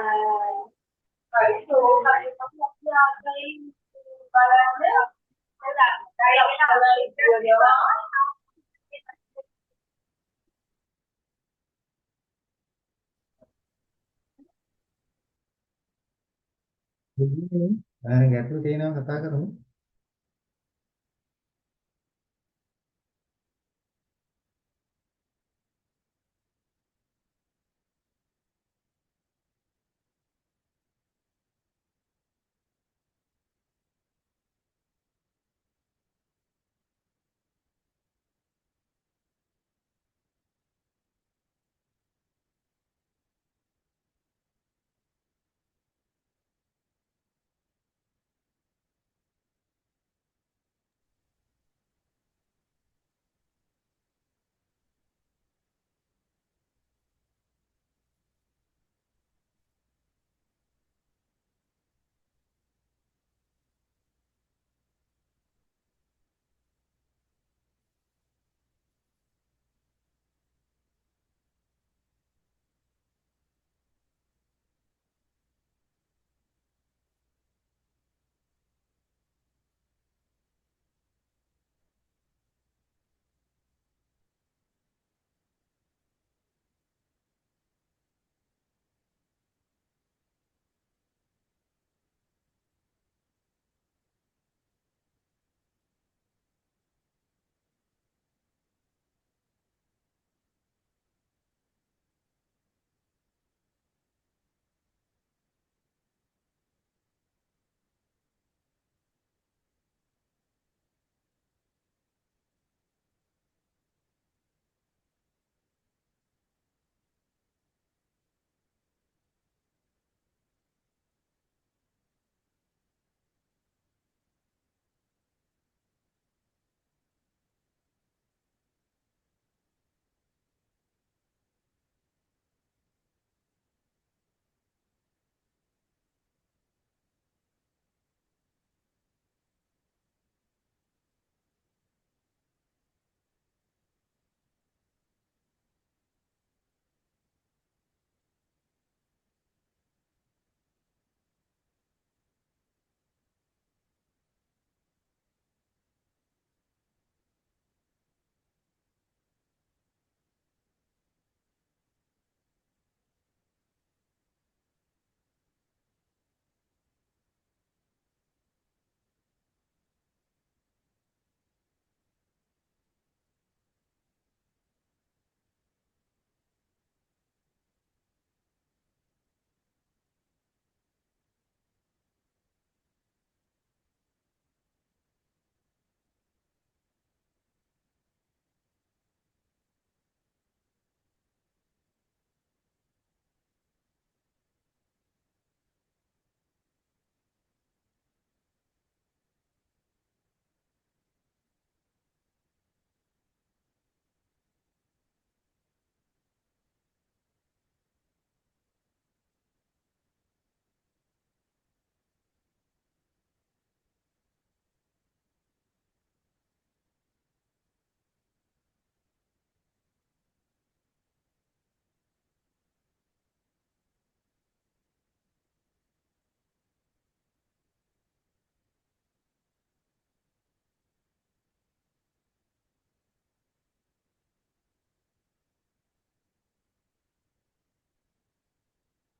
Rồi thường là mình có một cái gọi là nếu thế là đây là cái nào đây điều đó. Begini. Gitu Tino katakan.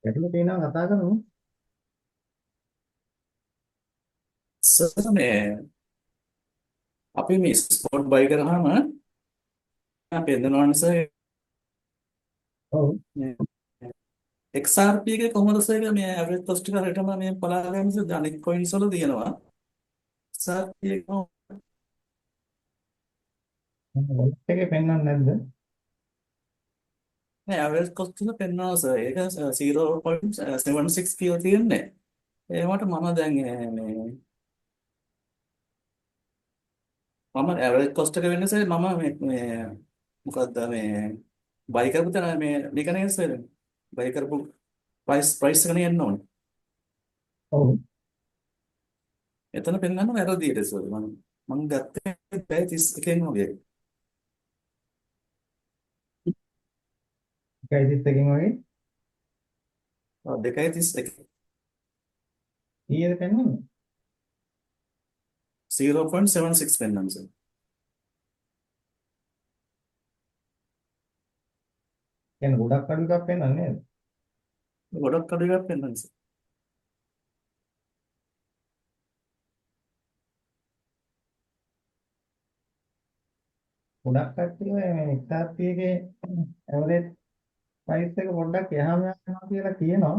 Gitu Tino katakan. Sir මේ අපි මේ sport බයි කරාම අපි දෙනවනේ sir Oh, XRP එකේ කොහොමද sir මේ average cost එක හරියටම මේ බලාගන්නේ සර් අනෙක් කොයින්ස් වල තියෙනවා XRP එක එකේ පෙන්වන්නේ නැද්ද? නෑ ඇවරේජ් කොස්ට් එක පෙන්වනවා සර් ඒක 0.76 කියලා තියෙන්නේ ඒවට මම දැන් මේ මම ඇවරේජ් කොස්ට් එක වෙන්නේ සර් මම මේ මොකක්ද මේ බයි කරපු තැන මේක නේද සර් බයි කරපු ප්‍රයිස් එක නේ එන්න ඕනේ ඔව්. එතන පෙන්වන්න වැරදියට සර් මම ගත්තේ පැය 31කින් වගේ. 1.30 වගේ. 2.31 ඊයේද පෙන්වන්නේ? 0.76 පෙන්වන්නේ සර්. කියන්නේ ගොඩක් අඩු එකක් පෙන්වන්නේ නේද? ගොඩක් අඩු එකක් පෙන්වන්නේ සර්. ගොඩක් කට්ටිය මේ XRP එකේ ඇවරේජ් ප්‍රයිස් එක පොඩ්ඩක් එහාම යනවා කියලා කියනවා.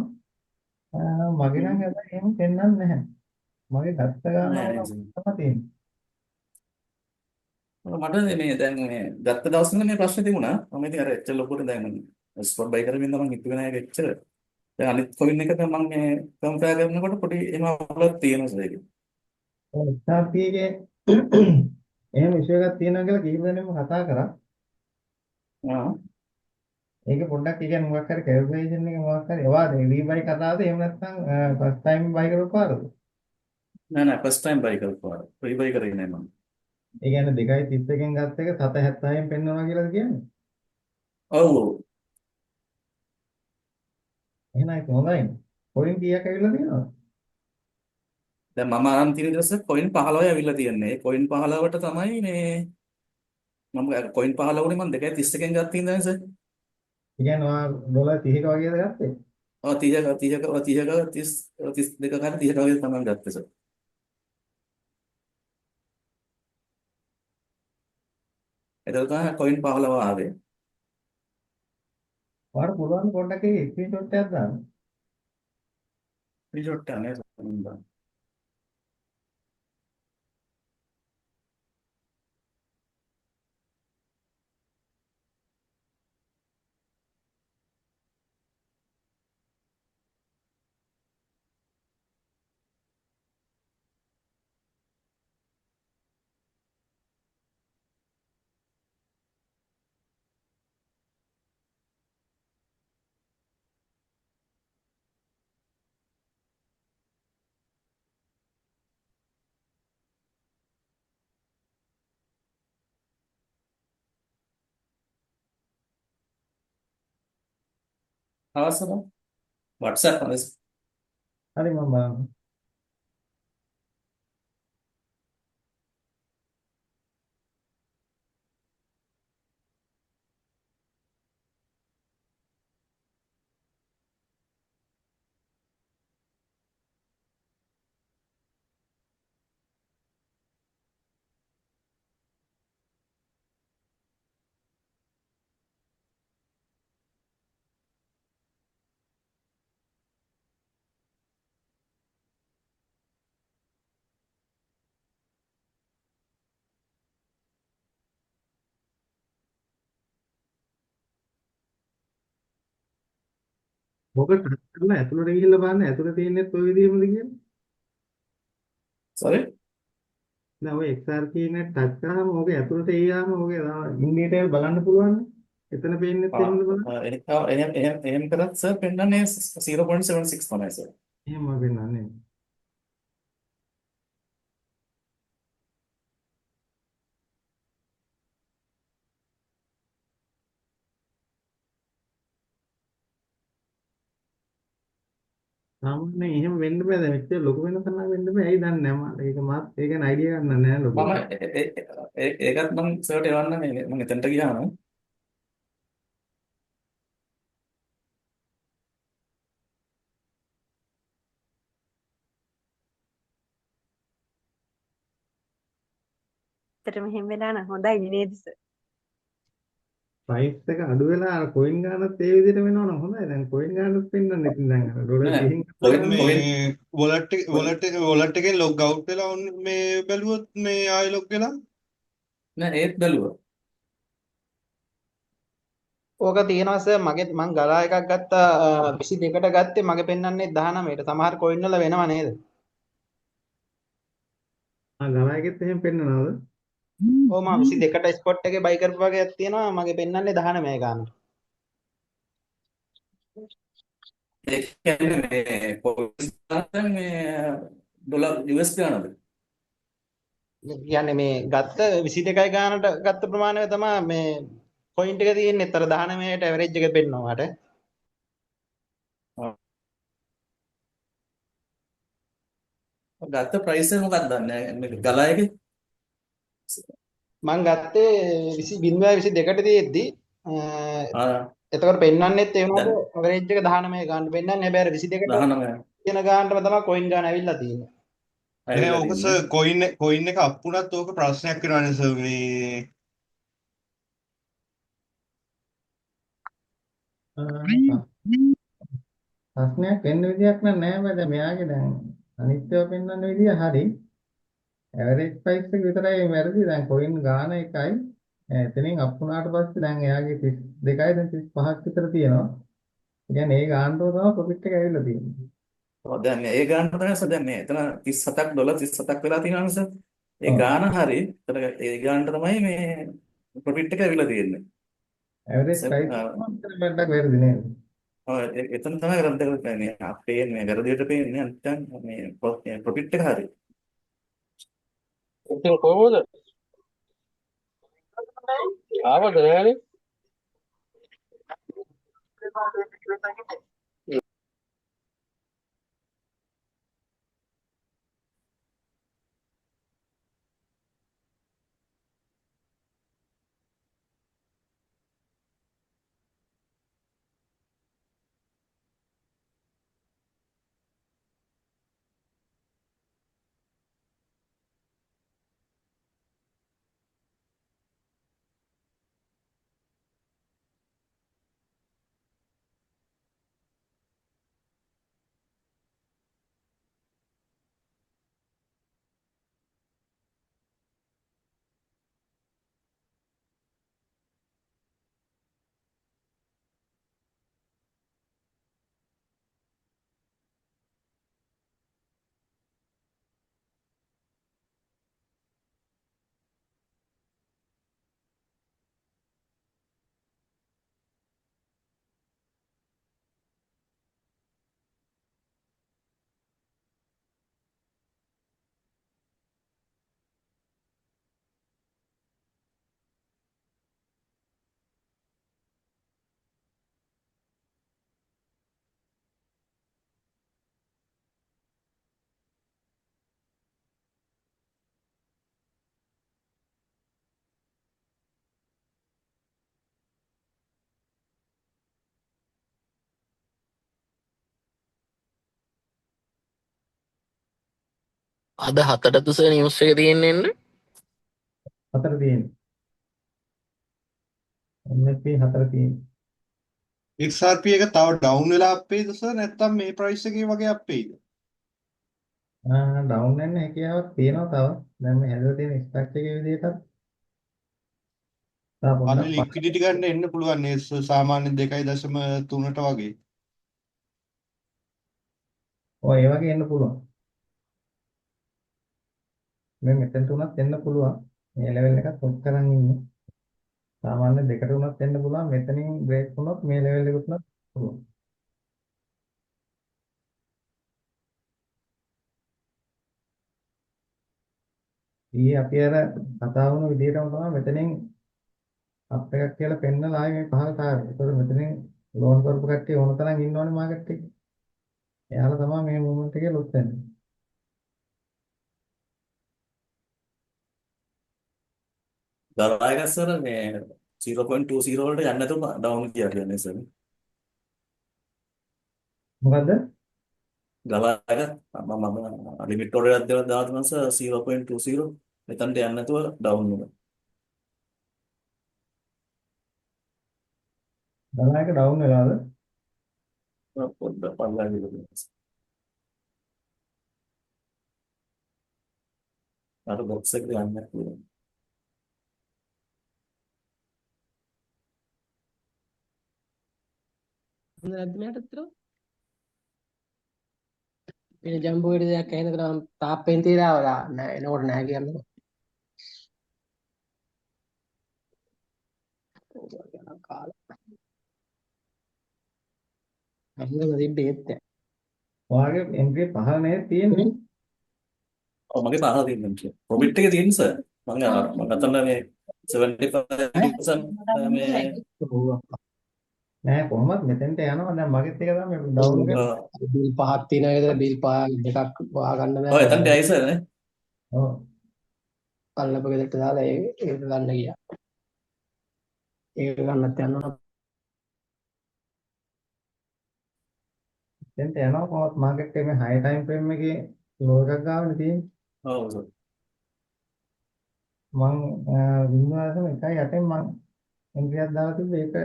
මගේ නම් හැබැයි එහෙම පෙන්වන්නේ නැහැ. මගේ ගත්ත ගාන නෑ වල නේද සර්. තමයි තියෙන්නේ. මට මේ දැන් මේ ගත්ත දවස් වල මේ ප්‍රශ්නේ තිබුණා. මම ඉතින් අර එච්චර ලොකුට දැන් ස්පොට් බයි කරමින් තමයි හිතුවේ නෑ ඒක එච්චර. දැන් අනිත් කොයින් එක මම මේ කම්පෙයාර් කරනකොට පොඩි එම අවුලක් තියෙනවා සර් ඒක. ඔය XRP එකේ එහෙම ඉෂුව එකක් තියෙනවා කියලා කීප දෙනෙක්ම කතා කරා. ආ ඒක පොඩ්ඩක් කියන්නේ මොකක් හරි කැල්කියුලේෂන් එක මොකක් හරි එවාද රීබයි කතාවද එහෙම නැත්නම් ෆස්ට් ටයිම් බයි කරපු පාරද? නෑ නෑ ෆස්ට් ටයිම් බයි කරපුවා. ප්‍රී බයි කරේ නෑ මම. ඒ කියන්නේ 2.31 ගත්ත එක 7.76න් පෙන්වනවා කියලාද කියන්නේ? ඔව් ඔව්. එහෙනම් ඒක හොඳයිනේ. කොයින් කීයක් ඇවිල්ලා තියෙනවද? දැන් මම අරන් තියෙන දවස් කොයින් 15යි ඇවිල්ලා තියෙන්නේ. ඒ කොයින් 15ට තමයි මේ මම කොයින් 15 උනේ මම 2.31 ගත්තා ඉඳන් සර්. ඒ කියන්නේ ඔයා ඩොලර් 30ක වගේද ගත්තේ? ඔව් 32 කාට 30ක වගේ තමයි ගත්තේ සර්. එතකොට තමයි කොයින් 15 ආවේ. ඔයාලට පුළුවන් පොඩ්ඩක් ඒක ස්ක්‍රීන්ෂොට් එකක් දාන්න. රිසෝට් එක නේද? අවසර WhatsApp අරස් හරි මම බලන්න. මොකද ටච් කරලා ඇතුළට ගිහිල්ලා බලන්න ඇතුළේ තියෙන්නේ ඔය විදිහමද කියන්නේ? sorry දැන් ඔය XRP එකේ ටච් කරාම ඕකේ ඇතුළට එයාම ඕකේ ඉන් ඩීටේල් බලන්න පුළුවන්. එතන පේන්නේත් එහෙමද බලන්න. එහෙම කරත් සර් පෙන්නන්නේ 0.76 තමයි සර්. එහෙම වෙනන්නේ. සාමාන්‍යයෙන් එහෙම වෙන්න බෑ දැන් මෙච්චර ලොකු වෙනසක් නම් වෙන්න බෑ. ඇයි දන්නේ නැහැ මම. ඒක මාත් ඒ ගැන අයිඩියා ගන්න නැහැ ලොකු. මම ඒකත් මම සර්ට එවන්න මේ මම එතනට ගියාම ඇත්තටම එහෙම වෙලා නම් හොඳයි නේද සර්? ප්‍රයිස් එක අඩු වෙලා අර කොයින් ගන්නත් ඒ විදිහට වෙනවා නම් හොඳයි. දැන් කොයින් ගන්නත් පෙන්නන්නේ ඉතින් දැන් අර ඩොලර් නෑ 30න් කොයින් ගත්තාම කොයින් වොලට් එකෙන් ලොග් අවුට් වෙලා මේ බැලුවොත් මේ ආයෙ ලොග් වෙලා නෑ ඒත් බැලුවා. ඕක තියෙනවා සර් මගේ මං ගලා එකක් ගත්තා 22ට ගත්තේ මගේ පෙන්වන්නේ 19ට සමහර කොයින් වල වෙනව නේද? ගලායකෙත් එහෙම පෙන්නනවද? ඔව් මම 22ට ස්පොට් එකේ බයි කරපු වගේක් තියෙනවා මගේ පෙන්වන්නේ 19 ගානට. ඒ කියන්නේ මේ කොයින් ගන්න මේ ඩොලර් US ගන්නද? කියන්නේ මේ ගත්ත 22යි ගානට ගත්ත ප්‍රමාණය තමයි මේ පොයින්ට් එක තියෙන්නේ. අතර 19ට ඇවරේජ් එක පෙන්නනවා මට. ගත්ත ප්‍රයිස් එක මොකක්ද දන්නේ නැහැ. ගලායගේ මං ගත්තේ 20.22ට තියෙද්දි ආ එතකොට පෙන්වන්නෙත් ඒ දැන් වුණාට අවරේජ් එක 19 ගන්න පෙන්වන්නේ හැබැයි අර 22ට 19 තියෙන ගානටම තමයි කොයින් ගාන ඇවිල්ලා තියෙන්නේ. නෑ ඇවිල්ලා ඕක තින්නේ. සර් කොයින් එක අප් වුණත් ඕක ප්‍රශ්නයක් වෙනවානේ සර් මේ ප්‍රශ්නයක් වෙන්න විදියක් නෑ මම දැන් මෙයාගේ දැන් අනිත්‍යව පෙන්වන්න විදිය හරි ඇවරේජ් ප්‍රයිස් එක විතරයි වැරදි දැන් කොයින් ගාන එකයි එතනින් අප් වුණාට පස්සේ දැන් එයාගේ 32යි දැන් 35ක් විතර තියෙනවා. ඒ කියන්නේ ඒ ගානට තමයි ප්‍රොෆිට් එක ඇවිල්ලා තියෙන්නේ. ඔව් දැන් ඒ ගාන තමයි සර් දැන් මේ එතන 37ක් ඩොලර් 37ක් වෙලා තියෙනවනේ සර්. ඒ ඔව්. ගාන හරි. එතන ඒ ගානට තමයි මේ ප්‍රොෆිට් එක ඇවිල්ලා තියෙන්නේ. ඇවරේජ් සර් ප්‍රයිස් එක තමයි වැඩක් වැරදි නේද? ඔව් එතන තමයි වැරද්ද කරන්නේ. අපේ මේ වැරදියට පේන්නේ නැත්නම් මේ ප්‍රොෆිට් එක හරි. ඉතින් කොහොමද? ආවද නෑනේ? අද 7ට තුස නිවුස් එක තියෙන්නේ නේද? හතර තියෙන්නේ. MSP හතර තියෙන්නේ. XRP එක තව ඩවුන් වෙලා අප් වෙයිද සර් නැත්නම් මේ ප්‍රයිස් එකේ වගේ අප් වෙයිද? ඩවුන් වෙන්න හැකියාවක් තියෙනවා තව. දැන් මේ හැදලා තියෙන ස්ට්‍රක්චර් එකේ විදිහට තව අන්න පොඩ්ඩක් ලික්විඩිටි ගන්න එන්න පුළුවන් නේ සාමාන්‍ය 2.3ට වගේ. ඔය ඒ වගේ එන්න පුළුවන්. මේ මෙතෙන්ට උනත් එන්න පුළුවන්. මේ ලෙවල් එකත් ඔක් කරන් ඉන්නේ. සාමාන්‍ය දෙකට උනත් එන්න පුළුවන්. මෙතනින් බ්‍රේක් වුණොත් මේ ලෙවල් එකට උනත් පුළුවන්. ඊයේ අපි අර කතා වුණ විදිහටම තමයි මෙතනින් අප් එකක් කියලා පෙන්නලා ආයේ මේ පහළට ආවේ. ඒතකොට මෙතනින් ලෝන් කරපු කට්ටිය ඕන තරම් ඉන්නවනේ මාකට් එකේ. එයාලා තමයි මේ මොමන්ට් එකේ ලොස් වෙන්නේ. ගලායක සර් මේ 0.20 වලට යන්නේ නැතුව ඩවුන් කියලා කියන්නේ සර්. මොකද්ද? ගලායක මම ලිමිට් ඔර්ඩර් එකක් දාලා දානවා සර් 0.20 මෙතනට යන්නේ නැතුව ඩවුන් වෙනවා. ධනායක ඩවුන් වෙලාද? පොඩ්ඩක් පල්ලෙහාට ගිහින්. අර බොක්ස් එකට යන්නේ නැතුව. නැද්ද මෙයාට අතට? වෙන ජම්බෝ වල දෙයක් ඇහෙනකොට මම තාප්පෙන් තියලා නෑ එනකොට නෑ කියන්නේ. කාලා. අහන්න තිබ්බේත් නෑ. ඔයාගේ එන්ට්‍රි පහළ නේද තියෙන්නේ? ඔව් මගේ පහල තියෙනවා. ප්‍රොෆිට් එකේ තියෙන සර්. මම අතන මේ 75% මේ ඔව්. නෑ කොහොමත් මෙතෙන්ට යනවා දැන් මගෙත් එක තමයි ඩවුන් එක. බිල් පහක් තියෙන විදිහට බිල් පහ දෙකක් හොයාගන්න ඔය බෑ. එතනට ඇයිස නේ? ඔව් අල්ලපු ගෙදරට දාලා ඒක ගන්න ගියා. ඒක ගන්නත් යනවා. මෙතෙන්ට යනවා කොහොමත් මාකට් එකේ මේ හයි ටයිම් ෆ්‍රේම් එකේ ලෝ එකක් ගාවනේ තියෙන්නේ. ඔව් සර්. මං 0.1යි මං එන්ට්‍රියක් දාලා තිබ්බේ ඒක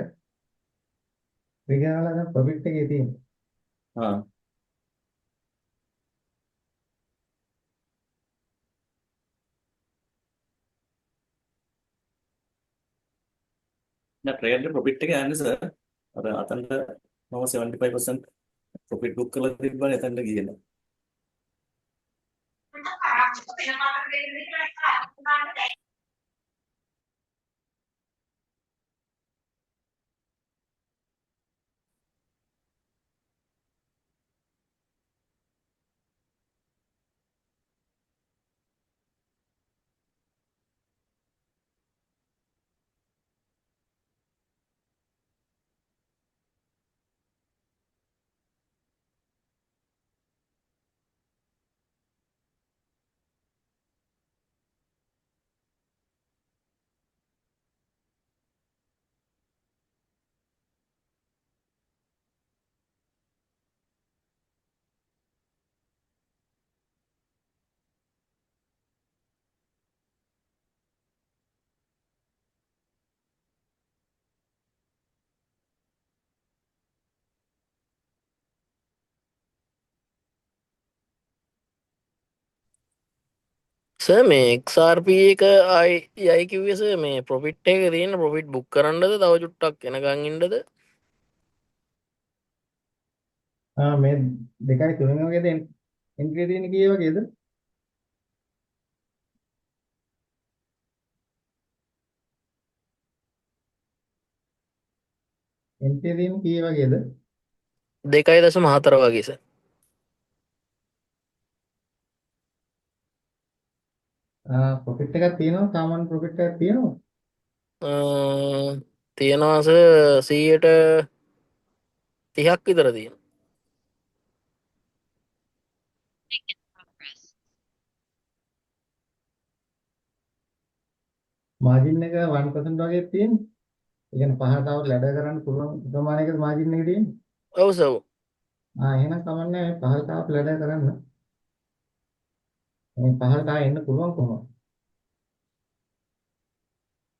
රිගනලා දැන් ප්‍රොෆිට් එකේ තියෙන්නේ. ආ. දැන් ට්‍රේඩ් ප්‍රොෆිට් එක යන්නේ සර්. අර අතනට මම 75% ප්‍රොෆිට් බුක් කරලා තිබ්බනේ එතනට ගියේ නෑ. සර් මේ XRP එක ආයි යයි කිව්වේ සර් මේ ප්‍රොෆිට් එක තියෙන ප්‍රොෆිට් බුක් කරන්නද තව චුට්ටක් එනකන් ඉන්නද? මේ 2.3 වගේද එන්ට්‍රි තියෙන්නේ කී වගේද? එන්ට්‍රි තියෙන්නේ කී වගේද? 2.4 වගේ සර්. ප්‍රොෆිට් එකක් තියෙනවා සාමාන්‍ය ප්‍රොෆිට් එකක් තියෙනවා. තියෙනවා සර් 30ක් විතර තියෙනවා. මාජින් එක 1% වගේ තියෙන්නේ. ඒ කියන්නේ පහට આવුත් ලැඩර් කරන්න පුළුවන් ප්‍රමාණයකට මාජින් එක තියෙන්නේ. ඔව් සර්. එහෙනම් කමන්නේ පහට આવුත් ලැඩර් කරන්න. මේ පහට ආ එන්න පුළුවන් කොහොමද?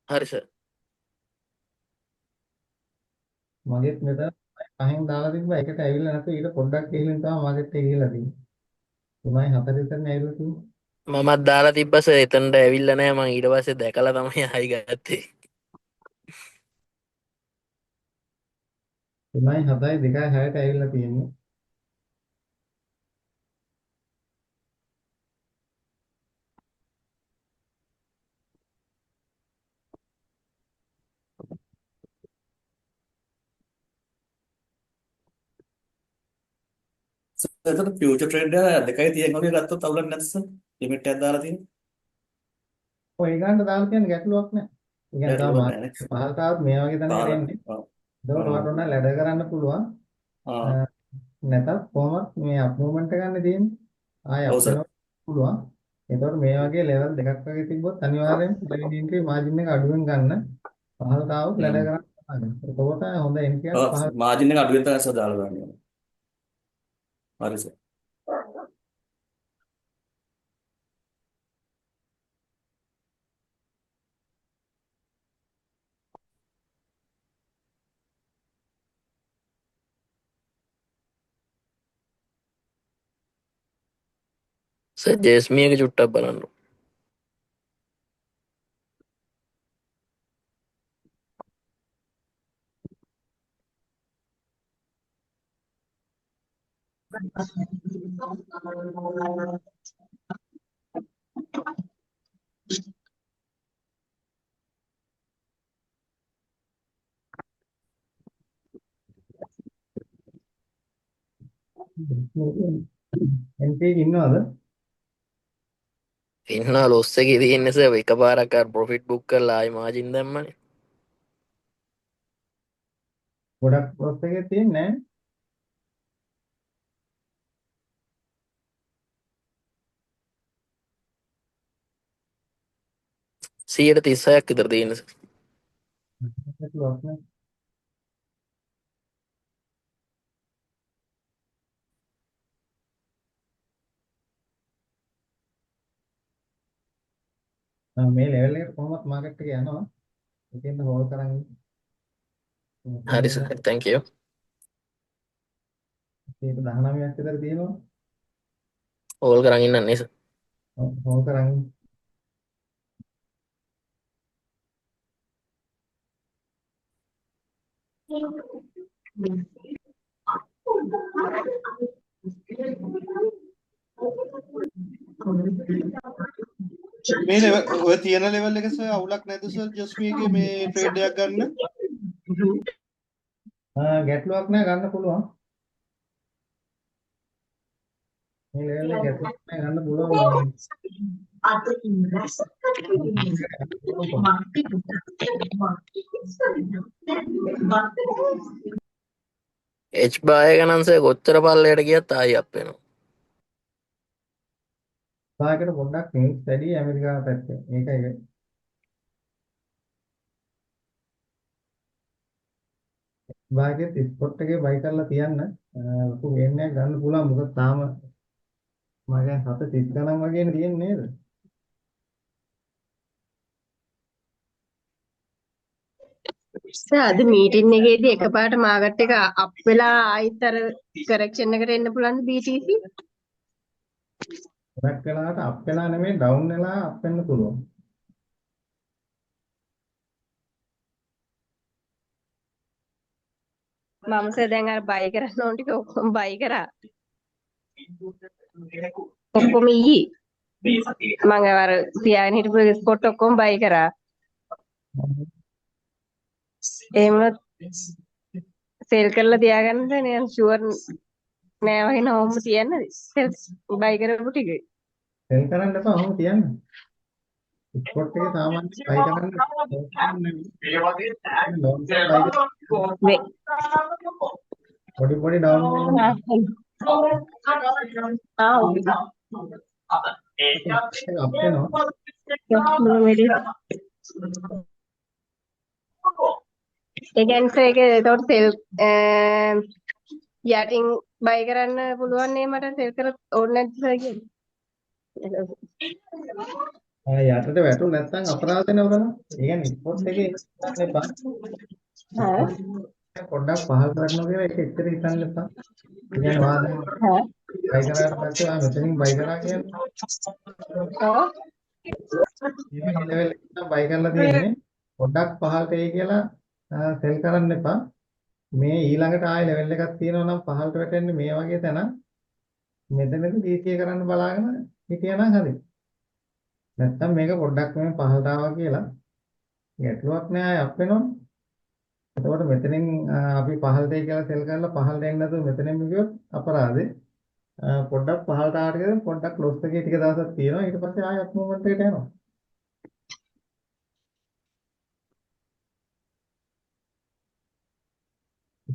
හරි සර්. මගෙත් මෙතන පහෙන් දාලා තිබ්බා ඒකට ඇවිල්ලා නැතු ඊට පොඩ්ඩක් ගිහින් තමයි මාකට් එක ගිහලා තියෙන්නේ. 3.4 විතරනේ ඇවිල්ලා තියෙන්නේ. මමත් දාලා තිබ්බ සර් එතනට ඇවිල්ලා නැහැ මම ඊට පස්සේ දැකලා තමයි ආයි ගත්තේ. 3.7යි 2.6ට ඇවිල්ලා තියෙන්නේ. එතන ෆියුචර් ට්‍රේඩ් එක 2.30 වගේ ගත්තොත් අවුලක් නැද්ද සර්? ලිමිට් එකක් දාලා තියෙන්නේ. ඔය ගන්න දාලා තියෙන ගැටලුවක් නැහැ. ඒ කියන්නේ තව ගැටලුවක් නැහැ නේ. මාකට් පහළට આવුත් මේ වගේ තැනකට එන්නේ. ඔව්. ඒකෝට වට උනා ලැඩර් කරන්න පුළුවන්. ආ. නැතත් කොහොමත් මේ අප් මූවමන්ට් එක ගන්න තියෙන්නේ. ආයෙ ඔව් අප් සර්. වෙනවා පුළුවන්. ඒතකොට මේ වගේ ලෙවල් දෙකක් වගේ තිබ්බොත් අනිවාර්යෙන් ඩෙලිවරි එන්ට්‍රි මාජින් එක අඩුවෙන් ගන්න. පහළට આવුත් ලැඩර් කරන්න පුළුවන්. ඒකෝට හොඳ එන්ට්‍රියක් ඔව් පහළ මාජින් එක අඩුවෙන් තමයි සර් දාලා ගන්න ඕනේ. හරි සර්. සර් ජේස්මී එක චුට්ටක් බලන්න. එන්ට්‍රි එක ඉන්නවද? ඉන්නවා ලොස් එකේ තියෙන්නේ සර් එකපාරක් අර ප්‍රොෆිට් බුක් කරලා ආයි මාජින් දැම්මනේ. ගොඩක් ප්‍රොස් එකේ තියෙන්නේ 136ක් විතර තියෙන සර්. ගැටලුවක් නෑ. මේ ලෙවල් එකට කොහොමත් මාකට් එක යනවා. ඒකෙන්ද හෝල් කරන් හරි සර්. thank you. 19ක් විතර තියෙනවා. හෝල් කරන් ඉන්නන්නේ සර්. හෝල් කරන් මේ level ඔය තියෙන level එක සර් අවුලක් නැද්ද සර් ජස්මි එකේ මේ ට්‍රේඩ් එකක් ගන්න? ගැටලුවක් නෑ ගන්න පුළුවන්. මේ ලෙවල් එක ගැටලුවක් නෑ ගන්න පුළුවන්. H බාය ගණන් සර් කොච්චර පල්ලයට ගියත් ආයි අප් වෙනවා. සායකට පොඩ්ඩක් නිවුස් වැඩි ඇමරිකාව පැත්තේ. මේකයි වාගෙත් ස්පොට් එකේ බයි කරලා තියන්න ලොකු ගේම් එකක් ගන්න පුළුවන්. මොකද තාම මගේ 7 30 ගණන් වගේනේ තියෙන්නේ නේද? අද මීටින් එකේදී එකපාරට මාකට් එක අප් වෙලා ආයිත් අර කරෙක්ෂන් එකට එන්න පුළුවන් BTC. ගොඩක් වෙලාවට අප් වෙලා නෙමෙයි ඩවුන් වෙලා අප් වෙන්න පුළුවන්. මම දැන් අර බයි කරන්න ඕන ටික ඔක්කොම බයි කරා. ඔක්කොම ඊයේ මම අර තියාගෙන හිටපු ස්පොට් ඔක්කොම බයි කරා. එහෙම සෙල් කරලා තියාගන්නද නේ ෂුවර් නෑ වගේ නෝම තියන්න බයි කරපු ටික. සෙල් කරන්න එපා. ඔහොම තියන්න. ස්පොට් එකේ සාමාන්‍ය බයි කරන්න පොඩි පොඩි ඩවුන් වෙනවා. අප් වෙනවා. ඒ කියන්නේ ඒක ඒකට සෙල් යටින් බයි කරන්න පුළුවන් නේ මට සෙල් කර ඕනේ නැද්ද සර් කියන්නේ. යටට වැටුනේ නැත්නම් අපරාධ වෙනවා බලන්න. ඒ කියන්නේ ස්පොට් එකේ ඉන්න එපා. පොඩ්ඩක් පහල් කරනවා කියලා ඒක එච්චර හිතන්න එපා. ඒ කියන්නේ වාදන බයි කරාට පස්සේ ආ මෙතනින් බයි කරා කියන්නේ. මේ ලෙවල් එක බයි කරලා තියෙන්නේ. පොඩ්ඩක් පහළට එයි කියලා සෙල් කරන්න එපා. මේ ඊළඟට ආයෙ ලෙවල් එකක් තියෙනවා නම් පහළට වැටෙන්නේ මේ වගේ තැන. මෙතනදී DCA කරන්න බලාගෙන හිටියනම් හරි. නැත්තම් මේක පොඩ්ඩක් මේ පහළට ආවා කියලා ගැටලුවක් නෑ ආයෙ අප් වෙනවා. එතකොට මෙතනින් අපි පහළට එයි කියලා සෙල් කරලා පහළට එන්නේ නැතුව මෙතනින් ගියොත් අපරාධේ. පොඩ්ඩක් පහළට ආවට කියලා පොඩ්ඩක් ලොස් එකේ ටික දවසක් තියෙනවා. ඊට පස්සේ ආයෙ අප් මොමන්ට් එකට යනවා.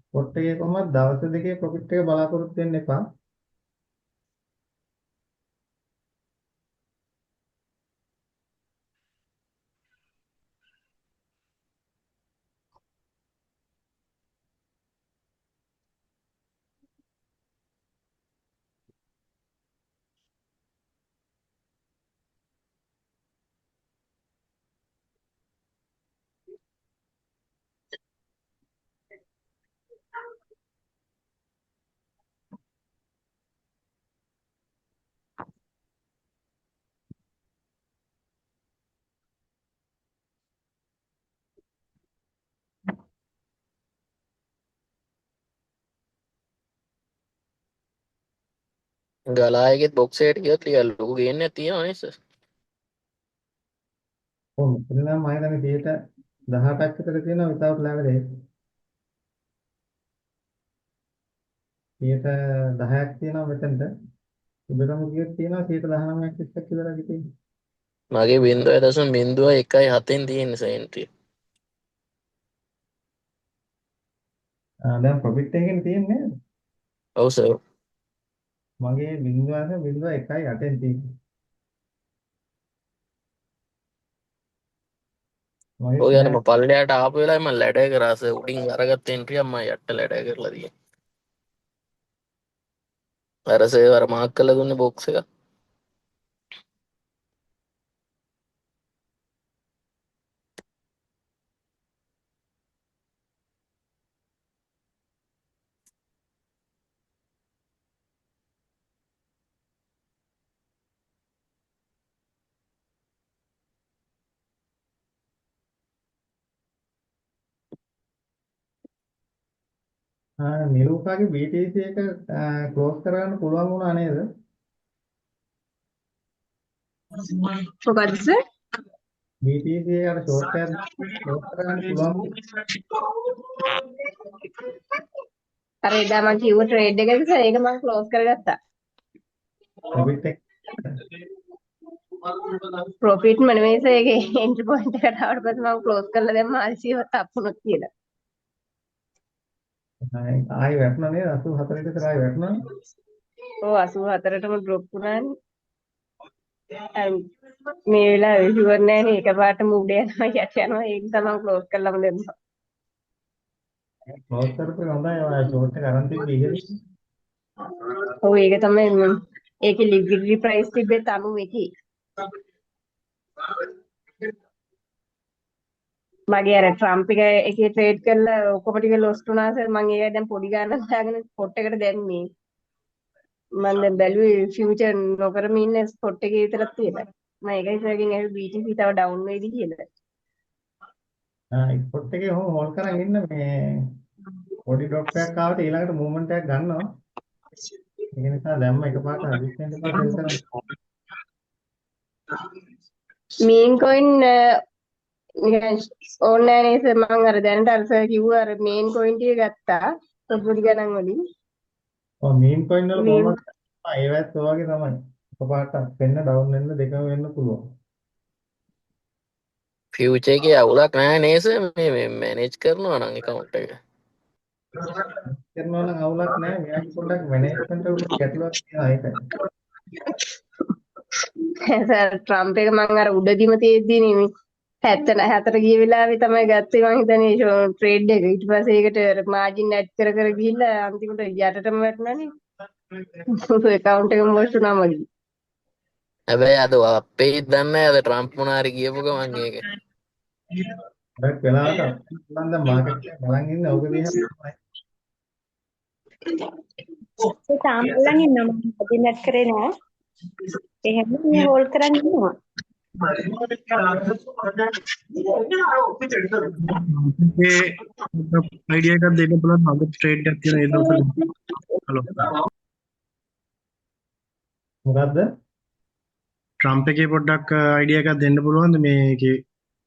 ස්පොට් එකේ කොහොමද දවස් දෙකේ ප්‍රොෆිට් එක බලාපොරොත්තු වෙන්න එපා. ගලායගෙත් බොක්ස් එකට ගියොත් ටිකක් ලොකු ගේන්න තියෙනවා නේ සර්. ඔව් මෙතන නම් මම හිතන්නේ 18ක් විතර තියෙනවා without leverage. 10ක් තියෙනවා මෙතනට. ඉබේම ගියොත් තියෙනවා 19ක් 20ක් විතර තියෙනවා. මගේ 0.01 7න් තියෙන සර් එන්ට්‍රි. දැන් ප්‍රොෆිට් එකකින් තියෙන්නේ නේද? ඔව් සර්. මගේ 0.01න් තියෙන්නේ. මගේ ඔය අර නෑ. පල්ලෙහාට ආපු වෙලාවේ මම ලැඩ කරා සර්. උඩින් අරගත්ත එන්ට්‍රියක් මම යට ලැඩ කරලා තියෙනවා. අර සර් අර මාක් කරලා දුන්නේ බොක්ස් එක. නිරූපාගේ BTC එක ක්ලෝස් කරගන්න පුළුවන් වුණා නේද? මොකද්ද සර්? BTC එක අර ෂෝට් එකක් ක්ලෝස් කරගන්න පුළුවන් අර එදා මම කිව්ව ට්‍රේඩ් එකද සර් ඒක මම ක්ලෝස් කරගත්තා. ප්‍රොෆිට් එක. ප්‍රොෆිට් ම නෙමෙයි සර් ඒකේ එන්ට්‍රි පොයින්ට් එකට ආවට පස්සේ මම ක්ලෝස් කරලා දැම්මා RCO තප්පුණොත් කියලා. ආයි වැටුණා නේද? 84 විතර ආයි වැටුණා. ඔව් 84ටම ඩ්‍රොප් වුණානේ. අර මේ වෙලාවේ ෂුවර් නෑනේ එකපාරටම උඩ යනවා යට යනවා ඒක තමයි ක්ලෝස් කරලාම දැම්මා. ක්ලෝස් කරපුවා හොඳයි. ඔය ෂෝට් එක අරන් තිබ්බ ඉහළින්. ඔව් ඒක තමයි ඒකේ ලික්විඩිටි ප්‍රයිස් තිබ්බේ 91. මගේ අර ට්‍රම්ප් එකේ ට්‍රේඩ් කරලා ඔක්කොම ටික ලොස් වුණා සර් මම ඒක දැන් පොඩි ගානක් දාගෙන ස්පොට් එකට දැම්මේ. මම දැන් බැලුවේ ෆියුචර් නොකරම ඉන්න ස්පොට් එකේ විතරක් තියෙනවා. මම ඒකයි සර්ගෙන් ඇහුවේ BTC තව ඩවුන් වෙයිද කියලා. එක්ස්පෝර්ට් එකේ ඔහොම හෝල්ඩ් කරන් ඉන්න මේ පොඩි ඩ්‍රොප් එකක් ආවට ඊළඟට මූවමන්ට් එකක් ගන්නවා. ඒක නිසා දැම්ම එකපාරට රිස්ක් එන්න එපා සෙල් කරන්න. මීන් කොයින් නිකන් ඕනෑ නේද මම අර දැනට අර සර් කිව්වා අර මේන් කොයින් ටික ගත්තා පොඩි ගණන් වලින් ඔව් මීම් කොයින් වල මීන් කොහොමද ඒවත් ඔය වගේ තමයි. එකපාරට වෙන්න ඩවුන් වෙන්න දෙකම වෙන්න පුළුවන්. ෆියුචර් එකේ අවුලක් නැහැ නේද සර් මේ මැනේජ් කරනවා නම් account එක. කරනවා නම් අවුලක් නැහැ. මෙයාගේ පොඩ්ඩක් මැනේජ්මන්ට් වල ගැටලුවක් තියෙනවා ඒකයි. සර් ට්‍රම්ප් එක මම අර උඩදීම තියෙද්දි නේ 74 ගිය වෙලාවේ තමයි ගත්තේ මම හිතන්නේ ට්‍රේඩ් එක ඊට පස්සේ ඒකට මාජින් ඇඩ් කර කර ගිහිල්ලා අන්තිමට යටටම වැටුණානේ account එක මොෂ් වුණා මගේ හැබැයි අද අපේ දන්නේ අද ට්‍රම්ප් මොනාරි කියපු ගමන් ඒක. ගොඩක් වෙලාවට අපිට දැන් මාකට් එක බලන් ඉන්නේ ඕක දිහා තමයි. ඒ තාම බලන් ඉන්නවා මම බදින්නත් කරේ නෑ එහෙම මේ හෝල්ඩ් කරන් ඉන්නවා ඒ අයිඩියා එකක් දෙන්න පුළුවන් මගේ ට්‍රේඩ් එකක් තියෙන ඒ දවස්වල හලෝ මොකද්ද? ට්‍රම්ප් එකේ පොඩ්ඩක් අයිඩියා එකක් දෙන්න පුළුවන්ද මේකේ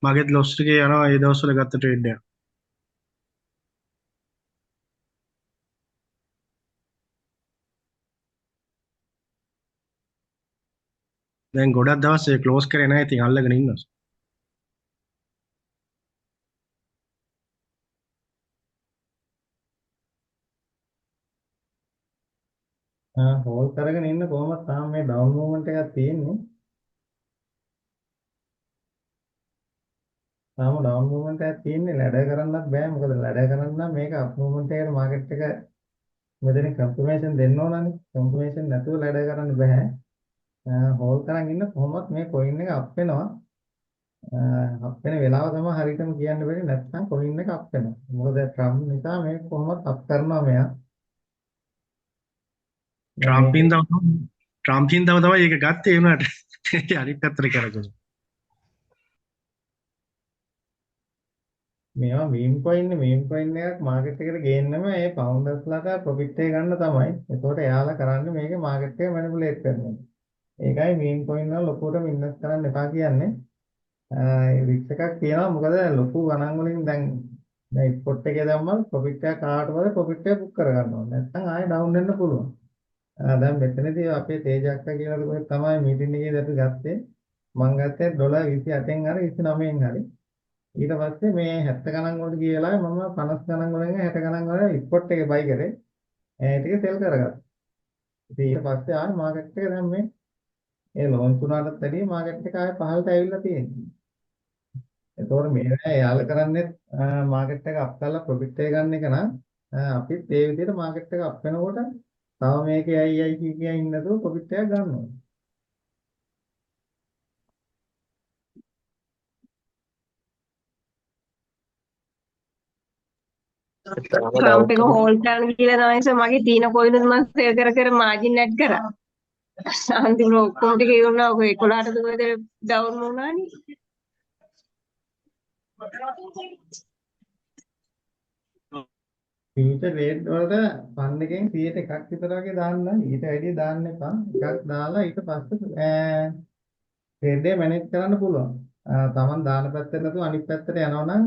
මගේත් ලොස් එකේ යනවා ඒ දවස්වල ගත්ත ට්‍රේඩ් එක දැන් ගොඩක් දවස් ඒ ක්ලෝස් කරේ නැහැ ඉතින් අල්ලගෙන ඉන්නවා හෝල්ඩ් කරගෙන ඉන්න කොහොමද තාම මේ ඩවුන් මූවමන්ට් එකක් තියෙන්නේ. තාම ඩවුන් මූවමන්ට් එකක් තියෙන්නේ ලැඩර් කරන්නත් බෑ. මොකද ලැඩර් කරන්න නම් මේක අප් මූවමන්ට් එකකට මාකට් එක මෙතන කන්ෆර්මේෂන් දෙන්න ඕනනේ. කන්ෆර්මේෂන් නැතුව ලැඩර් කරන්න බෑ. හෝල්ඩ් කරන් ඉන්න කොහොමත් මේ කොයින් එක අප් වෙනවා. අප් වෙන වෙලාව තමයි හරියටම කියන්න බැරි නැත්නම් කොයින් එක අප් වෙනවා. මොකද ට්‍රම්ප් නිසා මේක කොහොමත් අප් කරනවා මෙයා. ට්‍රම්පින් තමයි ඒක ගත්තේ ඒ වුණාට අනිත් පැත්තට කරගන්න මේවා මීම් කොයින් එකක් මාකට් එකට ගේන්නම ඒ ෆවුන්ඩර්ස්ලාට ප්‍රොෆිට් එක ගන්න තමයි. ඒකට එයාලා කරන්නේ මේකේ මාකට් එක මැනිපුලේට් කරනවා. ඒකයි මීම් කොයින් වල ලොකුටම ඉන්වෙස්ට් කරන්න එපා කියන්නේ. රිස්ක් එකක් තියෙනවා. මොකද ලොකු ගණන් වලින් දැන් එක්ස්පෝර්ට් එකේ දැම්මම ප්‍රොෆිට් එක කාට වල ප්‍රොෆිට් එක බුක් කරගන්න ඕනේ. නැත්නම් ආයෙ ඩවුන් වෙන්න පුළුවන්. දැන් මෙතනදී අපේ තේජක්ක කියලා කොහෙද තමයි මීටින් එකේදී අපි ගත්තේ. මම ගත්තේ $28න් හරි 29න් හරි. ඊට පස්සේ මේ 70 ගණන් වලට ගිය වෙලාවේ මම 50 ගණන් වලින් 60 ගණන් වල ඉක්පොට් එකේ බයි කරේ. ටික සෙල් කරගත්තා. ඉතින් ඊට පස්සේ ආයේ මාකට් එක දැන් මේ ඒ ලොන්ච් වුණාටත් වැඩිය මාකට් එක ආයේ පහළට ඇවිල්ලා තියෙනවා. එතකොට මේ යාල කරන්නේ මාකට් එක අප් කරලා ප්‍රොෆිට් එක ගන්න එක නම් අපිත් ඒ විදිහට මාකට් එක අප් වෙනකොට තව මේකේ අයි කිය ඉන්න නැතුව ප්‍රොෆිට් එකක් ගන්න ඕනේ. එතරම් ට්‍රම්ප් ඩවුට් එක හෝල් කරන්න කියලා තමයි සර් මගේ තීන කොයිද මම සේල් කර කර මාජින් ඇඩ් කරා. අන්තිමට ඔක්කොම ටික ඉවරනා ඔය 11ට දුවද ඩවුන් වුණානේ. ෆියුචර් රේට් වලට ෆන්ඩ් එකෙන් 100ට එකක් විතර වගේ දාන්න ඊට වැඩිය දාන්න එපා. එකක් දාලා ඊට පස්සේ ට්‍රේඩ් එක මැනේජ් කරන්න පුළුවන්. තමන් දාන පැත්තට නැතුව අනිත් පැත්තට යනවා නම්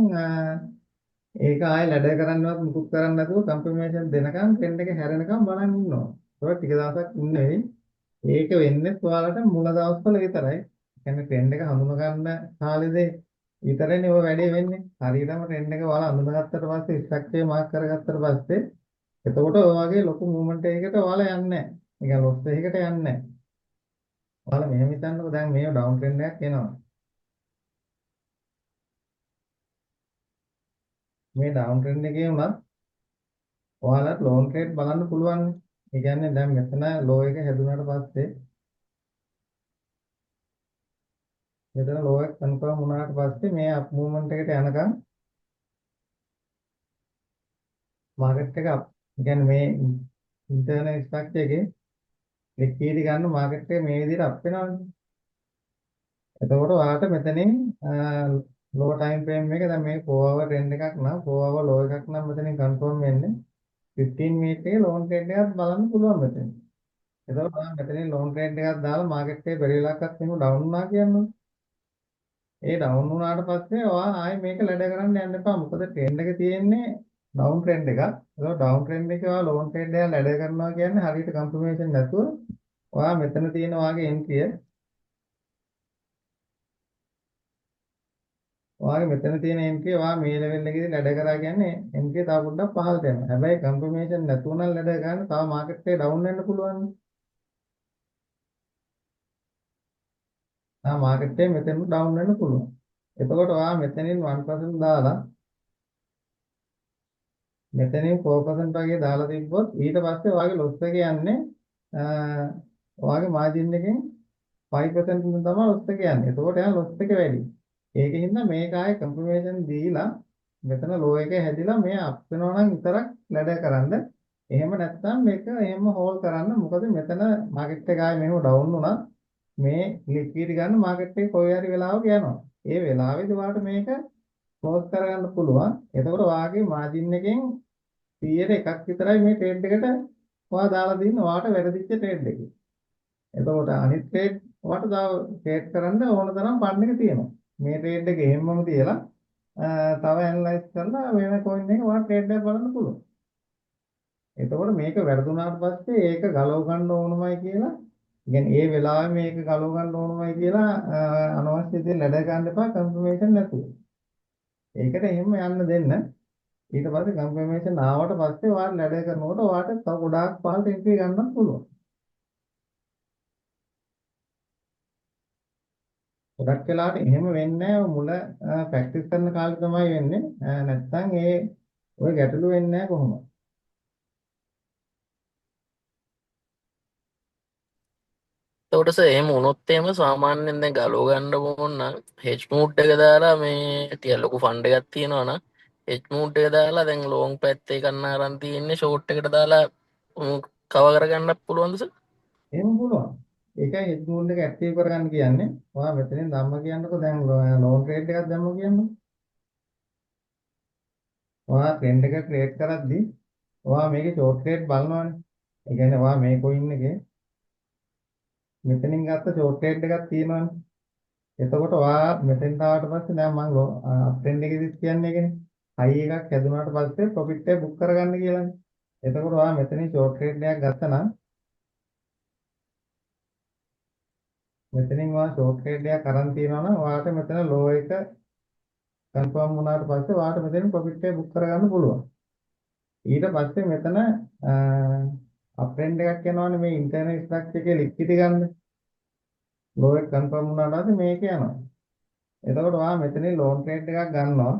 ඒක ආයෙ ලැඩර් කරන්නවත් මුකුත් කරන්න නැතුව කන්ෆර්මේෂන් දෙනකම් ට්‍රෙන්ඩ් එක හැරෙනකම් බලන් ඉන්නවා. ඒක ටික දවසක් ඉන්නේ. ඒක වෙන්නේ ඔයාලට මුල දවස්වල විතරයි. කියන්නේ ට්‍රෙන්ඩ් එක හඳුන ගන්න කාලෙදී විතරනේ ඔය වැඩේ වෙන්නේ. හරියටම ට්‍රෙන්ඩ් එක ඔයාලා හඳුනාගත්තට පස්සේ ස්ට්‍රක්චර් මාක් කරගත්තට පස්සේ එතකොට ඔය වගේ ලොකු මූවමන්ට් එකකට ඔයාලා යන්නේ නැහැ. නිකන් ලොස් එකකට යන්නේ නැහැ. ඔයාලා මෙහෙම හිතන්නකෝ දැන් මේ ඩවුන් ට්‍රෙන්ඩ් එකක් එනවා. මේ ඩවුන් ට්‍රෙන්ඩ් එකේ උනත් ඔයාලට ලෝන් ට්‍රේඩ් බලන්න පුළුවන්. ඒ කියන්නේ දැන් මෙතන ලෝ එක හැදුනාට පස්සේ මෙතන ලෝ එක කන්ෆර්ම් වුණාට පස්සේ මේ අප් මූවමන්ට් එකට යනකම් මාකට් එක අප්. ඒ කියන්නේ මේ ඉන්ටර්නල් ස්ට්‍රක්චර් එකේ ලික්විඩිටි ගන්න මාකට් එක මේ විදිහට අප් වෙනවානේ. එතකොට ඔයාලට මෙතනින් ලෝ ටයිම් ෆ්‍රේම් එක දැන් මේ 4 hour ට්‍රෙන්ඩ් එකක් නම් 4 hour ලෝ එකක් නම් මෙතනින් කන්ෆර්ම් වෙන්නේ 15 මිනිත් එකේ ලෝන් ට්‍රේඩ් එකක් බලන්න පුළුවන් මෙතන. එතකොට ඔයා මෙතනින් ලෝන් ට්‍රේඩ් එකක් දාලා මාකට් එකේ බැරි වෙලාවකත් එහෙම ඩවුන් වුණා කියන්නේ. ඒ ඩවුන් වුණාට පස්සේ ඔයා ආයේ මේක ලැඩ කරන්න යන්න එපා. මොකද ට්‍රෙන්ඩ් එක තියෙන්නේ ඩවුන් ට්‍රෙන්ඩ් එකක්. ඒක ඩවුන් ට්‍රෙන්ඩ් එකේ ඔයා ලෝන් ට්‍රේඩ් එක ලැඩ කරනවා කියන්නේ හරියට කන්ෆර්මේෂන් නැතුව ඔයා මෙතන තියෙන ඔයාගේ එන්ට්‍රිය ඔයාගේ මෙතන තියෙන එන්ට්‍රිය ඔයා මේ ලෙවල් එකේදී ලැඩ කරා කියන්නේ එන්ට්‍රිය තව පොඩ්ඩක් පහළට යනවා. හැබැයි කන්ෆර්මේෂන් නැතුව නම් ලැඩ ගන්න තව මාකට් එකේ ඩවුන් වෙන්න පුළුවන්. මාකට් එකේ මෙතන ඩවුන් වෙන්න පුළුවන්. එතකොට ඔයා මෙතනින් 1% දාලා මෙතනින් 4% වගේ දාලා තිබ්බොත් ඊට පස්සේ ඔයාගේ ලොස් එක යන්නේ ඔයාගේ මාජින් එකෙන් 5% තමයි ලොස් එක යන්නේ. එතකොට යන ලොස් එක වැඩි. ඒකින්ද මේක ආයේ කන්ෆර්මේෂන් දීලා මෙතන ලෝ එක හැදිලා මේ අප් වෙනවා නම් විතරක් ලැඩ කරන්න. එහෙම නැත්නම් මේක එහෙම හෝල් කරන්න. මොකද මෙතන මාකට් එක ආයේ මෙහෙම ඩවුන් වුණා. මේ ලික්විඩිටි ගන්න මාකට් එකේ කොයි හරි වෙලාවක යනවා. ඒ වෙලාවේදී ඔයාලට මේක ක්ලෝස් කරගන්න පුළුවන්. එතකොට ඔයාගේ මාජින් එකෙන් 100ට එකක් විතරයි මේ ට්‍රේඩ් එකට ඔයා දාලා දින්න ඔයාට වැරදිච්ච ට්‍රේඩ් එකේ. එතකොට අනිත් ට්‍රේඩ් ඔයාට ට්‍රේඩ් කරන්න ඕන තරම් ෆන්ඩ් එක තියෙනවා. මේ ට්‍රේඩ් එක එහෙමම තියලා තව ඇනලයිස් කරලා වෙන කොයින් එක ඔයා ට්‍රේඩ් එක බලන්න පුළුවන්. එතකොට මේක වැරදුනාට පස්සේ ඒක ගලව ගන්න ඕනමයි කියලා කියන්නේ ඒ වෙලාවේ මේක ගලව ගන්න ඕනමයි කියලා අනවශ්‍ය දේ ලැඩ ගන්න එපා කන්ෆර්මේෂන් නැතුව. ඒකට එහෙම යන්න දෙන්න. ඊට පස්සේ කන්ෆර්මේෂන් ආවට පස්සේ ඔයාලා ලැඩ කරනකොට ඔයාට තව ගොඩාක් පහළට එන්ට්‍රි ගන්නත් පුළුවන්. ගොඩක් වෙලාවට එහෙම වෙන්නේ නැහැ. මුල ප්‍රැක්ටිස් කරන කාලේ තමයි වෙන්නේ. නැත්නම් ඔය ගැටලු වෙන්නේ නැහැ කොහොමද? එතකොට සර් එහෙම වුණොත් එහෙම සාමාන්‍යයෙන් දැන් ගලව ගන්න ඕන නම් හෙජ් මූඩ් එක දාලා මේ ටික ලොකු ෆන්ඩ් එකක් තියෙනවා නම් හෙජ් මූඩ් එක දාලා දැන් ලොන්ග් පැත්තේ ගන්න අරන් තියෙන්නේ ෂෝට් එකට දාලා කව කරගන්නත් පුළුවන්ද සර්? එහෙම පුළුවන්. ඒකයි හෙඩ් මූඩ් එක ඇක්ටිව් කරගන්න කියන්නේ. ඔයා මෙතනින් ධම්ම කියන්නකෝ දැන් ලෝන් ට්‍රේඩ් එකක් දැම්ම කියන්නකෝ. ඔයා ට්‍රෙන්ඩ් එක ක්‍රියේට් කරද්දී ඔයා මේකේ ෂෝට් ට්‍රේඩ් බලනවානේ. ඒ කියන්නේ ඔයා මේ කොයින් එකේ මෙතනින් ගත්ත ෂෝට් ට්‍රේඩ් එකක් තියෙනවානේ. එතකොට ඔයා මෙතෙන් ආවට පස්සේ දැන් මම අප් ට්‍රෙන්ඩ් එකේදීත් කියන්නේ ඒකනේ. හයි එකක් හැදුනාට පස්සේ ප්‍රොෆිට් එක බුක් කරගන්න කියලානේ. එතකොට ඔයා මෙතනින් ෂෝට් ට්‍රේඩ් එකක් ගත්තා නම් මෙතනින් ඔයා ෂෝට් ට්‍රේඩ් එකක් අරන් තියනවා නම් ඔයාට මෙතන ලෝ එක කන්ෆර්ම් වුණාට පස්සේ වාට මෙතන ප්‍රොෆිට් එක බුක් කරගන්න පුළුවන්. ඊට පස්සේ මෙතන අප්‍රෙන්ඩ් එකක් යනවානේ මේ ඉන්ටර්නල් ස්ට්‍රක්චර් එකේ ලික්විඩිටි ගන්න. ලෝ එක කන්ෆර්ම් වුණාට පස්සේ මේක යනවා. එතකොට වා මෙතනින් ලෝන් ට්‍රේඩ් එකක් ගන්නවා.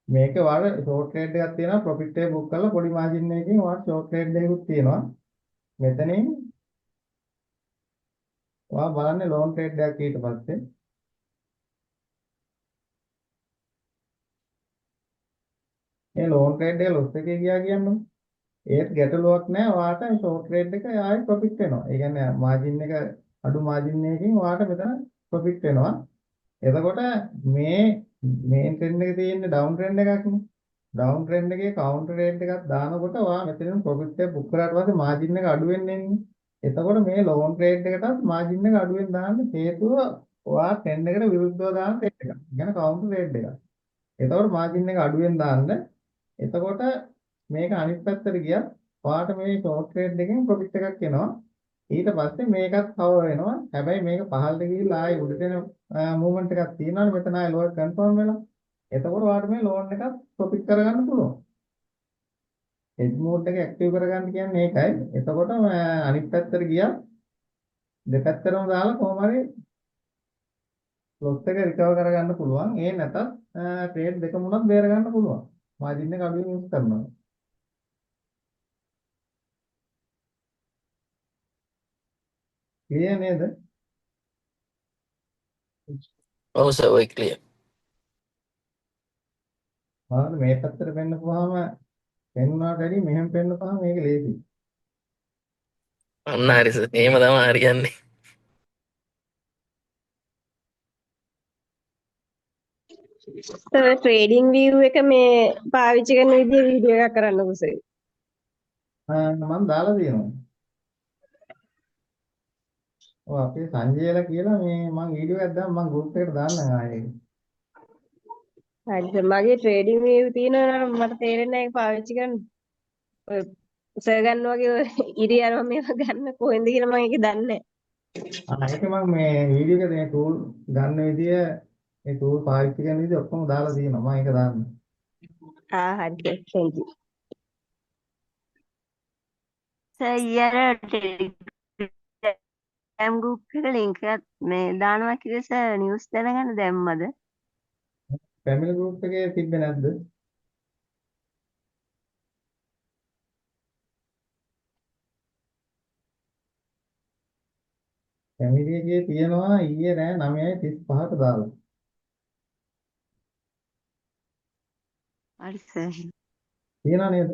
මේක වාර ෂෝට් ට්‍රේඩ් එකක් තියෙනවා ප්‍රොෆිට් එක බුක් කරලා පොඩි මාජින් එකකින් වාට ෂෝට් ට්‍රේඩ් එකකුත් තියෙනවා. මෙතනින් වා බලන්නේ ලෝන් ට්‍රේඩ් එකක් ඊට පස්සේ මේ ලෝන් ට්‍රේඩ් එක ලොස් එකේ ගියා කියන්නේ ඒත් ගැටලුවක් නැහැ වාට ෂෝට් ට්‍රේඩ් එක ආයෙ ප්‍රොෆිට් වෙනවා. ඒ කියන්නේ මාජින් එක අඩු මාජින් එකකින් වාට මෙතන ප්‍රොෆිට් වෙනවා. එතකොට මේ මේන් ට්‍රෙන්ඩ් එකේ තියෙන ඩවුන් ට්‍රෙන්ඩ් එකක්නේ. ඩවුන් ට්‍රෙන්ඩ් එකේ කවුන්ටර් රේට් එකක් දානකොට වා මෙතනින් ප්‍රොෆිට් එක බුක් කරාට පස්සේ මාජින් එක අඩු වෙන්නේ නේ. එතකොට මේ ලෝන් ට්‍රේඩ් එකටත් මාජින් එක අඩු වෙන දාන්න හේතුව වා ට්‍රෙන්ඩ් එකට විරුද්ධව දාන ට්‍රේඩ් එකක්. කියන්නේ කවුන්ටර් රේට් එකක්. එතකොට මාජින් එක අඩු වෙන දාන්න. එතකොට මේක අනිත් පැත්තට ගියත් වාට මේ ෂෝට් ට්‍රේඩ් එකෙන් ප්‍රොෆිට් එකක් එනවා. ඊට පස්සේ මේකත් කවර් වෙනවා. හැබැයි මේක පහළට ගිහිල්ලා ආයෙ උඩට එන මූවමන්ට් එකක් තියෙනවානේ මෙතන ආයෙ ලෝවර් කන්ෆර්ම් වෙලා. එතකොට වාට මේ ලෝන් එකත් ප්‍රොෆිට් කරගන්න පුළුවන්. හෙජ් මෝඩ් එක ඇක්ටිව් කරගන්න කියන්නේ ඒකයි. එතකොට අනිත් පැත්තට ගියා දෙපැත්තටම දාලා කොහොම හරි ලොස් එක රිකවර් කරගන්න පුළුවන්. ඒ නැතත් ට්‍රේඩ් දෙකම උනත් බේර ගන්න පුළුවන්. මාජින් එක අඩුවෙන් යූස් කරනවා. ක්ලියර් නේද? ඔව් සර් ඔය ක්ලියර්. බලන්න මේ පැත්තට පෙන්නපුවාම පෙන්වනාට වැඩි මෙහෙම පෙන්නපුවාම මේක ලේසි. අන්න හරි සර්. එහෙම තමයි හරියන්නේ. සර් ට්‍රේඩින් view එක මේ පාවිච්චි කරන විදිය වීඩියෝ එකක් කරන්නකෝ සර්. මම දාලා තියෙනවා. ඔව් අපේ සංජයලා කියලා මේ මම වීඩියෝ එකක් දාන්න මම ගෲප් එකට දාන්නම් ආයේ. හරි සර් මගේ ට්‍රේඩින් view තියෙනවා නම් මට තේරෙන්නේ නැහැ ඒක පාවිච්චි කරන්න. ඔය සර් ගන්න වගේ ඔය ඉරි අරම මේවා ගන්න කොහෙන්ද කියලා මම ඒක දන්නේ නැහැ. ඒක මම මේ වීඩියෝ එකේ මේ ටූල් ගන්න විදිය මේ ටූල් පාවිච්චි කරන විදිය ඔක්කොම දාලා තියෙනවා. මම ඒක දාන්නම්. හරි සර් thank you. සර් ඊයර ටෙලිග්‍රෑම් ගෲප් එක ලින්ක් එකක් මේ දානවා කියලා සර් නිවුස් දැනගන්න දැම්මද? ෆැමිලි ගෲප් එකේ තිබ්බේ නැද්ද? ෆැමිලි එකේ තියෙනවා ඊයේ නෑ 9:35ට දාලා. හරි සර්. තියෙනව නේද?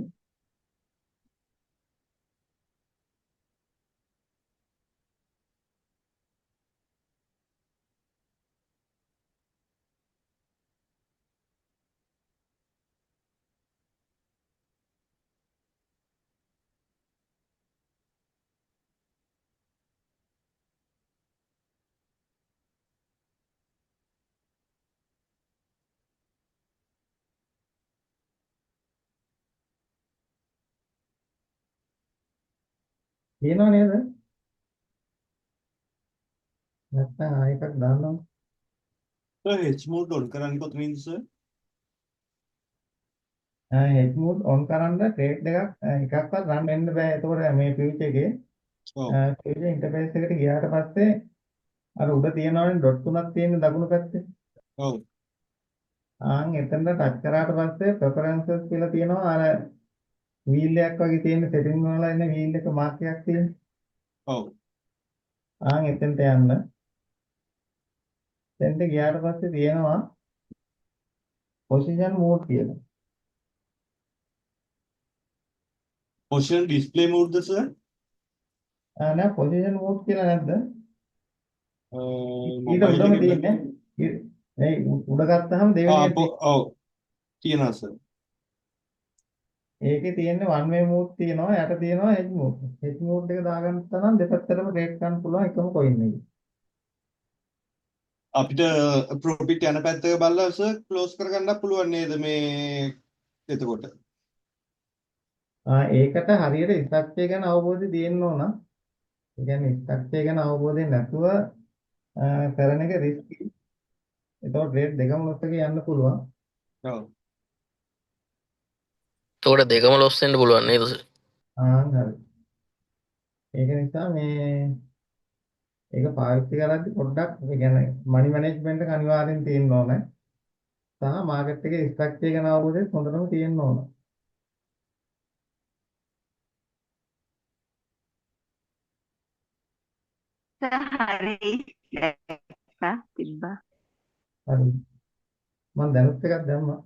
තියෙනව නේද? නැත්නම් ආයෙ එකක් දාන්නම්. හෙච් මෝඩ් ඔන් කරන්නේ කොතනින්ද සර්? හෙජ් මෝඩ් ඔන් කරන්න ට්‍රේඩ් එකක්වත් රන් වෙන්න බෑ. ඒතකොට මේ ෆියුචර් එකේ ෆියුචර් ඉන්ටර්ෆේස් එකට ගියාට පස්සේ අර උඩ තියෙනවනේ ඩොට් තුනක් තියෙන දකුණු පැත්තේ. ඔව්. එතනට ටච් කරාට පස්සේ ප්‍රෙෆරන්සස් කියලා තියෙනවා. අර වීල් එකක් වගේ තියෙන සෙටින්ග් වල ඉන්න වීල් එක මාක් එකක් තියෙන. ඔව්. එතනට යන්න. එතනට ගියාට පස්සේ තියෙනවා පොසිෂන් මෝඩ් කියලා. පොසිෂන් ඩිස්ප්ලේ මෝඩ්ද සර්? නෑ පොසිෂන් මෝඩ් කියලා නැද්ද? ඊට මොබයිල් උඩම එකේ තියෙන්නේ. මේ උඩ ගත්තාම දෙවෙනි එක ඔව් තියෙනවා සර්. ඒකේ තියෙන්නේ one way mode තියෙනවා යට තියෙනවා hedge mode. hedge mode එක දාගන්න නම් දෙපැත්තටම ට්‍රේඩ් කරන්න පුළුවන් එකම coin එකේ. අපිට ප්‍රොෆිට් යන පැත්තක බලලා සර් ක්ලෝස් කරගන්න පුළුවන් නේද මේ එතකොට? ඒකට හරියට ස්ට්‍රක්චර් ගැන අවබෝධය තියෙන්න ඕන. ඒ කියන්නේ ස්ට්‍රක්චර් ගැන අවබෝධය නැතුව කරන එක රිස්කි. එතකොට රේට් දෙකම ලොස් එකේ යන්න පුළුවන්. ඔව්. එතකොට දෙකම ලොස් වෙන්න පුළුවන් නේද සර්? හරි. ඒක නිසා ඒක පාවිච්චි කරද්දී පොඩ්ඩක් ඒ කියන්නේ මනි මැනේජ්මන්ට් එක අනිවාර්යෙන් තියෙන්න ඕනේ. සහ මාකට් එකේ ස්ට්‍රක්චර් ගැන අවබෝධය හොඳටම තියෙන්න ඕන. හරි දැක්කා තිබ්බා. හරි. මම දැනුත් එකක් දැම්මා.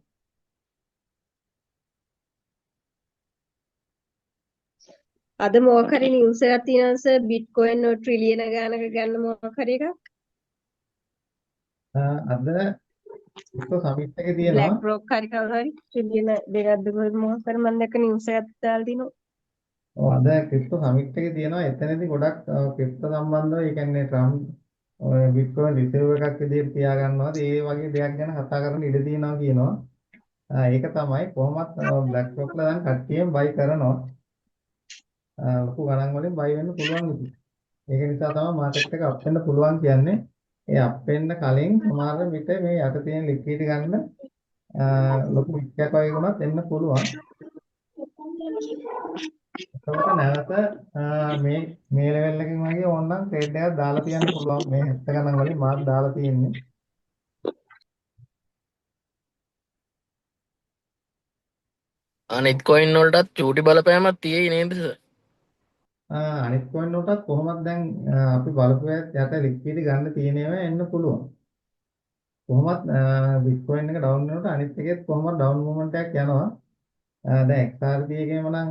අද මොකක් හරි නිවුස් එකක් තියෙනවා සර් බිට්කොයින් ට්‍රිලියන ගානක ගන්න මොකක් හරි එකක්. අද ක්‍රිප්ටෝ සමිට් එකේ බ්ලැක් තියෙනවා. රොක් හරි කවුරු හරි ට්‍රිලියන දෙකක්ද කොහෙද මොකක් හරි මම දැක්ක නිවුස් එකක් දාලා තිනවා. ඔව් අද ක්‍රිප්ටෝ සමිට් එකේ තියෙනවා. එතනදී ගොඩක් ක්‍රිප්ටෝ සම්බන්ධව ඒ කියන්නේ ට්‍රම්ප් ඔය බිට්කොයින් රිසර්ව් එකක් විදිහට තියා ගන්නවාද ඒ වගේ දෙයක් ගැන කතා කරන්න ඉඩ තියෙනවා කියනවා. ඒක තමයි කොහොමත් බ්ලැක් රොක්ලා දැන් කට්ටියම බයි කරනවා. ලොකු ගණන් වලින් බයි වෙන්න පුළුවන් ඉතින්. ඒක නිසා තමයි මාකට් එක අප් වෙන්න පුළුවන් කියන්නේ. ඒ අප් වෙන්න කලින් සමහර විට මේ යට තියෙන ලික්විඩ් ගන්න ලොකු වික්කයක් වගේ වුණත් එන්න පුළුවන්. එතකොට නැවත මේ ලෙවල් එකකින් වගේ ඕනනම් ට්‍රේඩ් එකක් දාලා තියන්න පුළුවන්. මේ 70 ගණන් වලින් මාත් දාලා තියෙන්නේ. අනිත් කොයින් වලටත් චූටි බලපෑමක් තියෙයි නේද සර්? අනිත් කොයින් වලටත් කොහොමද දැන් අපි බලපු යට ලික්විඩ් ගන්න තියෙන ඒවා එන්න පුළුවන්. කොහොමත් බිට්කොයින් එක ඩවුන් වෙනකොට අනිත් එකෙත් කොහොමද ඩවුන් මොමන්ට් එකක් යනවා. දැන් XRP එකේම නම්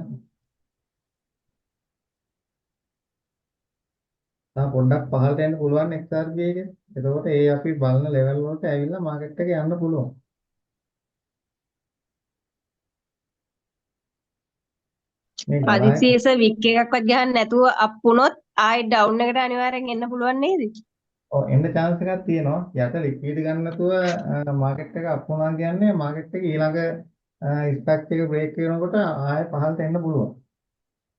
තා පොඩ්ඩක් පහළට එන්න පුළුවන් XRP එකේ. එතකොට ඒ අපි බලන ලෙවල් වලට ඇවිල්ලා මාකට් එකේ යන්න පුළුවන්. මේ ගණන් අදිසියස වික් එකක්වත් ගහන්න නැතුව අප් වුණොත් ආයෙ ඩවුන් එකට අනිවාර්යෙන් එන්න පුළුවන් නේද? ඔව් එන්න chance එකක් තියෙනවා. යට ලික්විඩ් ගන්න නැතුව මාකට් එක අප් වුණා කියන්නේ මාකට් එක ඊළඟ ස්ට්‍රක්චර් එක බ්‍රේක් වෙනකොට ආයෙ පහළට එන්න පුළුවන්.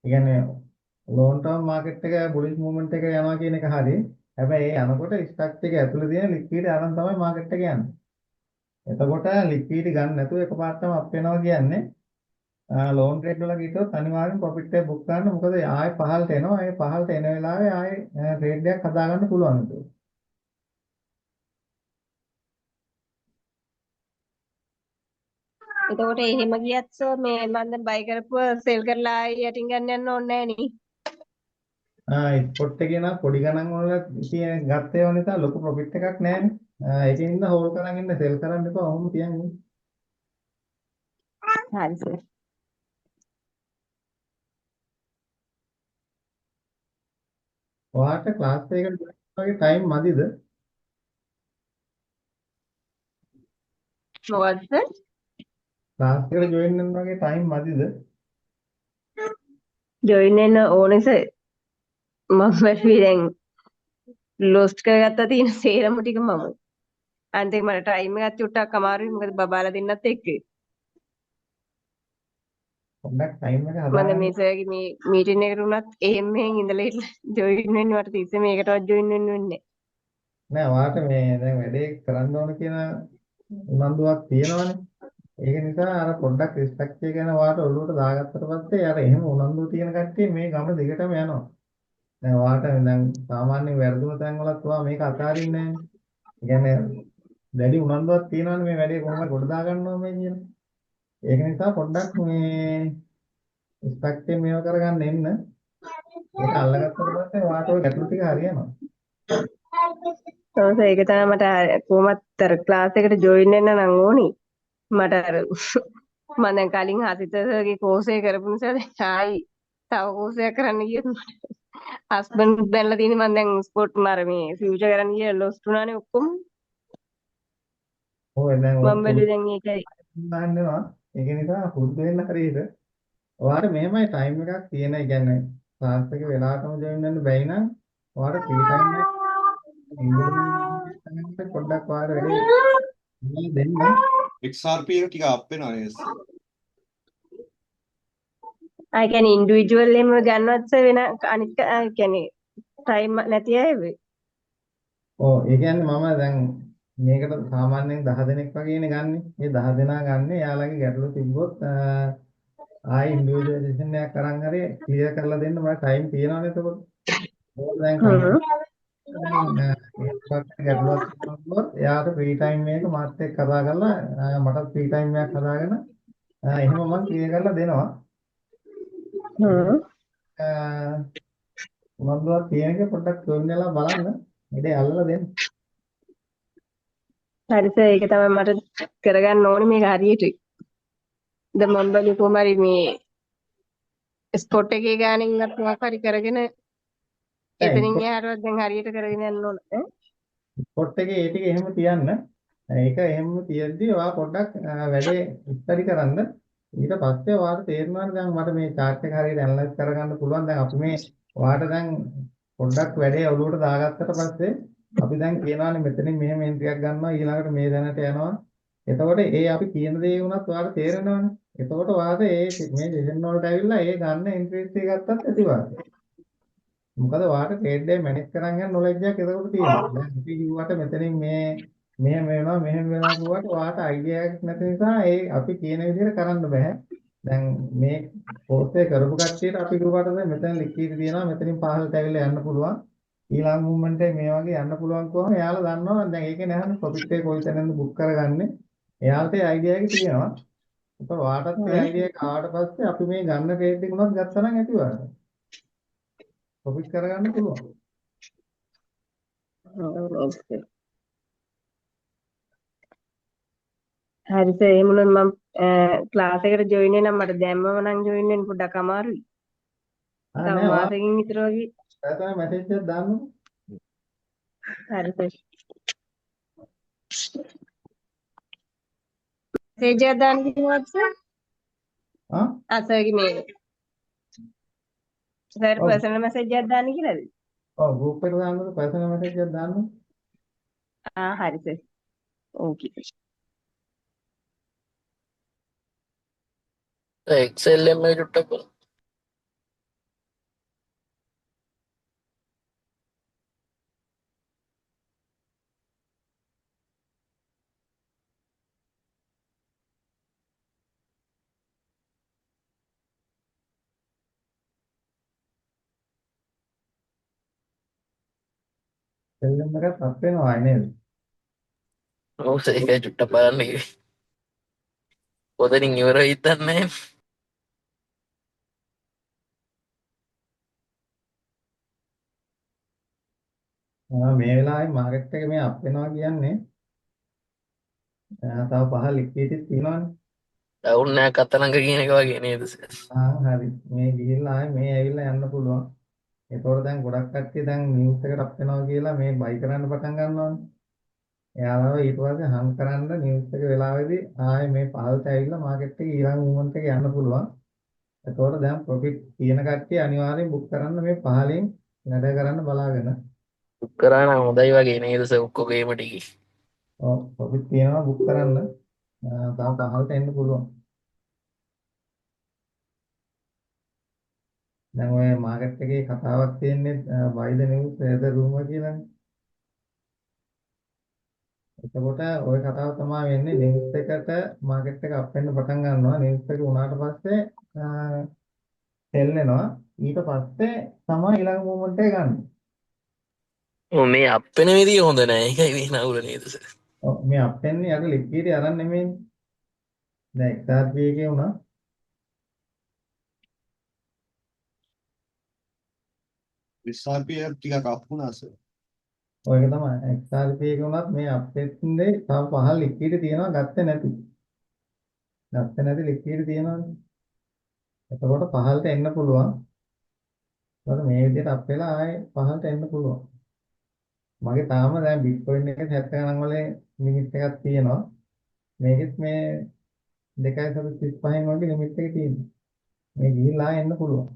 ඒ කියන්නේ ලොන් ටර්ම් මාකට් එක බුලිෂ් මූව්මන්ට් එක යනවා කියන එක හරි. හැබැයි ඒ යනකොට ස්ට්‍රක්චර් එක ඇතුළේ තියෙන ලික්විඩ් අරන් තමයි මාකට් එක යන්නේ. එතකොට ලික්විඩ් ගන්න නැතුව එකපාරටම අප් වෙනවා කියන්නේ ලෝන් ට්‍රේඩ් වල ගියොත් අනිවාර්යෙන් ප්‍රොෆිට් එක බුක් ගන්න. මොකද ආයෙ පහළට එනවා. ඒ පහළට එන වෙලාවේ ආයෙ ට්‍රේඩ් එකක් හදාගන්න පුළුවන් ඒක. එතකොට එහෙම ගියත් සර් මේ මම දැන් බයි කරපුව සෙල් කරලා ආයෙ යටින් ගන්න යන්න ඕනේ නැහැ නේ. ස්පොට් එකේ නම් පොඩි ගණන් වල තියෙන ගත්ත ඒවා නිසා ලොකු ප්‍රොෆිට් එකක් නැහැනේ. ඒකින්ද හෝල් කරන් ඉන්න සෙල් කරන්න එපා. ඔහොම තියන්නේ. හරි සර්. ඔයාට ක්ලාස් එකකට වගේ ටයිම් මදිද? මොකද්ද සර්? ක්ලාස් එකට ජොයින් වෙන්න වගේ ටයිම් මදිද? ජොයින් වෙන්න ඕනේ සර්. මම බැලුවේ දැන් ලොස්ට් කරගත්තා තියෙන සේරම ටික මම. අන්තිම මට ටයිම් එකක් චුට්ටක් අමාරුයි මොකද බබාලා දෙන්නත් එක්ක. පොඩ්ඩක් ටයිම් එක මම හදාගන්න. මේ සර්ගේ මේ මීටින් එකට උනත් එහෙම මෙහෙන් ඉඳලා ජොයින් වෙන්න මට තිස්සේ මේකටවත් ජොයින් වෙන්න වෙන්නේ නෑ ඔයාට මේ දැන් වැඩේ කරන්න ඕන කියන උනන්දුවක් තියෙනවනේ. ඒක නිසා අර පොඩ්ඩක් ස්ට්‍රක්චර් ගැන ඔයාට ඔළුවට දාගත්තට පස්සේ අර එහෙම උනන්දුව තියෙන කට්ටිය මේ ගම දිගටම යනවා. දැන් ඔයාට දැන් සාමාන්‍යයෙන් වැරදුන තැන් වලත් ඔයා මේක අතාරින්නේ නෑනේ. ඒ කියන්නේ දැඩි උනන්දුවක් තියෙනවනේ මේ වැඩේ කොහොමද ගොඩ දාගන්නවා මේ කියන. ඒක නිසා පොඩ්ඩක් මේ ස්ට්‍රක්චර් මේව කරගන්න එන්න. ඒක අල්ලගත්තට පස්සේ ඔයාට ඔය ගැටලු ටික හරියනවා. ඔව් ඒක තමයි මට කොහොමත් අර ක්ලාස් එකට ජොයින් වෙන්න නම් ඕනි. මට අර මම දැන් කලින් හසිතගේ කෝස් එක කරපු නිසා දැන් ආයි තව කෝස් එකක් කරන්න ගියොත් මට හස්බන්ඩ් දැන්ලා තියෙන්නේ මම දැන් ස්පෝර්ට් මාර මේ ෆියුචර් කරන්න ගිය ලොස්ට් උනානේ ඔක්කොම. ඔය දැන් මම බැලුවේ දැන් ඒකයි. දාන්නවා. ඒක නිසා පුරුදු වෙන්න හරියට ඔයාට මෙහෙමයි ටයිම් එකක් තියෙන. ඒ කියන්නේ ක්ලාස් එක වෙලාවටම ජොයින් වෙන්න බැයි නම් ඔයාට ෆ්‍රී ටයිම් එකක් ඉන්න පොඩ්ඩක් ඔයාට වැඩි දෙන්න. XRP එක ටික අප් වෙනවා නේද? ආ කියන්නේ ඉන්ඩිවිජුවල් එහෙම ගන්නවත් වෙන අනිත් කියන්නේ ටයිම් නැති අය වෙයි. ඔව් ඒ කියන්නේ මම දැන් මේකට සාමාන්‍යයෙන් 10 දෙනෙක් වගේනේ ගන්නෙ. මේ 10 දෙනා ගන්න එයාලගේ ගැටලු තිබ්බොත් ආයි ඉන්ඩිවිජුවල් සෙෂන් එකක් අරන් හරි ක්ලියර් කරලා දෙන්න මට ටයිම් තියෙනවනේ එතකොට. ඒක දැන් කම්පියුටර් ගැටලුවක් තිබුණොත් එයාට ෆ්‍රී ටයිම් එක මාත් එක්ක කතා කරලා මටත් ෆ්‍රී ටයිම් එකක් හදාගෙන එහෙම මම ක්ලියර් කරලා දෙනවා. මොනවද තියෙන එක පොඩ්ඩක් ජොයින් වෙලා බලන්න. ඉතින් අල්ලලා දෙන්න. හරි සර් ඒක තමයි මට කරගන්න ඕනේ මේක හරියට. දැන් මම බලමු කොහොම හරි මේ ස්පොට් එකේ ගානින්වත් මොකක් හරි කරගෙන එතනින් එහාටවත් දැන් හරියට කරගෙන යන්න ඕන. ස්පොට් එකේ ඒ ටික එහෙම තියන්න. ඒක එහෙම තියද්දි ඔයා පොඩ්ඩක් වැඩේ ඉස්තරි කරන්න. ඊට පස්සේ ඔයාට තේරෙනවා දැන් මට මේ chart එක හරියට ඇනලයිස් කරගන්න පුළුවන්. දැන් අපි මේ ඔයාට දැන් පොඩ්ඩක් වැඩේ ඔලුවට දාගත්තට පස්සේ අපි දැන් කියනවානේ මෙතනින් මෙහෙම එන්ට්‍රියක් ගන්නවා ඊළඟට මේ දැනට යනවා. එතකොට ඒ අපි කියන දේ වුණත් ඔයාලට තේරෙනවනේ. එතකොට ඔයාලට මේ සෙෂන් වලට ඇවිල්ලා ඒ ගන්න එන්ට්‍රීස් එක ගත්තත් ඇති වාගේ. මොකද ඔයාලට ට්‍රේඩ් එක මැනේජ් කරන් යන නොලෙජ් එකක් එතකොට තියෙනවා. දැන් අපි කිව්වට මෙතනින් මෙහෙම වෙනවා මෙහෙම වෙනවා කිව්වට ඔයාලට අයිඩියා එකක් නැති නිසා ඒ අපි කියන විදිහට කරන්න බෑ. දැන් මේ කෝස් එක කරපු කට්ටියට අපි කිව්වට දැන් මෙතන ලික්විඩ් තියෙනවා මෙතනින් පහළට ඇවිල්ලා යන්න පුළුවන්. ඊළඟ මූවමන්ට් එක මේ වගේ යන්න පුළුවන් කොහොම එයාලා දන්නවා දැන් ඒකේ නැහනේ ප්‍රොෆිට් එක කොයි තැනින්ද බුක් කරගන්නේ. එයාලට ඒ අයිඩියා එක තියෙනවා. ඒක වාටත් ඒ අයිඩියා එක ආවට පස්සේ අපි මේ ගන්න ට්‍රේඩ් එක උනත් ගත්තා නම් ඇති වරද. ප්‍රොෆිට් කරගන්න පුළුවන්. හරි සර් එහෙම නම් මම ක්ලාස් එකට ජොයින් වෙනම් මට දැම්මම නම් ජොයින් වෙන්න පොඩ්ඩක් අමාරුයි. තව මාසෙකින් විතර වගේ. තමයි මැසේජ් එකක් දාන්නකො. හරි සර්. මැසේජ් එකක් දාන්න කිව්වද සර්? සර්ගේ මේ සර් පර්සනල් මැසේජ් එකක් දාන්න කියලාද? ඔව් ගෲප් එකට දාන්නකො පර්සනල් මැසේජ් එකක් දාන්න. හරි සර්. ඕකේ. එක්සෙල් එකේ චුට්ටක් බලන්න. සෙල්ලම් එකක් අප් වෙනවා නේද? ඔව් ඒක චුට්ටක් බලන්න කිව්වේ. පොතෙන් ඉවර වෙයිද දන්නේ නැහැ. මේ වෙලාවේ මාකට් එක මේ අප් වෙනවා කියන්නේ තව පහ ලික්විඩිටි තියෙනවානේ. ඩවුන් එකක් අතලංග කියන එක වගේ නේද සර්? හරි. මේ ගිහිල්ලා ආයේ මේ ඇවිල්ලා යන්න පුළුවන්. ඒතකොට දැන් ගොඩක් කට්ටිය දැන් නිවුස් එකට අප් වෙනවා කියලා මේ බයි කරන්න පටන් ගන්නවානේ. එයාලව ඊට පස්සේ හම් කරන්න නිවුස් එක වෙලාවේදී ආයේ මේ පහළට ඇවිල්ලා මාකට් එකේ ඊළඟ මූවමන්ට් එක යන්න පුළුවන්. ඒතකොට දැන් ප්‍රොෆිට් තියෙන කට්ටිය අනිවාර්යෙන් බුක් කරන්න මේ පහලින් වැඩ කරන්න බලාගෙන. බුක් කරා නම් හොඳයි වගේ නේද සර් ඔක්කොගේම ටිකේ. ඔව් ප්‍රොෆිට් තියෙනවා බුක් කරන්න. තව පහළට එන්න පුළුවන්. දැන් ඔය මාකට් එකේ කතාවක් තියෙන්නේ buy the news sell the rumor කියලානේ. එතකොට ওই කතාව තමයි වෙන්නේ නිවුස් එකට මාකට් එක අප් වෙන්න පටන් ගන්නවා. නිවුස් එක උනාට පස්සේ සෙල් වෙනවා. ඊට පස්සේ තමයි ඊළඟ මූවමන්ට් එක ගන්න. මේ අප් වෙන විදිය හොඳ නෑ. ඒකයි මේ නවුල නේද සර්? ඔව් මේ අප් වෙන්නේ අර ලික්විඩි අරන් නෙමෙයිනේ. දැන් XRP එකේ උනා XRP එක ටිකක් අප් වුණා සර්. ඔය එක තමයි XRP එකේ උනත් මේ අප්ඩේට්ින්දේ තව පහළ ලික්විඩි තියෙනවා ගත්තේ නැති. ගත්තේ නැති ලික්විඩි තියෙනවානේ. එතකොට පහළට එන්න පුළුවන්. ඒකට මේ විදිහට අප් වෙලා ආයේ පහළට එන්න පුළුවන්. මගේ තාම දැන් බිට්කොයින් එකේ 70 ගණන් වල ලිමිට් එකක් තියෙනවා. මේකෙත් මේ 2.35න් වගේ ලිමිට් එක තියෙනවා. මේ ගිහිල්ලා එන්න පුළුවන්.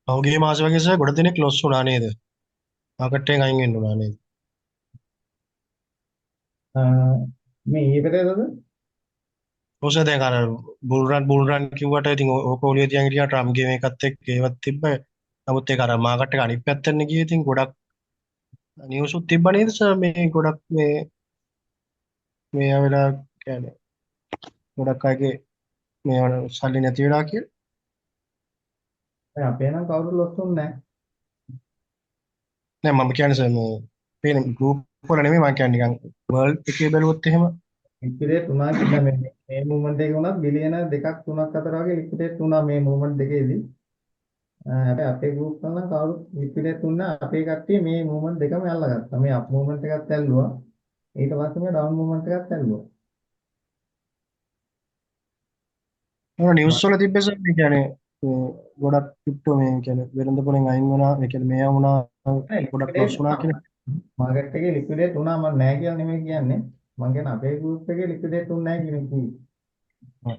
පහුගිය මාසෙ වගේ සර් ගොඩ දෙනෙක් ලොස් වුණා නේද? මාකට් එකෙන් අයින් වෙන්න වුණා නේද? මේ ඊපෙරේදද? ඔව් සර් දැන් අර බුල් රන් කිව්වට ඉතින් ඕක ඔලිය තියන් හිටියා ට්‍රම්ප්ගේ මේකත් එක්ක ඒවත් තිබ්බ. නමුත් ඒක අර මාකට් එක අනිත් පැත්තෙන් ගියේ ඉතින් ගොඩක් නිවුස් උත් තිබ්බ නේද සර් මේ ගොඩක් මේ වෙලා කියන්නේ ගොඩක් අයගේ මේ සල්ලි නැති වෙලා කියලා. දැන් අපේ නම් කවුරුත් ලොස් වුන්නේ නෑ මම කියන්නේ සර් මේ පේන ගෲප් වල නෙමෙයි මම කියන්නේ නිකන් වර්ල්ඩ් එකේ බැලුවොත් එහෙම ලික්විඩේට් වුණා කියලා මේ මූවමන්ට් එකේ වුණත් බිලියන 2ක් 3ක් අතර වගේ ලික්විඩේට් වුණා මේ මූවමන්ට් දෙකේදී. හැබැයි අපේ ගෲප් වල නම් කවුරුත් ලික්විඩේට් වුණා අපේ කට්ටිය මේ මූවමන්ට් දෙකම අල්ලගත්තා. මේ අප් මූවමන්ට් එකත් ඇල්ලුවා. ඊට පස්සේ මේ ඩවුන් මූවමන්ට් එකත් ඇල්ලුවා. ඔය නිවුස් වල තිබ්බ සර් මේ කියන්නේ ගොඩක් ක්‍රිප්ටෝ මේ කියන්නේ වෙළඳ පොලෙන් අයින් වුණා ඒ කියන්නේ මේවා වුණා ගොඩක් ලොස් වුණා කියලා. මාකට් එකේ ලික්විඩේට් වුණා මම නෑ කියලා නෙමෙයි කියන්නේ. මම කියන්නේ අපේ ගෲප් එකේ ලික්විඩේට් වුණේ නෑ කියන එක කිව්වේ.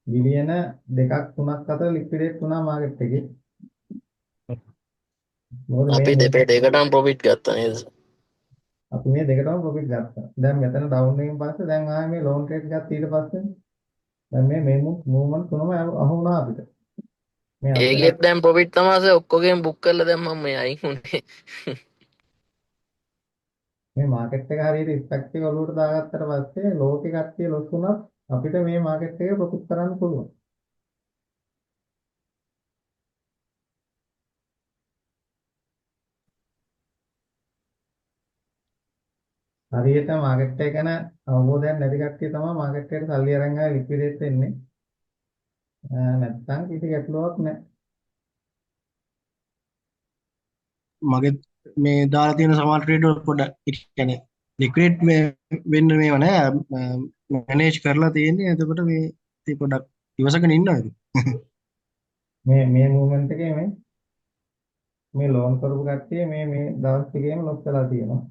බිලියන 2ක් 3ක් අතර ලික්විඩේට් වුණා මාකට් එකේ. මොකද අපි මේ දෙකටම ප්‍රොෆිට් ගත්තා නේද? අපි මේ දෙකටම ප්‍රොෆිට් ගත්තා. දැන් මෙතන ඩවුන් එකෙන් පස්සේ දැන් ආයේ මේ ලෝන් ට්‍රේඩ් ගත්ත ඊට පස්සේ දැන් මේ මූවමන්ට් තුනම අහු වුණා අපිට. මේ අපිට ඒකෙත් දැන් ප්‍රොෆිට් තමයි ඔක්කොගෙන් බුක් කරලා දැම්මම මේ අයින් උනේ. මේ මාකට් එක හරියට ඉස්පෙක්ට් එක ඔලුවට දාගත්තට පස්සේ ලෝකේ කට්ටිය ලොස් වුණත් අපිට මේ මාකට් එකේ ප්‍රොෆිට් කරන්න පුළුවන්. හරියට මාකට් එක ගැන අවබෝධයක් නැති කට්ටිය තමයි මාකට් එකට සල්ලි අරන් ආවේ ලික්විඩේට් වෙන්නේ. නැත්තම් කිසි ගැටලුවක් නැහැ. මගේ මේ දාලා තියෙන සමහර ට්‍රේඩ් වල පොඩ්ඩක් ඒ කියන්නේ ලික්විඩ් මේ වෙන්න මේව නෑ මැනේජ් කරලා තියෙන්නේ එතකොට මේ ඉතින් පොඩ්ඩක් ඉවසගෙන ඉන්නවා ඉතින්. මේ මූවමන්ට් එකේ මේ ලෝන් කරපු කට්ටිය මේ දවස් ටිකේම ලොස් වෙලා තියෙනවා.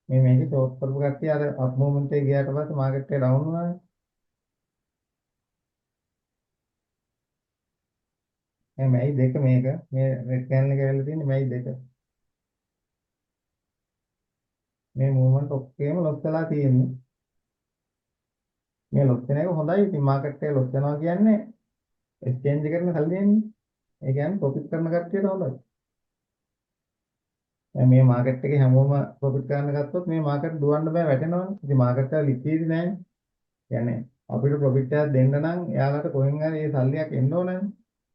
මේකේ ෂෝට් කරපු කට්ටිය අර අප් මූවමන්ට් එකේ ගියාට පස්සේ මාකට් එක ඩවුන් වුණානේ. මේයි දෙක මේක මේ රෙඩ් කැන්ල් එක වෙලා තියෙන්නේ මේයි දෙක. මේ මූවමන්ට් ඔක්කොම ලොස් වෙලා තියෙන්නේ. මේ ලොස් වෙන එක හොඳයි. ඉතින් මාකට් එක ලොස් වෙනවා කියන්නේ එක්ස්චේන්ජ් කරන සල්ලි එන්නේ. ඒ කියන්නේ ප්‍රොෆිට් කරන කට්ටියට හොඳයි. දැන් මේ මාකට් එකේ හැමෝම ප්‍රොෆිට් ගන්න ගත්තොත් මේ මාකට් දුවන්න බෑ වැටෙනවනේ. ඉතින් මාකට් එක ලික්විඩ් නෑනේ. කියන්නේ අපිට ප්‍රොෆිට් එකක් දෙන්න නම් එයාලට කොහෙන් හරි ඒ සල්ලියක් එන්න ඕනනේ.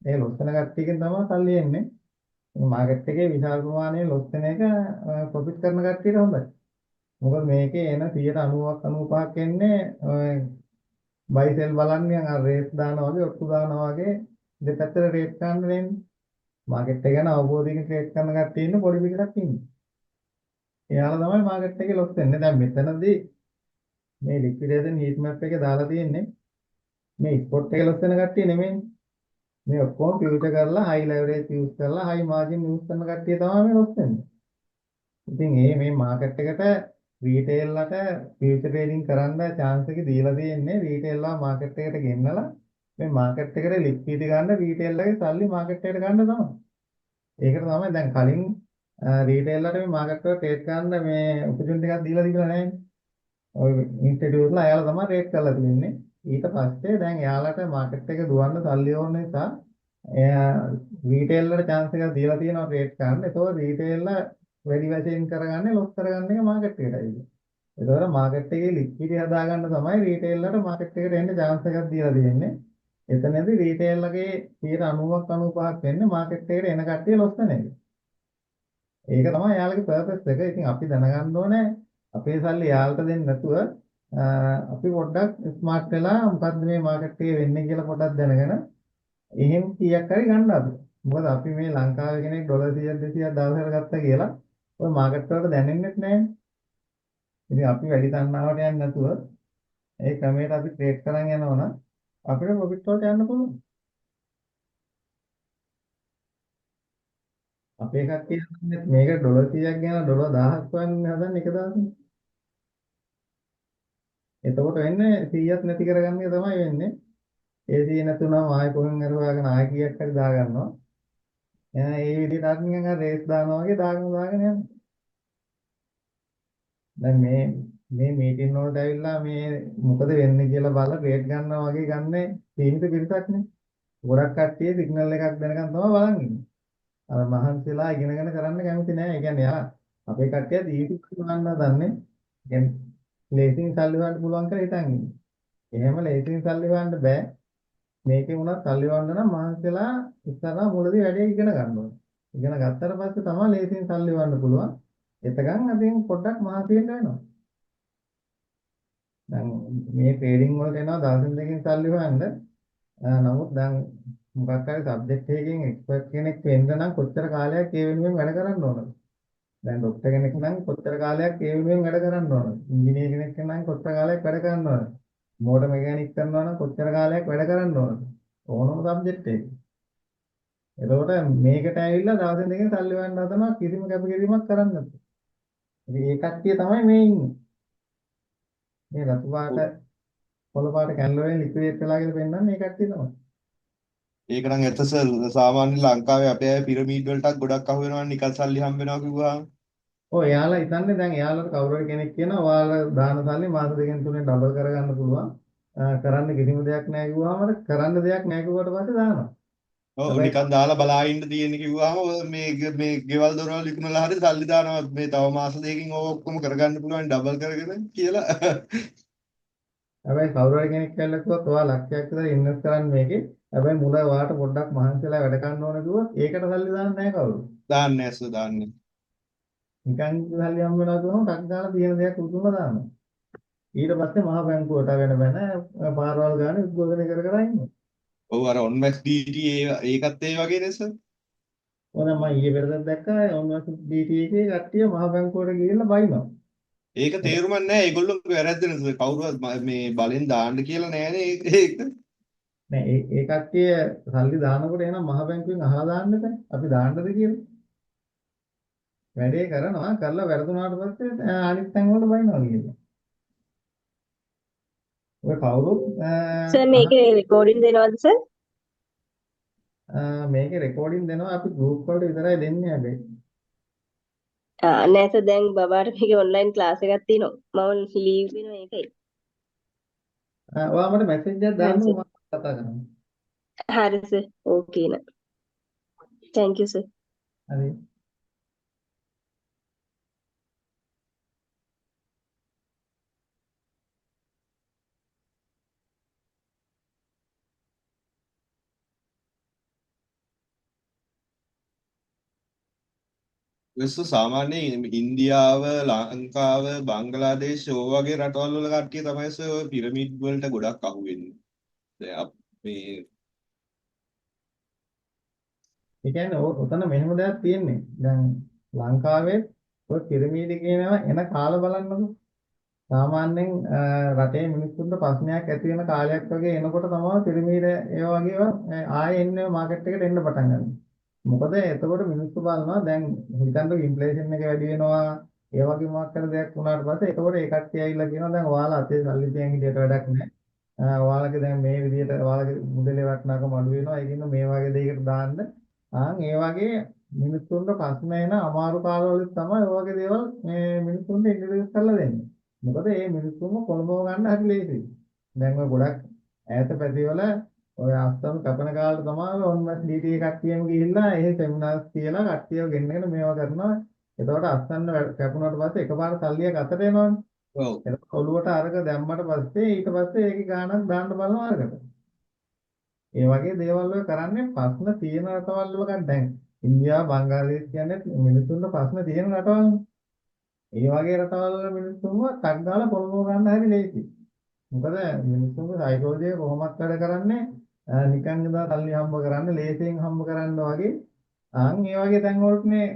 ඒ ලොස් වෙන කට්ටියකින් තමයි සල්ලි එන්නේ. මේ මාකට් එකේ විශාල ප්‍රමාණයේ ලොස් වෙන එක ප්‍රොෆිට් කරන කට්ටියට හොඳයි. මොකද මේකේ එන 90ක් 95ක් එන්නේ බයි සෙල් බලන්නේ අර රේට් දානවා වගේ ඔට්ටු දානවා වගේ දෙපැත්තට රේට් ගන්න වෙන්නේ. මාකට් එක ගැන අවබෝධයකින් ට්‍රේඩ් කරන කට්ටිය ඉන්න පොඩි පිටක් ඉන්නේ. එයාලා තමයි මාකට් එකේ ලොස් වෙන්නේ. දැන් මෙතනදී මේ ලික්විඩේෂන් හීට් මැප් එකේ දාලා තියෙන්නේ මේ ස්පොට් එකේ ලොස් වෙන කට්ටිය නෙමෙයි. මේ ඔක්කොම ෆිල්ටර් කරලා හයි ලෙවරේජ් යූස් කරලා හයි මාජින් යූස් කරන කට්ටිය තමයි මේ ලොස් වෙන්නේ. ඉතින් මේ මාකට් එකට රීටේල්ලට ෆියුචර් ට්‍රේඩින් කරන්න chance එක දීලා තියෙන්නේ රීටේල්ලා මාකට් එකට ගෙන්නලා මේ මාකට් එකට ලික්විඩ් ගන්න රීටේල්ලගේ සල්ලි මාකට් එකට ගන්න තමයි. ඒකට තමයි දැන් කලින් රීටේල්ලට මේ මාකට් එක ට්‍රේඩ් කරන්න මේ ඔපචුනිටි එකක් දීලා තිබුණා නැහැ. ඔය ඉන්ස්ටිටියුට්ලා එයාලා තමයි ට්‍රේඩ් කරලා තියෙන්නේ. ඊට පස්සේ දැන් එයාලට මාකට් එක දුවන්න සල්ලි ඕන නිසා එයා රීටේල්ලට chance එකක් දීලා තියෙනවා ට්‍රේඩ් කරන්න. ඒතකොට රීටේල්ලා වැඩි වශයෙන් කරගන්නේ ලොස් කරගන්න එක මාකට් එකටයි. ඒතකොට මාකට් එකේ ලික්විඩි හදාගන්න තමයි රීටේල්ලට මාකට් එකට එන්න chance එකක් දීලා තියෙන්නේ. එතනදී රීටේල්ලගේ 90ක් 95ක් වෙන්නේ මාකට් එකට එන කට්ටිය ලොස් වෙන එක. ඒක තමයි යාළුවගේ පර්පස් එක. ඉතින් අපි දැනගන්න ඕනේ අපේ සල්ලි යාළුවට දෙන්න නැතුව අපි පොඩ්ඩක් ස්මාර්ට් වෙලා මොකද්ද මේ මාකට් එකේ වෙන්නේ කියලා පොඩ්ඩක් දැනගෙන එහෙම කීයක් හරි ගන්න අපි. මොකද අපි මේ ලංකාවේ කෙනෙක් ඩොලර් 100ක් 200ක් දවසකට ගත්තා කියලා ඔය මාකට් වලට දැනෙන්නේ නැහැ. ඉතින් අපි වැඩි තණ්හාවට යන්නේ නැතුව ඒ ක්‍රමයට අපි ට්‍රේඩ් කරන් යනවා නම් අපිට ප්‍රොෆිට් වලට යන්න පුළුවන්. අපේ කට්ටිය හදන්නේ මේක ඩොලර් 100ක් ගන්න ඩොලර් 1000ක් වань හදන්නේ එක දවසකින්. එතකොට වෙන්නේ 100ක් නැති කරගන්න එක තමයි වෙන්නේ. ඒ තියෙන තුනම ආයෙ කොහෙන් හරි හොයාගෙන ආයෙ කීයක් හරි දාගන්නවා. එහෙනම් ඒ විදිහට අර නිකන් අර රේස් දානවා වගේ දාගෙන යනවා. දැන් මේ මීටින් වලට ඇවිල්ලා මේ මොකද වෙන්නේ කියලා බලලා රේට් ගන්නවා වගේ ගන්න සීමිත පිරිසක් නේ. ගොඩක් කට්ටිය සිග්නල් එකක් දැනගන්න තමයි බලන් ඉන්නේ. අර මහන්සිලා ඉගෙනගෙන කරන්න කැමති නෑ. ඒ කියන්නේ යා අපේ කට්ටිය YouTube ගන්න දන්නේ. කියන්නේ ලේසින් සල්ලි හොයන්න පුළුවන් කියලා හිතන් ඉන්නේ. එහෙම ලේසින් සල්ලි හොයන්න බෑ. මේකේ උනත් සල්ලි හොයන්න නම් මහන්සිලා ඉස්සරහා මුලදී වැඩේ ඉගෙන ගන්න ඕනේ. ඉගෙන ගත්තට පස්සේ තමයි ලේසින් සල්ලි හොයන්න පුළුවන්. එතකන් අදින් පොඩ්ඩක් මහන්සි වෙන්න වෙනවා. දැන් මේ ට්‍රේඩින් වලට එනවා දවසින් දෙකකින් සල්ලි හොයන්න. නමුත් දැන් මොකක් හරි සබ්ජෙක්ට් එකකින් එක්ස්පර්ට් කෙනෙක් වෙන්න නම් කොච්චර කාලයක් ඒ වෙනුවෙන් වැඩ කරන්න ඕනද? දැන් ડોක්ටර් කෙනෙක් නම් කොච්චර කාලයක් ඒ වෙනුවෙන් වැඩ කරන්න ඕනද? ඉංජිනේර කෙනෙක් නම් කොච්චර කාලයක් වැඩ කරන්න ඕනද? මෝටර් මෙකැනික් කරනවා නම් කොච්චර කාලයක් වැඩ කරන්න ඕනද? ඕනම සබ්ජෙක්ට් එකක. එතකොට මේකට ඇවිල්ලා දවසින් දෙකකින් සල්ලි හොයන්න හදනවා කිසිම කැපකිරීමක් කරන්නේ නැතුව. ඉතින් ඒ කට්ටිය තමයි මේ ඉන්නේ. මේ රතු පාට පොළ පාට කැන්ලෝයෙන් ලික්විඩේට් වෙලා කියලා පෙන්නන්නේ මේ කට්ටිය තමයි. ඒක නම් ඇත්ත සර් සාමාන්‍ය ලංකාවේ අපේ අය පිරමීඩ් වලටත් ගොඩක් අහු වෙනවා නිකන් සල්ලි හම්බ වෙනවා කිව්වහම. ඔය එයාලා හිතන්නේ දැන් එයාලට කවුරු හරි කෙනෙක් කියනවා ඔයාලා දාන සල්ලි මාස දෙකෙන් තුනෙන් ඩබල් කරගන්න පුළුවන්. කරන්න කිසිම දෙයක් නැහැ කිව්වහම කරන්න දෙයක් නැහැ කිව්වට පස්සේ දානවා. ඔව් නිකන් දාලා බලා ඉන්න තියෙන කිව්වහම මේ ගෙවල් දොරවල් විකුණලා හරි සල්ලි දානවා මේ තව මාස දෙකකින් ඕක ඔක්කොම කරගන්න පුළුවන් ඩබල් කරගෙන කියලා. හැබැයි කවුරු හරි කෙනෙක් කියලා කිව්වොත් ඔයා ලක්ෂයක් විතර ඉන්වෙස්ට් කරන්න මේකේ. හැබැයි මුල ඔයාට පොඩ්ඩක් මහන්සිලා වැඩ කරන්න ඕන කිව්වොත් ඒකට සල්ලි දාන්නේ නැහැ කවුරු. දාන්නේ නැහැ සර් දාන්නේ. නිකන් සල්ලි හම්බ වෙනවා කියවම ටක් ගාලා තියෙන දේක් උතුම්ම දානවා. ඊට පස්සේ මහ බැංකුවට වෙන පාරවල් ගානේ උද්ඝෝෂණය කර ඉන්නවා. ඔව් අර ඔන්මැක්ස් ඩීටි ඒකත් ඒ වගේ නේ සර්. ඔන්න මම ඊයේ පෙරේදා දැක්කා ඔන්වස් DT එකේ කට්ටිය මහ බැංකුවට ගිහිල්ලා බයිනවා. ඒක තේරුමක් නැහැ ඒගොල්ලෝ වැරද්දන සර් කවුරුවත් මේ බලෙන් දාන්න කියලා නෑනේ ඒක. නෑ ඒ කට්ටිය සල්ලි දානකොට එහෙනම් මහ බැංකුවෙන් අහලා දාන්න බෑ. අපි දාන්නද කියලා. වැඩේ කරනවා කරලා වැරදුනාට පස්සේ අනිත් තැන් වල බයිනවා කියලා. ඔය කවුරුත් සර් මේකේ රෙකෝඩින් දෙනවද සර්? මේකේ රෙකෝඩින් දෙනවා අපි ගෲප් වලට විතරයි දෙන්නේ හැබැයි. නෑ සර් දැන් බබාට මේකේ ඔන්ලයින් ක්ලාස් එකක් තියෙනවා. මම ලීව් වෙනවා ඒකයි. ඔයා මට මැසේජ් එකක් දාන්න මම කතා කරනවා. හරි සර්. ඕකේ නා. thank you sir. හරි. විශ්ව සාමාන්‍යයෙන් ඉන්දියාව ලංකාව බංග්ලාදේශ ඕ වගේ රටවල් වල කට්ටිය තමයි සර් ඔය පිරමීඩ් වලට ගොඩක් අහු වෙන්නේ. දැන් මේ ඒ කියන්නේ ඔතන මෙහෙම දෙයක් තියෙන්නේ. දැන් ලංකාවේ ඔය පිරමීඩ කියනවා එන කාල බලන්නකො. සාමාන්‍යයෙන් රටේ මිනිස්සුන්ට ප්‍රශ්නයක් ඇති වෙන කාලයක් වගේ එනකොට තමයි පිරමීඩ ඒ වගේ ආයෙ එන්නේ මාකට් එකට එන්න පටන් ගන්නවා. මොකද එතකොට මිනිස්සු බලනවා දැන් හිතන්නකො ඉන්ෆ්ලේෂන් එක වැඩි වෙනවා ඒ වගේ මොකක් හරි දෙයක් වුණාට පස්සේ එතකොට ඒ කට්ටිය ඇවිල්ලා කියනවා දැන් ඔයාලා අතේ සල්ලි තියන් හිටියට වැඩක් නැහැ. ඔයාලගේ දැන් මේ විදිහට ඔයාලගේ මුදලේ වටිනාකම අඩු වෙනවා. ඒකින්ද මේ වගේ දෙයකට දාන්න. ඒ වගේ මිනිස්සුන්ට ප්‍රශ්න එන අමාරු කාලවලදී තමයි ඔය වගේ දේවල් මේ මිනිස්සුන්ට ඉන්ට්‍රොඩියුස් කරලා දෙන්නේ. මොකද මේ මිනිස්සුන්ව කොළඹව ගන්න හරි ලේසියි. දැන් ඔය ගොඩක් ඈත පැතිවල ඔය අස්තම් කපන කාලේ තමයි ඔන්මස් DT කට්ටියම ගිහිල්ලා ඒ සෙමිනාර්ස් කියලා කට්ටියව ගෙන්නගෙන මේවා කරනවා. එතකොට අස්තන්න කැපුණාට පස්සේ එකපාර සල්ලියක් අතට එනවනේ. ඔව්. එතකොට ඔළුවට අරක දැම්මට පස්සේ ඊට පස්සේ ඒකේ ගාණක් දාන්න බලනවා අරකට. ඒ වගේ දේවල් වල කරන්නේ ප්‍රශ්න තියෙන රටවල් වල දැන් ඉන්දියාව බංග්ලාදේශ කියන්නේ මිනිස්සුන්ට ප්‍රශ්න තියෙන රටවල්නේ. ඒ වගේ රටවල් වල මිනිස්සුන්ව ටක් ගාලා පොළොව ගන්න හරි ලේසියි. මොකද මිනිස්සුන්ගේ සයිකෝලොජිය කොහොමද වැඩ කරන්නේ නිකන් ඉඳලා සල්ලි හම්බ කරන්න ලේසියෙන් හම්බ කරන්න වගේ ඒ වගේ තැන් වලට මේ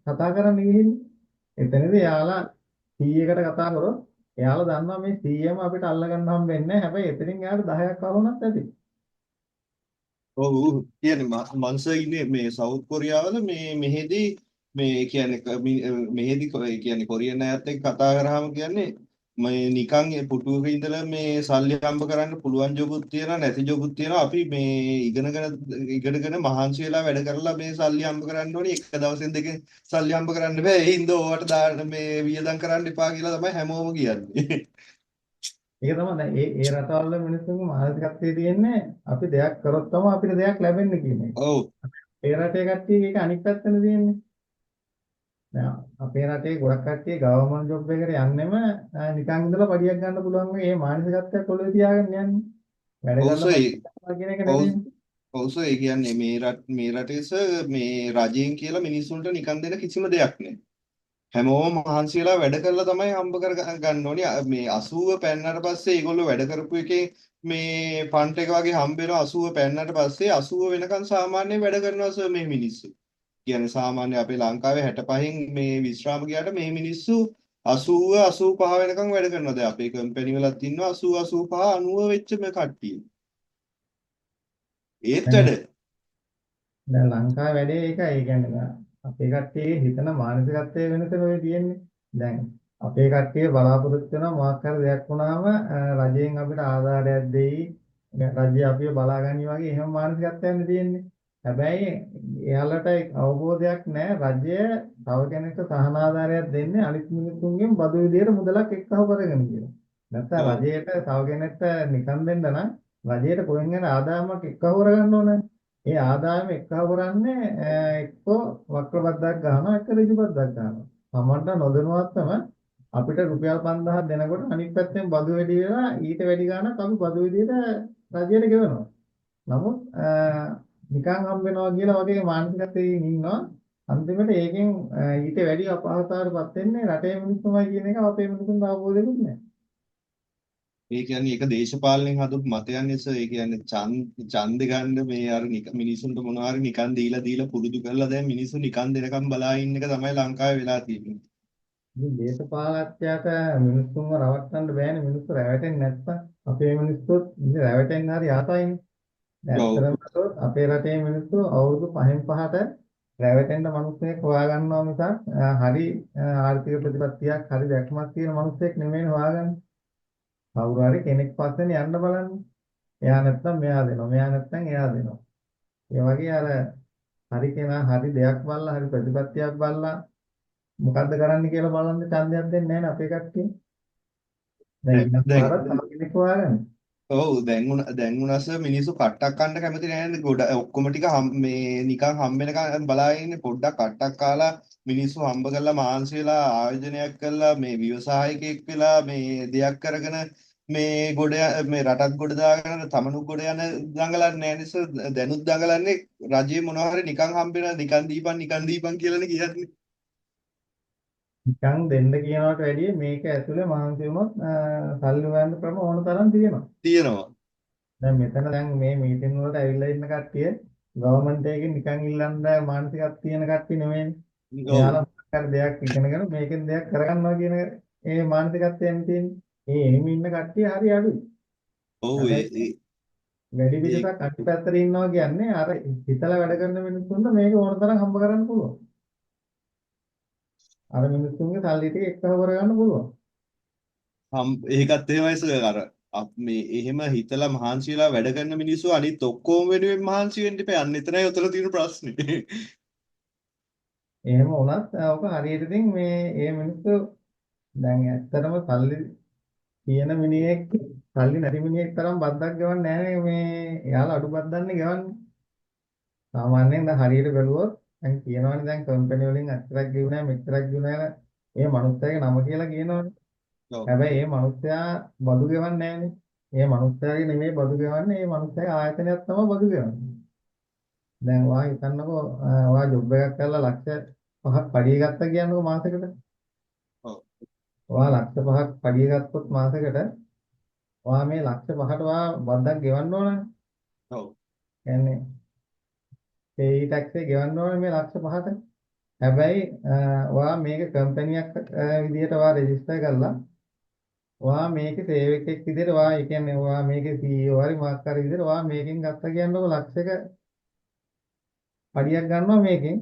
කතා කරන්න ගිහින් එතනදී යාලා 100කට කතා කරොත් එයාලා දන්නවා මේ 100ම අපිට අල්ලගන්න හම්බෙන්නේ නැහැ. හැබැයි එතනින් එයාට 10ක් වුණත් ඇති. ඔව් කියන්නේ මංස ඉන්නේ මේ සවුත් කොරියාවල මෙහෙදී මේ කියන්නේ මෙහෙදී කියන්නේ කොරියන් අයත් එක්ක කතා කරාම කියන්නේ මේ නිකන් පුටුවක ඉඳලා මේ සල්ලි හම්බ කරන්න පුළුවන් ජොබුත් තියෙනවා නැති ජොබුත් තියෙනවා. අපි මේ ඉගෙනගෙන මහන්සි වෙලා වැඩ කරලා මේ සල්ලි හම්බ කරන්න ඕනේ. එක දවසෙන් දෙකෙන් සල්ලි හම්බ කරන්න බෑ. ඒ හින්දා ඕවට දාන්න මේ වියදම් කරන්න එපා කියලා තමයි හැමෝම කියන්නේ. ඒක තමයි දැන් ඒ රටවල මිනිස්සුන්ගේ මානසිකත්වයේ තියෙන්නේ අපි දෙයක් කරොත් තමයි අපිට දෙයක් ලැබෙන්නේ කියන එක. ඔව්. ඒ රටේ කට්ටිය ඒක අනිත් පැත්තනේ තියෙන්නේ. දැන් අපේ රටේ ගොඩක් කට්ටිය ගවර්න්මන්ට් ජොබ් එකකට යන්නෙම නිකන් ඉඳලා පඩියක් ගන්න පුළුවන් මේ මානසිකත්වයක් ඔළුවේ තියාගෙන යන්නේ. වැඩ ඔව් කරලා සර්. පඩියක් ගන්නවා කියන එක ඔව්. නෙමෙයි. ඔව් සර්. ඒ කියන්නේ මේ රටේ සර් මේ රජයෙන් කියලා මිනිස්සුන්ට නිකන් දෙන කිසිම දෙයක් නැහැ. හැමෝම මහන්සි වෙලා වැඩ කරලා තමයි හම්බ කර ගන්න ඕනේ. මේ 80 පෙන්නට පස්සේ ඒගොල්ලෝ වැඩ කරපු එකේ මේ ෆන්ඩ් එක වගේ හම්බ වෙනවා 80 පෙන්නට පස්සේ 80 වෙනකන් සාමාන්‍යයෙන් වැඩ කරනවා සර් මේ මිනිස්සු. කියන්නේ සාමාන්‍ය අපේ ලංකාවේ 65න් මේ විශ්‍රාම ගියාට මේ මිනිස්සු 80 85 වෙනකන් වැඩ කරනවා. දැන් අපේ කම්පැනි වලත් ඉන්නවා 80 85 90 වෙච්ච මේ කට්ටිය. ඒත් වැඩ. දැන් ලංකාවේ වැඩේ ඒකයි. ඒ කියන්නේ දැන් අපේ කට්ටියගේ හිතන මානසිකත්වයේ වෙනසනේ ඔය තියෙන්නේ. දැන් අපේ කට්ටිය බලාපොරොත්තු වෙනවා මොකක් හරි දෙයක් වුණාම රජයෙන් අපිට ආධාරයක් දෙයි. රජය අපිව බලාගනි වගේ එහෙම මානසිකත්වයක් තියෙන්නේ. හැබැයි එයාලට අවබෝධයක් නැහැ රජය තව කෙනෙක්ට සහනාධාරයක් දෙන්නේ අනිත් මිනිස්සුන්ගෙන් බදු විදියට මුදලක් එක්කව කරගෙන කියලා. නැත්නම් ඔව්. රජයට තව කෙනෙක්ට නිකන් දෙන්න නම් රජයට කොහෙන් යන ආදායමක් එක්කව කරගන්න ඕනේ. ඒ ආදායම එක්කව කරන්නේ එක්කෝ වක්‍රබද්දක් ගන්නවා එක්ක ඍජුබද්දක් ගන්නවා. සමහරට නොදැනුවත්වම අපිට රුපියල් 5000 දෙනකොට අනිත් පැත්තෙන් බදු වැඩි වෙලා ඊට වැඩි ගාණක් අපි බදු විදියට රජයට ගෙවනවා. නමුත් නිකන් හම්බ වෙනවා කියලා වගේ මානසිකත්වයෙන් ඉන්නවා. අන්තිමට ඒකෙන් ඊට වැඩි අපහසුතාවයටපත් වෙන්නේ රටේ මිනිස්සුමයි කියන එක අපේ මිනිස්සුන්ට අවබෝධයක් නැහැ. ඒ කියන්නේ ඒක දේශපාලනයෙන් හදපු මතයන් නිසා ඒ කියන්නේ ඡන්ද ගන්න මේ අර මිනිසුන්ට මොනවා හරි නිකන් දීලා පුරුදු කරලා දැන් මිනිස්සු නිකන් දෙනකම් බලා ඉන්න එක තමයි ලංකාවේ වෙලා තියෙන්නේ. ඉතින් දේශපාලකයාට මිනිස්සුන්ව රවට්ටන්න බෑනේ මිනිස්සු රැවටෙන්නේ නැත්තම් අපේ මිනිස්සුත් ඉතින් රැවටෙන්න හරි ආසයිනේ. දැන් ඔව්. ඇත්තටම කිව්වොත් අපේ රටේ මිනිස්සු අවුරුදු 5න් 5ට රැවටෙන්න මිනිස්සෙක් හොයාගන්නවා මිසක් හරි ආර්ථික ප්‍රතිපත්තියක් හරි දැක්මක් තියෙන මිනිස්සෙක් නෙමෙයි හොයාගන්නේ. කවුරු හරි කෙනෙක් පස්සෙන් යන්න බලන්න. එයා නැත්තම් මෙයා දෙනවා. මෙයා නැත්තම් එයා දෙනවා. ඒ වගේ අර හරි කෙනා හරි දෙයක් බලලා හරි ප්‍රතිපත්තියක් බලලා මොකද්ද කරන්න කියලා බලන්න ඡන්දයක් දෙන්නේ නැහැ නේ අපේ කට්ටිය. දැන් ඉන්න දැන් පාරක් තව කෙනෙක් හොයාගන්න. ඔව් දැන් උනස මිනිස්සු කට්ටක් කන්න කැමති නැහැ ගොඩ ඔක්කොම ටික මේ නිකන් හම්බෙනකන් බලා ඉන්නේ පොඩ්ඩක් කට්ටක් කාලා මිනිස්සු හම්බ කරලා මාංශ වෙලා ආයෝජනයක් කරලා මේ ව්‍යවසායකයෙක් වෙලා මේ දෙයක් කරගෙන මේ මේ රටක් ගොඩ දාගෙන තමනුත් ගොඩ යන දඟලන්නේ නැහැ නිස දැනුත් දඟලන්නේ රජයේ මොනවා හරි නිකන් හම්බෙන නිකන් දීපන් කියලානේ කියන්නේ. නිකන් දෙන්න කියනවට වැඩිය මේක ඇතුලේ මහන්සි වුණොත් සල්ලි හොයන්න ක්‍රම ඕන තරම් තියෙනවා. තියෙනවා. දැන් මෙතන දැන් මේ මීටින් වලට ඇවිල්ලා ඉන්න කට්ටිය ගවර්න්මන්ට් එකකින් නිකන් ඉල්ලන්න මානසිකක් තියෙන කට්ටිය නෙමෙයිනේ. ඔව්. එයාලා මොකක් හරි දෙයක් ඉගෙනගෙන මේකෙන් දෙයක් කරගන්නවා කියන ඒ මානසිකත්වයෙන් තියෙන්නේ. ඒ එනිම ඉන්න කට්ටිය හරි අඩුයි. ඔව් හැබැයි වැඩි පිටසක් අනිත් පැත්තට ඉන්නවා කියන්නේ අර හිතලා වැඩ කරන මිනිස්සුන්ට මේක ඕන තරම් හම්බ කරන්න පුළුවන්. අර මිනිස්සුන්ගේ සල්ලි ටික එක්කව කරගන්න පුළුවන්. ඒකත් එහෙමයි සර් අර මේ එහෙම හිතලා මහන්සි වෙලා වැඩ කරන මිනිස්සු අනිත් ඔක්කොම වෙනුවෙන් මහන්සි වෙන්න එපා. අන්න එතනයි උතර තියෙන ප්‍රශ්නේ. එහෙම වුණත් ඔක හරියට ඉතින් මේ මිනිස්සු දැන් ඇත්තටම සල්ලි තියෙන මිනිහෙක් සල්ලි නැති මිනිහෙක් තරම් බද්දක් ගෙවන්නේ නැහැ මේ එයාලා අඩු බද්දන්නේ ගෙවන්නේ. සාමාන්‍යයෙන් දැන් හරියට බැලුවොත් දැන් කියනවනේ දැන් කම්පැනි වලින් අච්චරක් ගෙවුණා මෙච්චරක් ගෙවුණා මේ මනුස්සයාගේ නම කියලා කියනවනේ. ඔව්. හැබැයි මේ මනුස්සයා බදු ගෙවන්නේ නැහනේ. මේ මනුස්සයාගේ නෙමෙයි බදු ගෙවන්නේ මේ මනුස්සයාගේ ආයතනයක් තමයි බදු ගෙවන්නේ. දැන් ඔයා හිතන්නකෝ ඔයා ජොබ් එකක් කරලා ලක්ෂ 5ක් පඩිය ගත්තා කියන්නකෝ මාසෙකට. ඔව්. ඔයා ලක්ෂ 5ක් පඩිය ගත්තොත් මාසෙකට ඔයා මේ ලක්ෂ 5ට ඔයා බද්දක් ගෙවන්න ඕනනේ. ඔව්. කියන්නේ පේ ටැක්ස් එක ගෙවන්න ඕනේ මේ ලක්ෂ 5ට. හැබැයි ඔයා මේක කම්පැනියක් විදිහට ඔයා රෙජිස්ටර් කරලා ඔයා මේකේ සේවකෙක් විදිහට ඔයා ඒ කියන්නේ ඔයා මේකේ CEO හරි මොකක් හරි විදිහට ඔයා මේකෙන් ගත්තා කියන්නකො ලක්ෂයක පඩියක් ගන්නවා මේකෙන්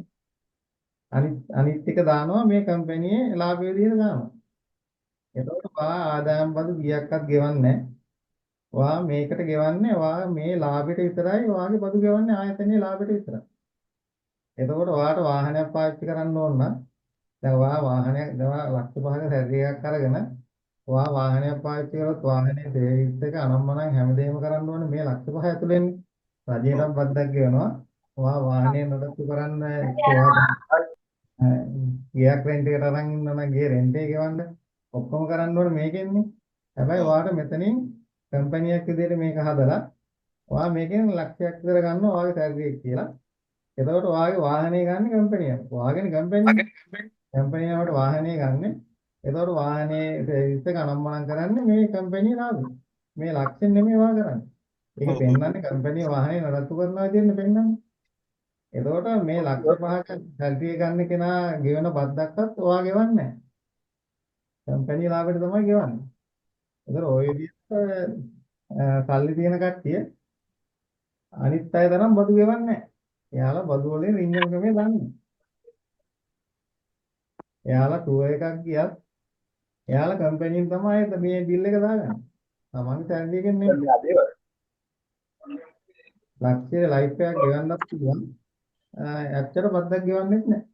අනිත් ටික දානවා මේ කම්පැනියේ ලාභය විදිහට දානවා. එතකොට වා ආදායම් බදු කීයක්වත් ගෙවන්නේ නැහැ. වා මේකට ගෙවන්නේ වා මේ ලාභෙට විතරයි වාගේ බදු ගෙවන්නේ ආයතනයේ ලාභෙට විතරයි. එතකොට වාට වාහනයක් පාවිච්චි කරන්න ඕන නම් දැන් වා වාහනයක් දවා ලක්ෂ 5ක සැරයක් අරගෙන වා වාහනයක් පාවිච්චි කරොත් වාහනේ සේවිස් එක අනම්මනම් හැමදේම කරන්න ඕනේ මේ ලක්ෂ 5 ඇතුළෙන් රජයටත් බද්දක් ගෙවනවා වා වාහනේ නඩත්තු කරන්න ගියක් රෙන්ට් එකට අරන් ඉන්න නම් ගේ රෙන්ට් එක ගෙවන්න ඔක්කොම කරන්න ඕනේ මේකෙන්නේ හැබැයි වාට මෙතනින් කම්පැනියක් විදිහට මේක හදලා වා මේකෙන් ලක්ෂයක් විතර ගන්නවා වාගේ සැලරියක් කියලා එතකොට වාගේ වාහනේ ගන්න කම්පැනියක් වාගෙන කම්පැනියවට වාහනේ ගන්න එතකොට වාහනේ සර්විස් එක අනම්මනම් කරන්නේ මේ කම්පැනි ලාභය මේ ලක්ෂෙන් නෙමෙයි වා කරන්නේ ඒක පෙන්වන්නේ කම්පැනි වාහනේ නඩත්තු කරනවා කියන පෙන්වන්නේ එතකොට මේ ලක්ෂ 5ක සැලරි ගන්න කෙනා ගෙවන බද්දක්වත් ඔයා ගෙවන්නේ නැහැ. කම්පැනි ලාභයට තමයි ගෙවන්නේ. ඒතර ඔය විදිහට සල්ලි තියෙන කට්ටිය අනිත් අය තරම් බදු ගෙවන්නේ නැහැ. එයාලා බදු වලින් රින්ගල් ක්‍රමේ දන්නේ. එයාලා ටුවර් එකක් ගියත් එයාලා කම්පැනියෙන් තමයි මේ බිල් එක දාගන්නේ. තමන්ගේ සැලරි එකෙන් නෙමෙයි. ලක්ෂයේ ලයිෆ් එකක් ගෙවන්නත් පුළුවන්. ඇත්තට බද්දක් ගෙවන්නෙත් නැහැ.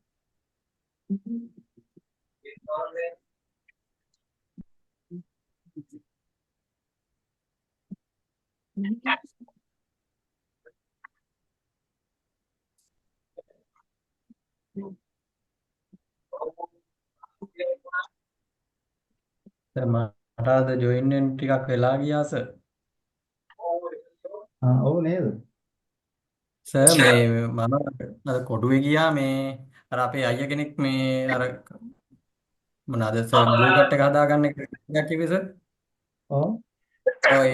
දැන් මට අද ජොයින් වෙන්න ටිකක් වෙලා ගියා සර්. ඔව් නේද? සර් මේ මම අර කොටුවේ ගියා මේ අර අපේ අයියා කෙනෙක් මේ අර මොනවාද සර් බ්ලූ කට් එක හදාගන්න එක කිව්වේ සර්. ඔව්. ඔය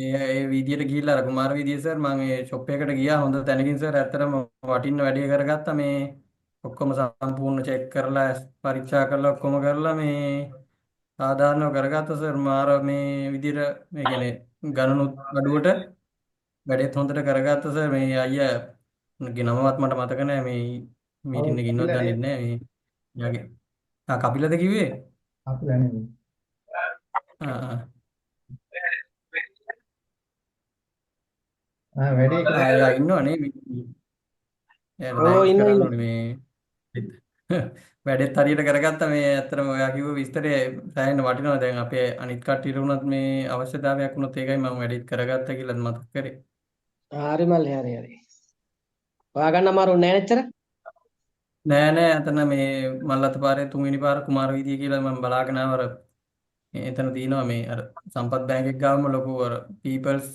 ඒ විදියට ගිහිල්ලා අර කුමාර විදිය සර් මම ඒ ෂොප් එකට ගියා හොඳ තැනකින් සර් ඇත්තටම වටින්න වැඩේ කරගත්තා මේ ඔක්කොම සම්පූර්ණ චෙක් කරලා පරීක්ෂා කරලා ඔක්කොම කරලා මේ සාධාරණව කරගත්තා සර් මාර මේ විදියට මේ කියන්නේ ගණනුත් අඩුවට වැඩේත් හොඳට කරගත්තා සර් මේ අයියා නමවත් මට මතක නැහැ මේ මීටින් එකේ ඉන්නවද දන්නේ නැහැ මේ යාගේ කපිලද කිව්වේ කපිල නෙමෙයි වැඩේ එයා ඉන්නවනේ ඔව් ඉන්න මේ වැඩෙත් හරියට කරගත්තා මේ ඇත්තටම ඔයා කිව්ව විස්තරය සෑහෙන වටිනවා දැන් අපේ අනිත් කට්ටියට උනත් මේ අවශ්‍යතාවයක් වුණොත් ඒකයි මම වැඩෙත් කරගත්තා කියලා මතක් කරේ. හරි මල්ලි හරි. හොයාගන්න අමාරු නෑ නෙච්චර? නෑ අතන මේ මල්ලත් පාරේ 3 වෙනි පාර කුමාර වීදිය කියලා මම බලාගෙන ආවර එතන තියෙනවා මේ අර සම්පත් බැංක් එක ගාවම ලොකු අර පීපල්ස්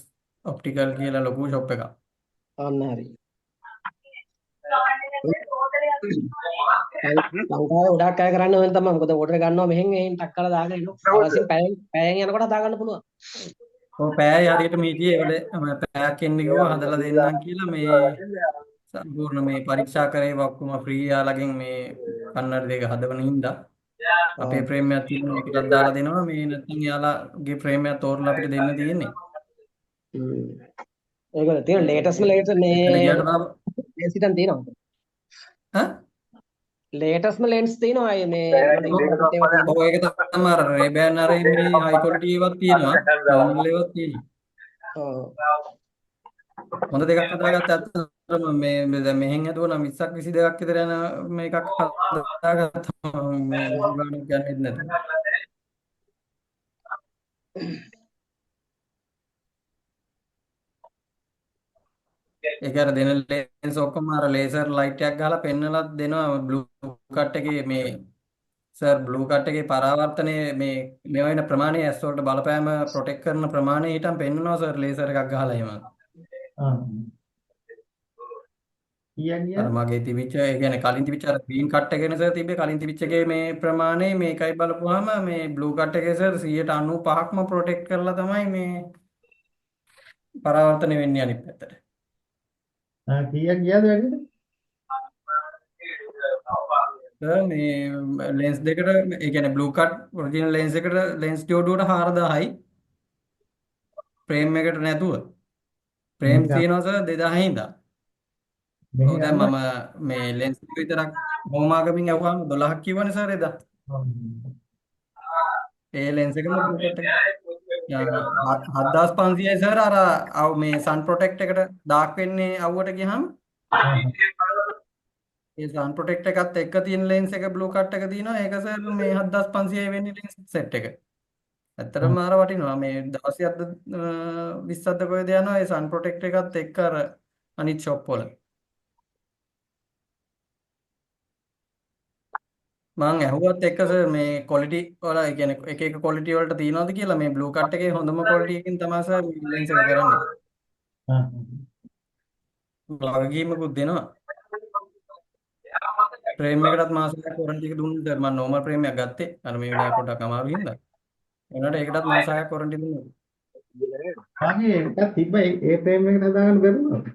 ඔප්ටිකල් කියලා ලොකු ෂොප් එකක්. අන්න හරි. ලංකාවේ ගොඩාක් අය කරන්නේ ඕන තමයි. මොකද ඕඩර් ගන්නවා මෙහෙන් එහෙන් ටක් කරලා දාගෙන එනවා. අවශ්‍ය පැයෙන් යනකොට දාගන්න පුළුවන්. ඔව් පැය හරියට මීටියේ වල පැයක් එන්න කිව්වා හදලා දෙන්නම් කියලා මේ සම්පූර්ණ මේ පරීක්ෂා කරේ ඔක්කොම ෆ්‍රී යාලගෙන් මේ කන්නඩ දෙක හදවන හින්දා අපේ ෆ්‍රේම් එකක් තියෙනවා ඒකටත් දාලා දෙනවා මේ නැත්නම් යාලගේ ෆ්‍රේම් එක තෝරලා අපිට දෙන්න තියෙන්නේ. ඒකද තියෙන ලේටස්ට්ම ලේටස්ට් මේ ලේන්ස් හිටන් තියෙනවා. හා ලේටස්ට්ම ලෙන්ස් තියෙනවා මේ ඔව් ඒක තමයි අර රේබෑන් අර මේ හයි ක්වොලිටි ඒවත් තියෙනවා නෝමල් ඒවත් තියෙනවා. ඔව් හොඳ දෙකක් හදාගත්තා අත්තරම මේ දැන් මෙහෙන් හදුවනම් 20ක් 22ක් විතර යන මේකක් හදාගත්තා මේ ගානක් ගන්නෙත් නැතුව. ඒක අර දෙන ලෙන්ස් ඔක්කොම අර ලේසර් ලයිට් එකක් ගහලා පෙන්නලා දෙනවා බ්ලූ කට් එකේ මේ සර් බ්ලූ කට් එකේ පරාවර්තනයේ මේ මේ වෙන ප්‍රමාණය ඇස් වලට බලපෑම ප්‍රොටෙක්ට් කරන ප්‍රමාණය ඊටම පෙන්නනවා සර් ලේසර් එකක් ගහලා එහෙම. අර මගේ තිබිච්ච ඒ කියන්නේ කලින් තිබිච්ච අර ග්‍රීන් කට් එකේනේ සර් තිබ්බේ කලින් තිබිච්ච එකේ මේ ප්‍රමාණය මේකයි බලපුවාම මේ බ්ලූ කට් එකේ සර් 95%ක්ම ප්‍රොටෙක්ට් කරලා තමයි මේ පරාවර්තනය වෙන්නේ අනිත් පැත්තට. කීයක් ගියාද වැඩිද? මේ ලෙන්ස් දෙකට ඒ කියන්නේ බ්ලූ කට් ඔරිජිනල් ලෙන්ස් එකට ලෙන්ස් ජෝඩුවට 4000යි ෆ්‍රේම් එකට නැතුව ෆ්‍රේම් තියෙනවා සර් 2000 ඉඳන්. ඔව් දැන් මම මේ ලෙන්ස් විතරක් හෝමාගමින් යවුවාම 12ක් කිව්වනේ සර් එදා. ඒ ලෙන්ස් එකම බ්ලූ කට් එක 7500යි සර් අර මේ සන් ප්‍රොටෙක්ට් එකට ඩාර්ක් වෙන්නේ අවුවට ගියහම ඒ සන් ප්‍රොටෙක්ට් එකත් එක්ක තියෙන ලෙන්ස් එක බ්ලූ කට් එක තියෙනවා ඒක සර් මේ 7500යි වෙන්නේ ලෙන්ස් සෙට් එක. ඇත්තටම අර වටිනවා මේ 16ක්ද 20ක්ද කොහෙද යනවා ඒ සන් ප්‍රොටෙක්ට් එකත් එක්ක අර අනිත් ෂොප් වල. මං ඇහුවත් එක්ක සර් මේ ක්වොලිටි වල ඒ කියන්නේ එක එක ක්වොලිටි වලට තියනවාද කියලා මේ බ්ලූ කට් එකේ හොඳම ක්වොලිටි එකකින් තමයි සර් ලෙන්ස් එක කරන්නේ. වගකීමකුත් දෙනවා. ෆ්‍රේම් එකටත් මාසයක් වොරන්ටි එක දුන්නා සර් මම නෝමල් ෆ්‍රේම් එකක් ගත්තේ. අර මේ වෙලාවේ පොඩ්ඩක් අමාරු හින්දා. ඒනට ඒකටත් මාසයක් වොරන්ටි දුන්නා. ආගේ එකක් තිබ්බ ඒ ෆ්‍රේම් එකට හදාගන්න බැරිද?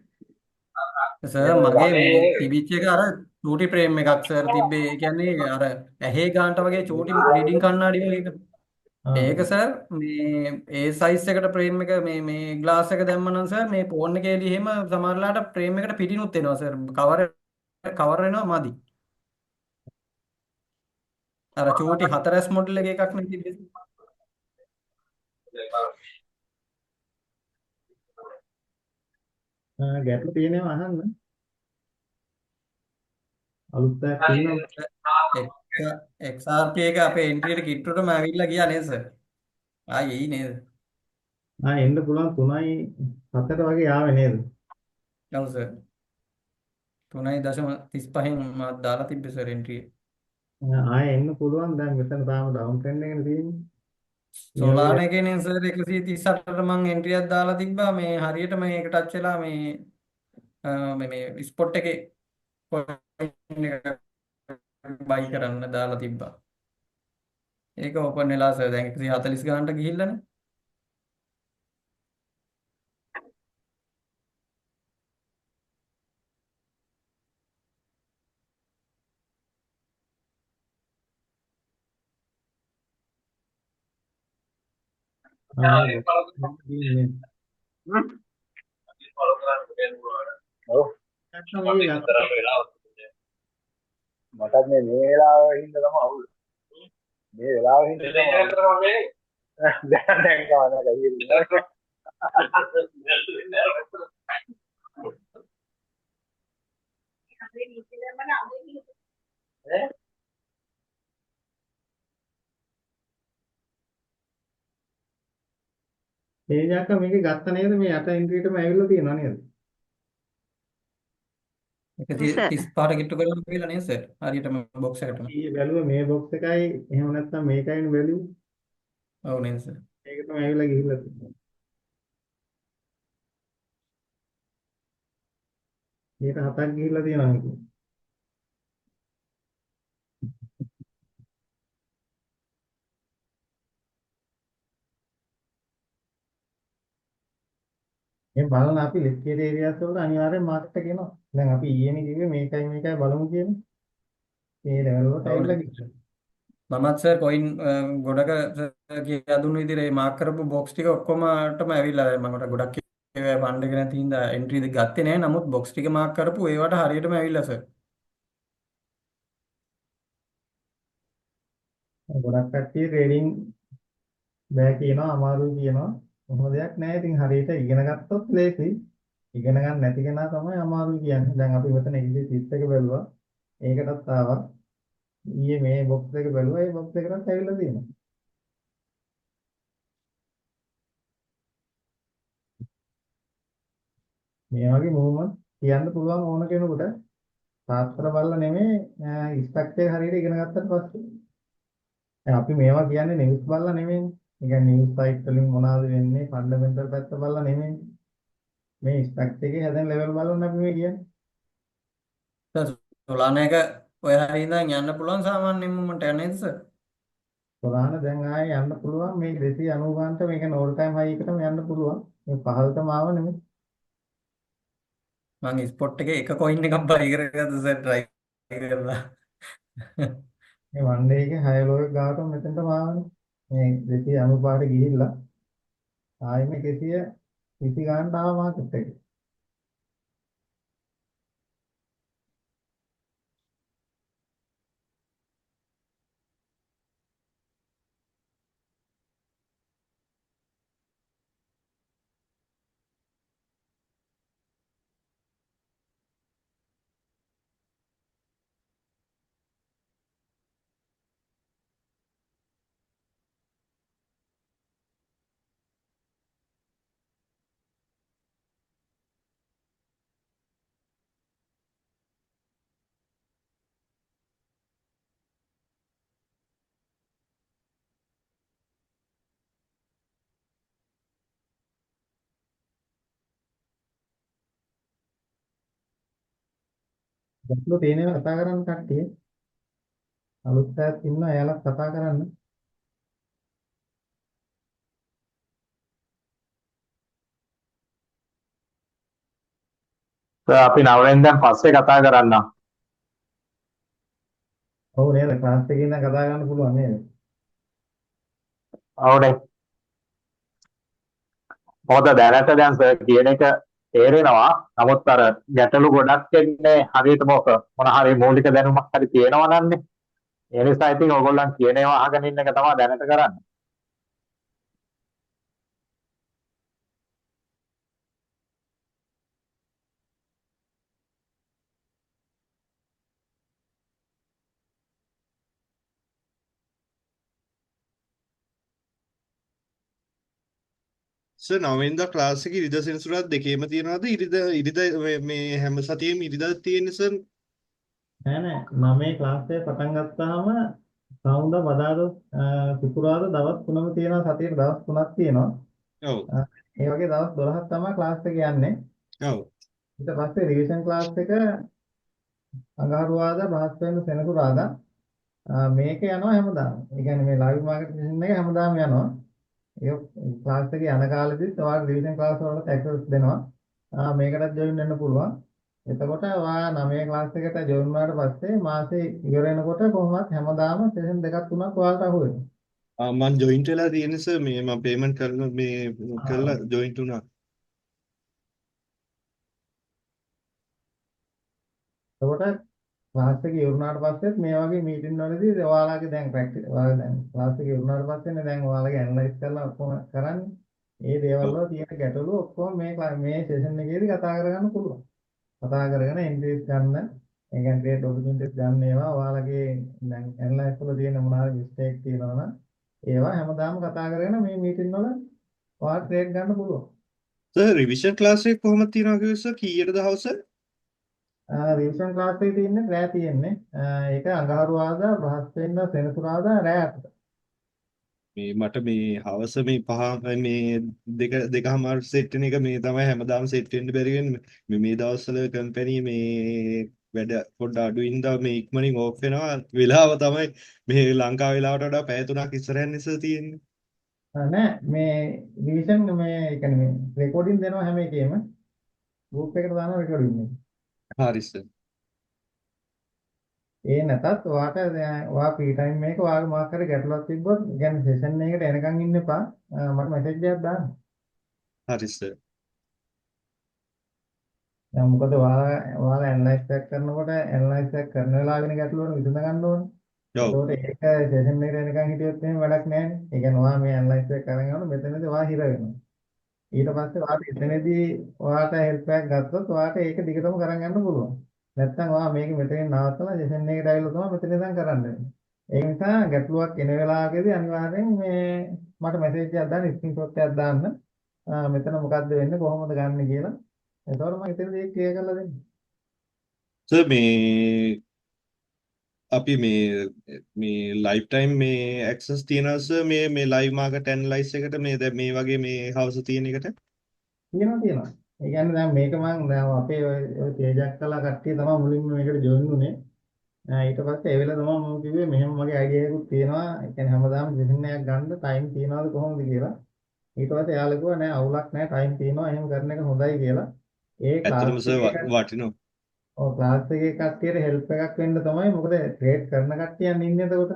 සර් මගේ මේ තිබිච්ච එක අර චූටි ෆ්‍රේම් එකක් සර් තිබ්බේ. ඒ කියන්නේ අර ඇහි ගානට වගේ චූටි රීඩින් කණ්ණාඩි වගේ එක. ඒක සර් මේ ඒ සයිස් එකට ෆ්‍රේම් එක මේ ග්ලාස් එක දැම්මනම් සර් මේ ෆෝන් එකේදී එහෙම සමහරලාට ෆ්‍රේම් එකට පිටිනුත් එනවා සර්. කවර් වෙනවා මදි. අර චූටි 4S මොඩල් එක එකක් නේ තිබ්බේ. ගැටලු තියෙනවා අහන්න. අලුත් එකක් තියෙනවා. XRP එක අපේ එන්ට්‍රියට කිට්ටුවටම ඇවිල්ලා ගියා නේද සර්? ආයේ එයි නේද? එන්න පුළුවන් 3යි 4 වගේ ආවේ නේද? ඔව් සර්. 3.35න් මම දාලා තිබ්බේ සර් එන්ට්‍රිය. ආයෙ එන්න පුළුවන් දැන් මෙතන තාම ඩවුන් ට්‍රෙන්ඩ් එකනේ තියෙන්නේ. සෝලාන එකේනේ සර් 138ට මම එන්ට්‍රියක් දාලා තිබ්බා මේ හරියටම මේක ටච් වෙලා මේ ස්පොට් එකේ coin එක බයි කරන්න දාලා තිබ්බා. ඒක ඕපන් වෙලා සර් දැන් 140 ගානට ගිහිල්ලානේ. මටත් මේ වෙලාවෙ හින්දා තමයි අවුල්. මේ වෙලාවෙ හින්දා තමයි දැන් ගානක් අයියේ. මේ ජාක මේක ගත්ත නේද මේ යට එන්ට්‍රියටම ඇවිල්ලා තියෙනවා නේද? 135ට කිට්ටු කරලා කියලා නේද සර්? හරියටම බොක්ස් එකටම. ඊයේ බැලුවා මේ බොක්ස් එකයි එහෙම නැත්නම් මේකයිනේ බැලුවේ. ඔව් නේද සර්? ඒකටම ඇවිල්ලා ගිහිල්ලා තියෙනවා. මේක 7ක් ගිහිල්ලා තියෙනවා නේද? මේ බලන අපි ලිස්ට් ඒරියාස් වල අනිවාර්යෙන් මාකට් එක එනවා. දැන් අපි ඊයේනේ කිව්වේ මේකයි බලමු කියන්නේ. මේ ලෙවල් වලට ඇවිල්ලා ගිහින්. මමත් සර් කොයින් ගොඩක කියලා දුන්න විදිහට මේ මාක් කරපු බොක්ස් ටික ඔක්කොමටම ඇවිල්ලා මම ගොඩක් ඒවා ෆන්ඩ් එක නැති හින්දා එන්ට්‍රි දෙක ගත්තේ නැහැ. නමුත් බොක්ස් ටික මාක් කරපු ඒවට හරියටම ඇවිල්ලා සර්. ගොඩක් කට්ටිය ට්‍රේඩින් බෑ කියනවා අමාරුයි කියනවා. කොහොම දෙයක් නැහැ. ඉතින් හරියට ඉගෙන ගත්තොත් ලේසි. ඉගෙන ගන්න නැති කෙනා තමයි අමාරුයි කියන්නේ. දැන් අපි මෙතන ඉන්නේ සිත් එක බැලුවා. ඒකටත් ආවා. ඊයේ මේ බොක්ස් එක බැලුවා. ඒ බොක්ස් එකටත් ඇවිල්ලා තියෙනවා. මේ වගේ මොහොමත් කියන්න පුළුවන් ඕන කෙනෙකුට සාත්‍ර බලලා නෙමෙයි ස්ට්‍රක්චර් හරියට ඉගෙන ගත්තට පස්සේ. දැන් අපි මේවා කියන්නේ නිවුස් බලලා නෙමෙයිනේ. ඒ කියන්නේ නිවුස් සයිට් වලින් මොනවද වෙන්නේ ෆන්ඩමෙන්ටල් පැත්ත බලලා නෙමෙයි. මේ ස්ට්‍රක්චර් එකේ හැදෙන ලෙවල් බලන්න අපි මේ කියන්නේ. සොලාන එක ඔය හරිය ඉඳන් යන්න පුළුවන් සාමාන්‍ය මුමන්ට් එක නේද සර්? සොලාන දැන් ආයේ යන්න පුළුවන් මේ 290 ගානට මේක නෝල් ටයිම් හයි එකටම යන්න පුළුවන්. මේ පහළටම ආව නෙමෙයි. මම ස්පොට් එකේ එක කොයින් එකක් බයි කරගත්ත සර් try කරලා. මේ වන් ඩේ එකේ 6 ලෝ එක ගාවටම මෙතනටම ආවනේ. මේ 295ට ගිහිල්ලා ආයෙම 120 ගානට ආව මාකට් එක. ගැටලු තියෙනවා කතා කරන්න කට්ටිය. අලුත් අයත් ඉන්නවා එයාලත් කතා කරන්න. අපි 9 වෙනිදාන් පස්සේ කතා කරන්නම්. ඔව් නේද? ක්ලාස් එකේ ඉඳන් කතා කරන්න පුළුවන් නේද? අවුනේ. මොකද දැනට දැන් සර් කියන එක තේරෙනවා. නමුත් අර ගැටලු ගොඩක් එන්නේ හරියට මොන හරි මූලික දැනුමක් හරි තියෙනවා නන්නේ. ඒ නිසා ඉතින් ඕගොල්ලන් කියන ඒවා අහගෙන ඉන්න එක තමයි දැනට කරන්නේ. සර් 9 වෙනිදා ක්ලාස් එකේ ඉරිදා සෙනසුරාදා දෙකේම තියනවාද? ඉරිදා මේ හැම සතියෙම ඉරිදාද තියෙන්නේ සර්? නෑ 9 ක්ලාස් එක පටන් ගත්තාම සවුන්දා බදාදා සිකුරාදා දවස් 3ම තියෙනවා සතියේ දවස් 3ක් තියෙනවා. ඔව්. ඒ වගේ දවස් 12ක් තමයි ක්ලාස් එක යන්නේ. ඔව්. ඊට පස්සේ රිවිෂන් ක්ලාස් එක අඟහරුවාදා බ්‍රහස්පතින්දා සෙනසුරාදා මේක යනවා හැමදාම. ඒ කියන්නේ මේ ලයිව් මාකටිං එක හැමදාම යනවා. ඒ ක්ලාස් එකේ යන කාලෙදිත් ඔයාලා රිවිෂන් ක්ලාස් වලට ඇක්සස් දෙනවා. මේකටත් ජොයින් වෙන්න පුළුවන්. එතකොට ඔයා 9 ක්ලාස් එකට ජොයින් වුණාට පස්සේ මාසේ ඉවර වෙනකොට කොහොමවත් හැමදාම සෙෂන් දෙකක් තුනක් ඔයාලට අහු වෙනවා. මම ජොයින්ට් වෙලා තියෙන්නේ සර් මේ මම පේමන්ට් කරලා කරලා ජොයින්ට් වුණා. එතකොට ක්ලාස් එකේ ඉවරනාට පස්සෙත් මේ වගේ මීටින් වලදී ඔයාලගේ දැන් ප්‍රැක්ටිස් ඔයාලා දැන් ක්ලාස් එකේ ඉවරනාට පස්සේනේ දැන් ඔයාලගේ ඇනලයිස් කරලා ඔක්කොම කරන්නේ. මේ දේවල් වල තියෙන ගැටලු ඔක්කොම මේ සෙෂන් එකේදී කතා කරගන්න පුළුවන්. කතා කරගෙන එන්ට්‍රීස් ගන්න, ඒ කියන්නේ ට්‍රේඩ් ඔපචුනිටිස් ගන්න ඒවා ඔයාලගේ දැන් ඇනලයිස් වල තියෙන මොනවා හරි මිස්ටේක් තියෙනවා නම් ඒවා හැමදාම කතා කරගෙන මේ මීටින් වල ඔයාලා ට්‍රේඩ් ගන්න පුළුවන්. සර් රිවිෂන් ක්ලාස් එක කොහොමද තියනවා කිව්වද සර් කීයටද හවස? රිවිෂන් ක්ලාස් එකේ තියෙන්නේ රෑ තියෙන්නේ. ඒක අඟහරුවාදා බ්‍රහස්පතින්දා සෙනසුරාදා රෑ 8ට. මේ මට මේ හවස මේ මේ දෙකමාර සෙට් වෙන එක මේ තමයි හැමදාම සෙට් වෙන්න බැරි වෙන්නේ. මේ දවස්වල කම්පැනි මේ වැඩ පොඩ්ඩ අඩුයින්දා මේ ඉක්මනින් ඕෆ් වෙනවා. වෙලාව තමයි මේ ලංකාව වෙලාවට වඩා පැය 3ක් ඉස්සරහින් ඉස්සර තියෙන්නේ. නෑ මේ රිවිෂන් මේ ඒ කියන්නේ මේ රෙකෝඩින් දෙනවා හැම එකේම ගෲප් එකට දානවා රෙකෝඩින් එක. හරි සර්. ඒ නැතත් ඔයාට ඔයා ෆ්‍රී ටයිම් එකක ඔයාගේ මොකක් හරි ගැටලුවක් තිබ්බොත් يعني සෙෂන් එකකට එනකන් ඉන්න එපා. මට මෙසේජ් එකක් දාන්න. හරි සර්. දැන් මොකද ඔයාලා ඇනලයිස් එකක් කරනකොට ඇනලයිස් එකක් කරන වෙලාවෙන ගැටලුවන විසඳ ගන්න ඕනේ. ඔව්. ඒකට ඒක සෙෂන් එකට එනකන් හිටියොත් එහෙම වැඩක් නැහැ. ඒ කියන්නේ ඔයා මේ ඇනලයිස් එක කරගෙන යනකොට මෙතනදී ඔයා හිර වෙනවා. ඊට පස්සේ ඔයාට එතනදී ඔයාට හෙල්ප් එකක් ගත්තොත් ඔයාට ඒක දිගටම කරන් යන්න පුළුවන්. නැත්නම් ඔයා මේක මෙතනින් නවත්තලා සෙෂන් එකට ඇවිල්ලා තමයි මෙතන ඉඳන් කරන්න වෙන්නේ. ඒ නිසා ගැටලුවක් එන වෙලාවකදී අනිවාර්යෙන් මේ මට මෙසේජ් එකක් දාන්න, ස්ක්‍රීන්ෂොට් එකක් දාන්න. මෙතන මොකද්ද වෙන්නේ කොහොමද ගන්න කියලා. එතකොට මම ඉතින්දී ඒක ක්ලියර් කරලා දෙන්නම්. සර් මේ අපි මේ ලයිෆ් ටයිම් මේ ඇක්සස් තියනවා සර් මේ ලයිව් මාකට් ඇනලයිස් එකට මේ දැන් මේ වගේ මේ හවස තියෙන එකට තියෙනවා. ඒ කියන්නේ දැන් මේක මම දැන් අපේ ඔය තේජක් කළා කට්ටිය තමයි මුලින්ම මේකට ජොයින් වුනේ. ඊට පස්සේ ඒ වෙලාව තමයි මම කිව්වේ මෙහෙම වගේ අයිඩියා එකක් තියෙනවා. ඒ කියන්නේ හැමදාම සෙෂන් එකක් ගන්න ටයිම් තියනවාද කොහොමද කියලා. ඊට පස්සේ එයාලා කිව්වා නෑ අවුලක් නෑ ටයිම් තියෙනවා. එහෙම කරන එක හොඳයි කියලා. ඒ ඇත්තටම ක්ලාස් සර් එකේ වටිනවා. ඔව් ක්ලාස් එකේ කට්ටියට හෙල්ප් එකක් වෙන්න තමයි මොකද ට්‍රේඩ් කරන කට්ටියන් ඉන්නේ එතකොට.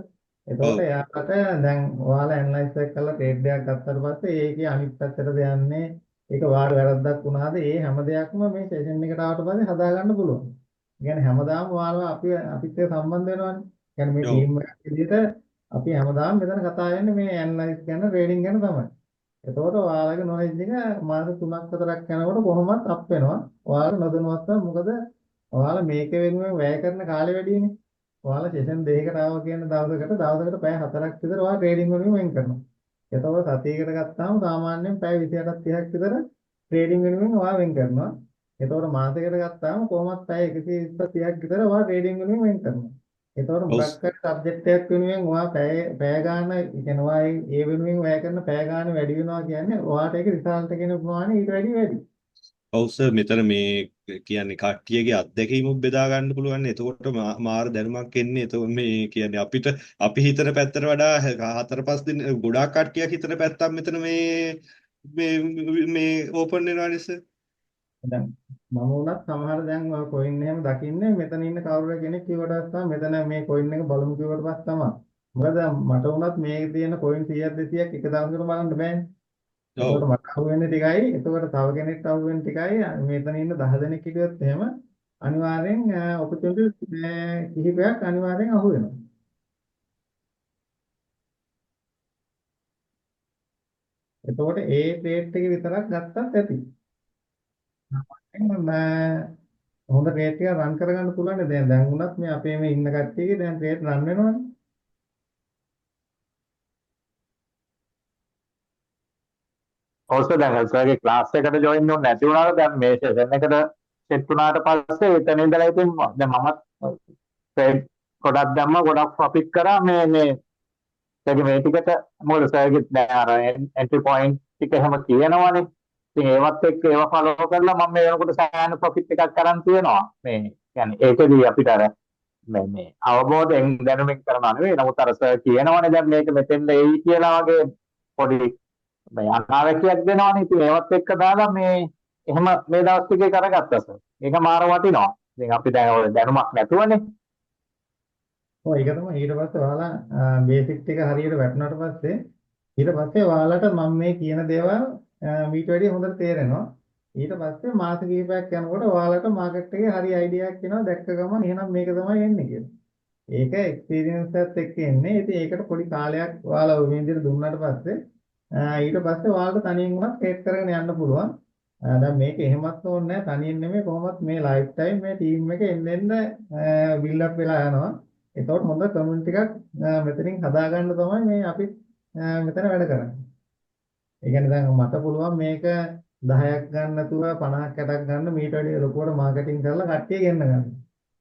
එතකොට එයාලට දැන් ඔයාලා ඇනලයිස් එක කරලා ට්‍රේඩ් එකක් ගත්තට පස්සේ ඒකේ අනිත් පැත්තටද යන්නේ ඒක වාර වැරද්දක් වුණාද ඒ හැම දෙයක්ම මේ සෙෂන් එකට ආවට පස්සේ හදාගන්න පුළුවන්. ඒ කියන්නේ හැමදාම ඔයාලා අපිත් එක්ක සම්බන්ධ වෙනවනේ. කියන්නේ මේ ටීම් එකක් විදිහට අපි හැමදාම මෙතන කතා වෙන්නේ මේ ඇනලයිස් ගැන ට්‍රේඩින් ගැන තමයි. එතකොට ඔයාලගේ නොලෙජ් එක මාස 3ක් 4ක් යනකොට කොහොමවත් අප් වෙනවා. ඔයාලා නොදැනුවත්ව මොකද ඔයාලා මේක වෙනුවෙන් වැය කරන කාලය වැඩිනේ. ඔයාලා සෙෂන් දෙකකට ආවා කියන දවසකට පැය 4ක් විතර ඔයාලා ට්‍රේඩින් වෙනුවෙන් වෙන් කරනවා. එතකොට සතියකට ගත්තාම සාමාන්‍යයෙන් පැය 28ක් 30ක් විතර ට්‍රේඩින් වෙනුවෙන් ඔයා වෙන් කරනවා. එතකොට මාසයකට ගත්තාම කොහොමත් පැය 120 30ක් විතර ඔයා ට්‍රේඩින් වෙනුවෙන් වෙන් කරනවා. එතකොට මොකක් හරි සබ්ජෙක්ට් එකක් වෙනුවෙන් ඔයා පැය ගාන කියන්නේ ඔයා ඒ වෙනුවෙන් වැය කරන පැය ගාන වැඩි වෙනවා කියන්නේ ඔයාට ඒක රිසල්ට් එකේ ප්‍රමාණය ඊට වැඩි වැඩි. ඔව් සර් මෙතන මේ කියන්නේ කට්ටියගේ අත්දැකීම් බෙදා ගන්න පුළුවන්. එතකොට මාර දැනුමක් එන්නේ. එතකොට මේ කියන්නේ අපි හිතන පැත්තට වඩා 4-5 දින ගොඩාක් කට්ටියක් හිතන පැත්තක් මෙතන මේ ඕපන් වෙනවනේ සර්. දැන් මම උනත් සමහර දැන් ඔය කොයින් එහෙම දකින්නේ මෙතන ඉන්න කවුරු කෙනෙක් කිව්වට පස්සේ මෙතන මේ කොයින් එක බලමු කිව්වට පස්සේ තමයි. මොකද මට උනත් මේකේ තියෙන කොයින් 100ක් 200ක් එක දවසකට බලන්න බෑනේ. එතකොට මට අහුවෙන්නේ ටිකයි. එතකොට තව කෙනෙක්ට අහුවෙන්නේ ටිකයි. මෙතන ඉන්න 10 දෙනෙක් හිටියොත් එහෙම අනිවාර්යෙන් ඔපචුනිටි කිහිපයක් අනිවාර්යෙන් අහුවෙනවා. එතකොට ඒ ට්‍රේඩ් එක විතරක් ගත්තත් ඇති. හොඳ ට්‍රේඩ් එකක් රන් කරගන්න පුළුවන්. දැන් වුණත් මේ අපේ මේ ඉන්න කට්ටියගේ දැන් ට්‍රේඩ් රන් වෙනවනේ. ඔව් දැන් සර්ගේ ක්ලාස් එකට ජොයින් වුණ නැති වුණාට දැන් මේ සෙෂන් එකට සෙට් වුණාට පස්සේ එතන ඉඳලා ඉතින් දැන් මමත් ට්‍රේඩ් ගොඩක් දැම්මා ගොඩක් ප්‍රොෆිට් කරා මේ සර්ගේ මේ ටිකට මොකද සර්ගේ දැන් අර එන්ට්‍රි පොයින්ට් ටික එහෙම කියනවනේ. ඉතින් ඒවත් එක්ක ඒව ෆලෝ කරලා මම මේ වෙනකොට සෑහෙන ප්‍රොෆිට් එකක් කරන් තියෙනවා. මේ يعني ඒකදී අපිට අර මේ අවබෝධයෙන් දැනුමින් කරනවා නෙවෙයි. නමුත් අර සර් කියනවනේ දැන් මේක මෙතෙන්ද එයි කියලා වගේ පොඩි මේ අනාවැකියක් දෙනවනේ. ඉතින් ඒවත් එක්ක දාලා මේ එහෙම මේ දවස් ටිකේ කරගත්තා සර්. ඒක මාර වටිනවා. ඉතින් අපි දැන් ඔය දැනුමක් නැතුවනේ. ඔව් ඒක තමයි ඊට පස්සේ ඔයාලා බේසික් ටික හරියට වැටුණාට පස්සේ ඊට පස්සේ ඔයාලට මම මේ කියන දේවල් මීට වැඩිය හොඳට තේරෙනවා. ඊට පස්සේ මාස කිහිපයක් යනකොට ඔයාලට මාකට් එකේ හරි අයිඩියා එකක් එනවා. දැක්ක ගමන් එහෙනම් මේක තමයි එන්නේ කියලා. ඒක එක්ස්පීරියන්ස් එකත් එක්ක එන්නේ. ඉතින් ඒකට පොඩි කාලයක් ඔයාලා ඔය විදිහට දුන්නාට පස්සේ ඊට පස්සේ ඔයාලට තනියෙන් උනත් ට්‍රේඩ් කරගෙන යන්න පුළුවන්. දැන් මේක එහෙමත් ඕනේ නැහැ. තනියෙන් නෙමෙයි කොහොමත් මේ ලයිෆ් ටයිම් මේ ටීම් එක එන්න බිල්ඩ් අප් වෙලා යනවා. ඒතකොට හොඳ කමියුනිටි එකක් මෙතනින් හදාගන්න තමයි මේ අපි මෙතන වැඩ කරන්නේ. ඒ කියන්නේ දැන් මට පුළුවන් මේක 10ක් ගන්න නැතුව 50ක් 60ක් ගන්න මීට වැඩිය ලොකුවට මාකටිං කරලා කට්ටිය ගෙන්න ගන්න.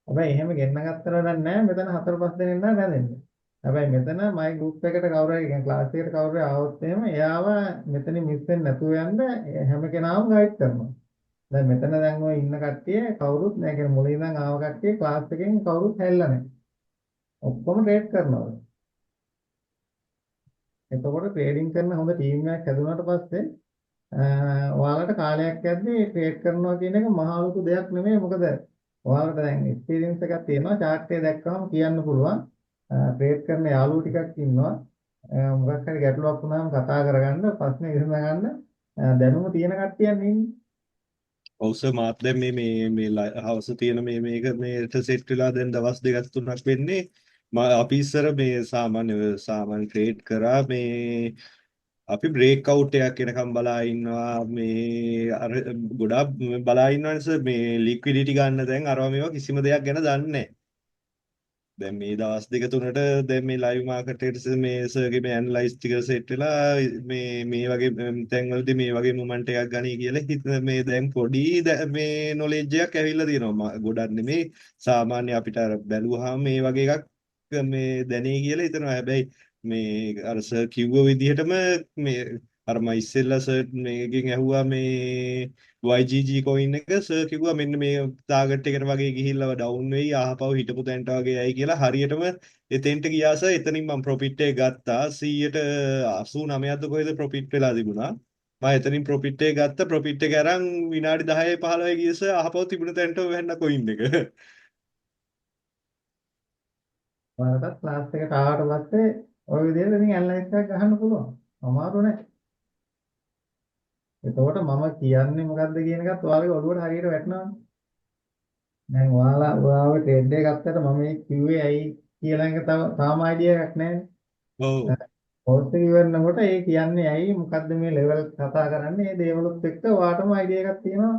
හැබැයි එහෙම ගෙන්න ගත්තට වැඩක් නැහැ. මෙතන 4-5 දෙනෙක් නෑ නැදෙන්නේ. හැබැයි මෙතන මයි ගෲප් එකට කවුරු හරි කියන්නේ ක්ලාස් එකට කවුරු හරි ආවොත් එහෙම එයාව මෙතනින් මිස් වෙන්නේ නැතුව යන්න හැම කෙනාම ගයිඩ් කරනවා. දැන් මෙතන දැන් ඔය ඉන්න කට්ටිය කවුරුත් නෑ කියන්නේ මුලින් ඉඳන් ආව කට්ටිය ක්ලාස් එකෙන් කවුරුත් හැල්ලා නැහැ. ඔක්කොම ට්‍රේඩ් කරනවා. එතකොට ට්‍රේඩින් කරන හොඳ ටීම් එකක් හැදුනාට පස්සේ ඔයාලට කාලයක් යද්දී ට්‍රේඩ් කරනවා කියන එක මහා ලොකු දෙයක් නෙමෙයි. මොකද ඔයාලට දැන් එක්ස්පීරියන්ස් එකක් තියෙනවා. chart එක දැක්කම කියන්න පුළුවන්. ට්‍රේඩ් කරන යාළුවෝ ටිකක් ඉන්නවා. මොකක් හරි ගැටලුවක් වුණාම කතා කරගන්න, ප්‍රශ්න විසඳගන්න දැනුම තියෙන කට්ටියක් ඉන්නේ. ඔව් සර් මාත් දැන් මේ හවස තියෙන මේක මේට සෙට් වෙලා දැන් දවස් 2-3ක් වෙන්නේ. අපි ඉස්සර මේ සාමාන්‍ය ට්‍රේඩ් කරා මේ අපි බ්‍රේක් අවුට් එකක් එනකම් බලා ඉන්නවා මේ අර ගොඩාක් බලා ඉන්නවනේ සර් මේ ලික්විඩිටි ගන්න දැන් අරවා මේවා කිසිම දෙයක් ගැන දන්නේ නැහැ. දැන් මේ දවස් 2-3ට දැන් මේ ලයිව් මාකට් එකට මේ සර්ගේ මේ ඇනලයිස් ටික සෙට් වෙලා මේ වගේ තැන්වලදී මේ වගේ මොමන්ට් එකක් ගනී කියලා හිත මේ දැන් පොඩි මේ නොලෙජ් එකක් ඇවිල්ලා තියෙනවා. ගොඩක් නෙමේ සාමාන්‍ය අපිට අර බැලුවාම මේ වගේ එකක් මේ දැනේ කියලා හිතනවා. හැබැයි මේ අර සර් කිව්ව විදිහටම මේ අර මම ඉස්සෙල්ලා සර් මේකෙන් ඇහුවා මේ YGG coin එක සර් කිව්වා මෙන්න මේ ටාගට් එකට වගේ ගිහිල්ලා ඩවුන් වෙයි ආහපව හිටපු තැනට වගේ යයි කියලා හරියටම එතෙන්ට ගියා සර්. එතනින් මම ප්‍රොෆිට් එක ගත්තා 189ක්ද කොහෙද ප්‍රොෆිට් වෙලා තිබුණා. මම එතනින් ප්‍රොෆිට් එක ගත්තා. ප්‍රොෆිට් එක අරන් විනාඩි 10-15 ගිය සර් ආහපව තිබුණ තැනට වෙන්න coin එක. ඔයාලට ක්ලාස් එකට ආවට පස්සේ ওই විදිහට ඉතින් ඇනලයිස් එකක් ගහන්න පුළුවන්. අමාරු නෑ. එතකොට මම කියන්නේ මොකද්ද කියන එකත් ඔයාලගේ ඔළුවට හරියට වැටෙනවා. දැන් ඔයාව ට්‍රේඩ් එක ගත්තට මම මේ කිව්වේ ඇයි කියලා එක තාම අයිඩියා එකක් නැහැ. ඔව්. කෝස් එක ඉවරනකොට ඒ කියන්නේ ඇයි මොකද්ද මේ ලෙවල් කතා කරන්නේ මේ දේවලුත් එක්ක ඔයාටම අයිඩියා එකක් තියෙනවා.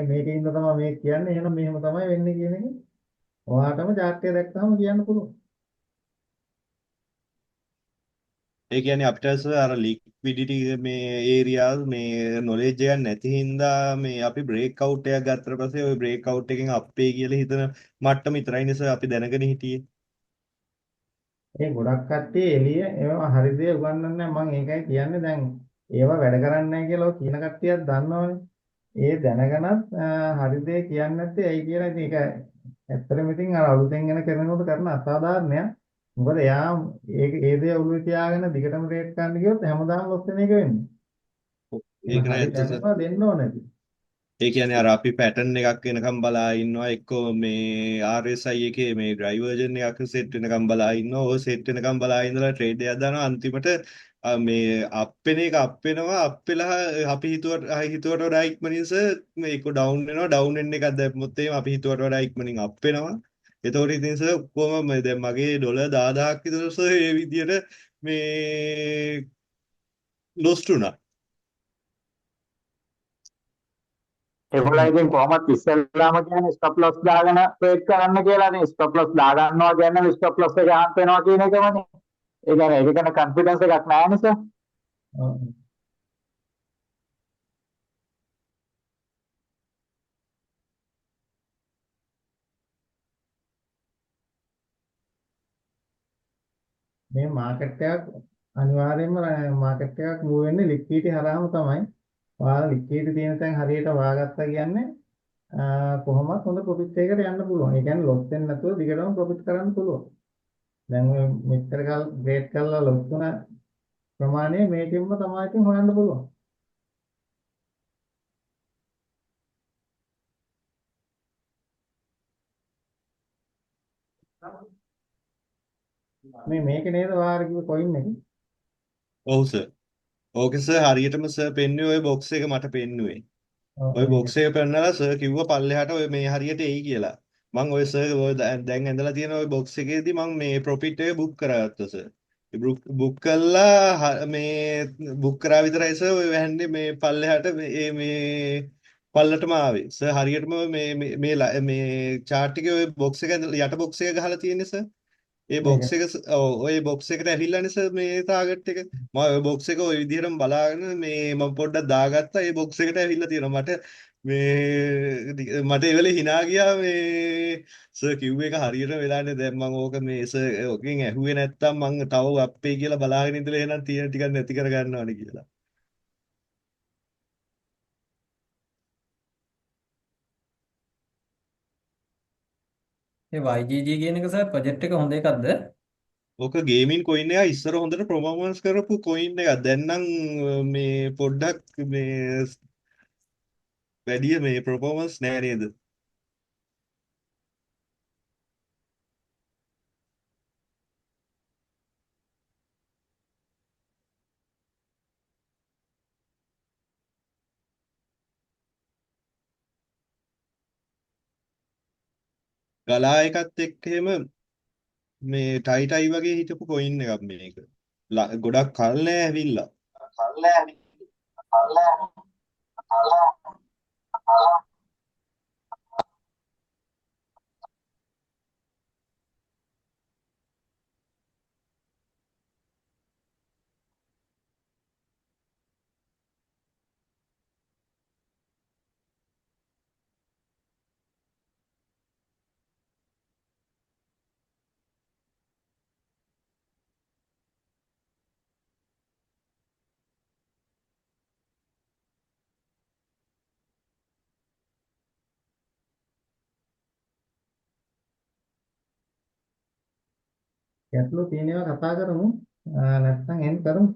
මේකේ ඉන්න තමයි මේ කියන්නේ එහෙනම් මෙහෙම තමයි වෙන්නේ කියන එක. ඔයාටම chart එක දැක්කම කියන්න පුළුවන්. ඒ කියන්නේ අපිට අර ලික්විඩිටි මේ ඒරියාස් මේ නොලෙජ් එකක් නැති හින්දා මේ අපි බ්‍රේක් අවුට් එකක් ගත්තට පස්සේ ওই බ්‍රේක් අවුට් එකෙන් අප්පේ කියලා හිතන මට්ටම විතරයිනේ සර් අපි දැනගෙන හිටියේ. ඒ ගොඩක් කට්ටිය එළිය ඒවා හරි දේ උගන්වන්නේ නැහැ. මම ඒකයි කියන්නේ දැන් ඒවා වැඩ කරන්නේ නැහැ කියලා ඔය කියන කට්ටියක් දන්නවනේ. ඒ දැනගනත් හරි දේ කියන්නේ නැත්තේ ඇයි කියලා ඉතින් ඒක ඇත්තටම ඉතින් අර අලුතෙන් එන කෙනෙකුට කරන අසාධාරණයක්. මොකද එයා ඒ දේ ඔළුවේ තියාගෙන දිගටම රේට් ගන්න ගියොත් හැමදාම ලොස් වෙන එක වෙන්නේ. ඒක හරි නෑ දැනගලා දෙන්න ඕනේ. ඒ කියන්නේ අර අපි පැටර්න් එකක් වෙනකම් බලා ඉන්නවා එක්කෝ මේ RSI එකේ මේ ඩ්‍රයිවර්ජන් එකක් සෙට් වෙනකම් බලා ඉන්නවා ඔය සෙට් වෙනකම් බලා ඉඳලා ට්‍රේඩ් එකක් දානවා අන්තිමට මේ අප් වෙන එක අප් වෙනවා අප් වෙලා අපි හිතුවට වඩා ඉක්මනින් මේ එක ඩවුන් වෙනවා ඩවුන් වෙන එකක් දැම්මොත් එහෙම අපි හිතුවට වඩා ඉක්මනින් අප් වෙනවා එතකොට ඉතින් සර් ඔක්කොම දැන් මගේ ඩොලර් 10000ක් විතර සර් මේ විදියට මේ ලොස්ට් වුණා ඒගොල්ලෝ ඉතින් කොහොමද ඉස්සෙල්ලාම කියන්නේ ස්ටොප් ලොස් දාගෙන ට්‍රේඩ් කරන්න කියලා. ඉතින් ස්ටොප් ලොස් දා ගන්නවා කියන්නේ ස්ටොප් ලොස් එක හම්බ වෙනවා කියන එකමනේ. ඒ කියන්නේ ඒක ගැන කන්ෆිඩන්ස් එකක් නැහැ නේ සර්. ඔව්. මේ මාකට් එකක් අනිවාර්යයෙන්ම මාකට් එකක් මූව් වෙන්නේ ලික්විඩිටි හරහාම තමයි. ඔයාලා ලික්විඩිටි තියෙන තැන් හරියට වාගත්තා කියන්නේ කොහොමත් හොඳ ප්‍රොෆිට් එකකට යන්න පුළුවන්. ඒ කියන්නේ ලොස් වෙන්නේ නැතුව දිගටම ප්‍රොෆිට් කරන්න පුළුවන්. දැන් ඔය මෙච්චර කාල ග්‍රේඩ් කරලා ලොස් වුණ ප්‍රමාණය මේකෙන්ම තමයි ඉතින් හොයන්න පුළුවන්. මේක නේද ඔයාලා කිව්ව කොයින් එක? ඔව් සර් ඕකේ සර් හරියටම සර් පෙන්නුවේ ওই බොක්ස් එක මට පෙන්නුවේ ওই බොක්ස් එක පෙන්නලා සර් කිව්වා පල්ලෙහාට ඔය මේ හරියට එයි කියලා. මම ඔය සර් ඔය දැන් ඇඳලා තියෙන ওই බොක්ස් එකේදී මම මේ ප්‍රොෆිට් එක බුක් කරගත්තා සර්. බුක් කළා මේ බුක් කරා විතරයි සර් ඔය වැන්නේ මේ පල්ලෙහාට මේ පල්ලටම ආවේ. සර් හරියටම මේ chart එකේ ඔය බොක්ස් එක යට බොක්ස් එක ගහලා තියෙන්නේ සර්. ඒ බොක්ස් එක ඔය බොක්ස් එකට ඇවිල්ලානේ සර් මේ ටාගට් එක මම ඔය බොක්ස් එක ඔය විදිහටම බලාගෙන මේ මම පොඩ්ඩක් දාගත්තා ඒ බොක්ස් එකට ඇවිල්ලා තියෙනවා මට ඒ වෙලේ hina ගියා මේ සර් කිව්ව එක හරියට වෙලානේ දැන් මම ඕක මේ සර් ඔකෙන් ඇහුවේ නැත්තම් මම තව අප්පේ කියලා බලාගෙන ඉඳලා එහෙනම් තියෙන ටිකක් නැති කර ගන්නවනේ කියලා ඒ YGG කියන එක සර් ප්‍රොජෙක්ට් එක හොඳ එකක්ද? ඕක ගේමින් කොයින් එක ඉස්සර හොඳට ප්‍රොෆෝමන්ස් කරපු කොයින් එකක් දැන් නම් මේ පොඩ්ඩක් මේ වැඩි මේ ප්‍රොෆෝමන්ස් නෑ නේද ගලා එකත් එක්ක එහෙම මේ ටයි වගේ හිටපු කොයින් එකක් මේක ගොඩක් කල් නෑ ඇවිල්ලා ගැටලු තියෙන ඒවා කතා කරමු. නැත්නම් එන් කරමු.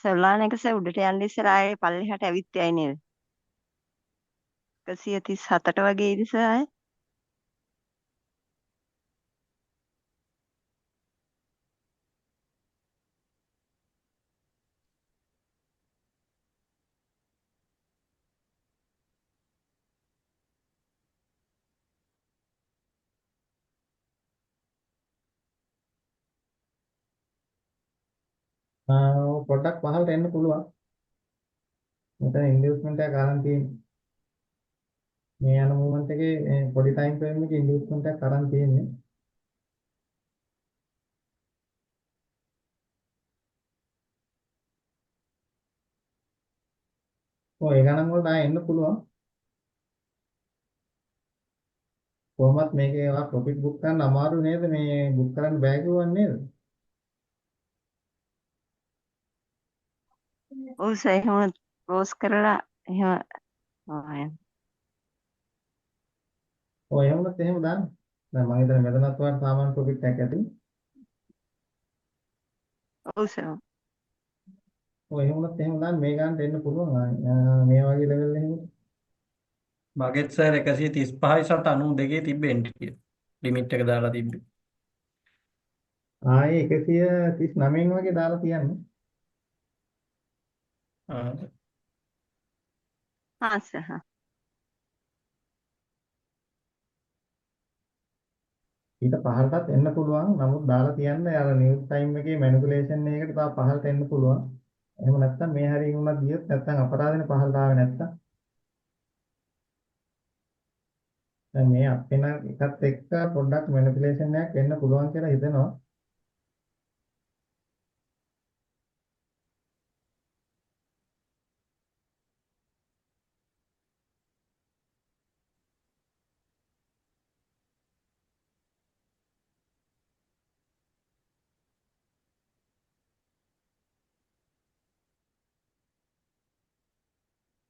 සොලාන එක උඩට යන්න ඉස්සර ආයේ පල්ලෙහාට ඇවිත් යයි නේද? 137ට වගේ ඉදිස ආයේ. පොඩ්ඩක් පහළට එන්න පුළුවන්. මෙතන ඉන්ඩියුස්මන්ට් එකක් අරන් තියෙන්නේ. මේ යන මූවමන්ට් එකේ පොඩි ටයිම් ෆ්‍රේම් එකේ ඉන්ඩියුස්මන්ට් එකක් අරන් තියෙන්නේ. ඔය ගණන් වලට ආයෙ එන්න පුළුවන්. කොහොමත් මේකේ ඔයා ප්‍රොෆිට් බුක් කරන්න අමාරු නේද? මේ බුක් කරන්න බෑ කිව්වන්නේ නේද? ඔව් සර් එහෙම ක්ලෝස් කරලා එහෙම ඔව් එහෙම. ඔය එහෙම වුණත් එහෙම දාන්න. දැන් මම හිතන්නේ මෙතනත් ඔයාලට සාමාන්‍ය ප්‍රොෆිට් එකක් ඇති. ඔව් සර්. ඔය එහෙම වුණත් එහෙම දාන්න මේ ගන්නට එන්න පුළුවන්. මේ වගේ ලෙවල් එහෙම. මගෙත් සර් 135යි 92 තිබ්බේ එන්ට්‍රි ලිමිට් එක දාලා තිබ්බේ. ආයේ 139 වගේ දාලා තියන්න. ආ. හා සර්. හා. ඊට පහළටත් එන්න පුළුවන්. නමුත් දාලා තියන්න අර නිවුස් ටයිම් එකේ මැනිපුලේෂන් එකකට තව පහළට එන්න පුළුවන්. එහෙම නැත්නම් මේ හරියින් උනත් ගියොත් නැත්නම් අපරාධනේ පහළට ආවේ නැත්නම් දැන් මේ අප් වෙන එකත් එක්ක පොඩ්ඩක් මැනිපුලේෂන් එකක් එන්න පුළුවන් කියලා හිතෙනවා.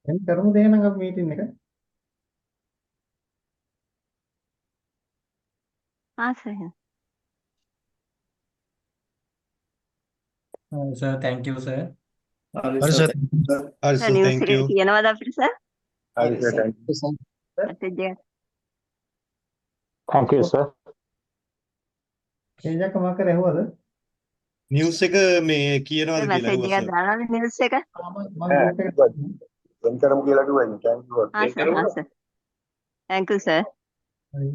එන්න කරමුද එහෙනම් අපි මීටින් එක? හා සර්. එහෙනම්. Sir thank you sir. හරි හරි සර්. සර්. හරි සර් සර් නිවුස් thank එකේ you. කියනවාද අපිට සර්? හරි සර් thank you. මැසේජ් එක. Thank you sir. එජක මම කර ඇහුවද? නිවුස් එක මේ කියනවාද කියලා මැසේජ් ඇහුවා එකක් සර්. දානවනේ නිවුස් එක. මම ගෲප් එකට වෙන් කරමු කියලා කිව්වා thank you. හා සර්. හා සර්. thank you sir. හරි.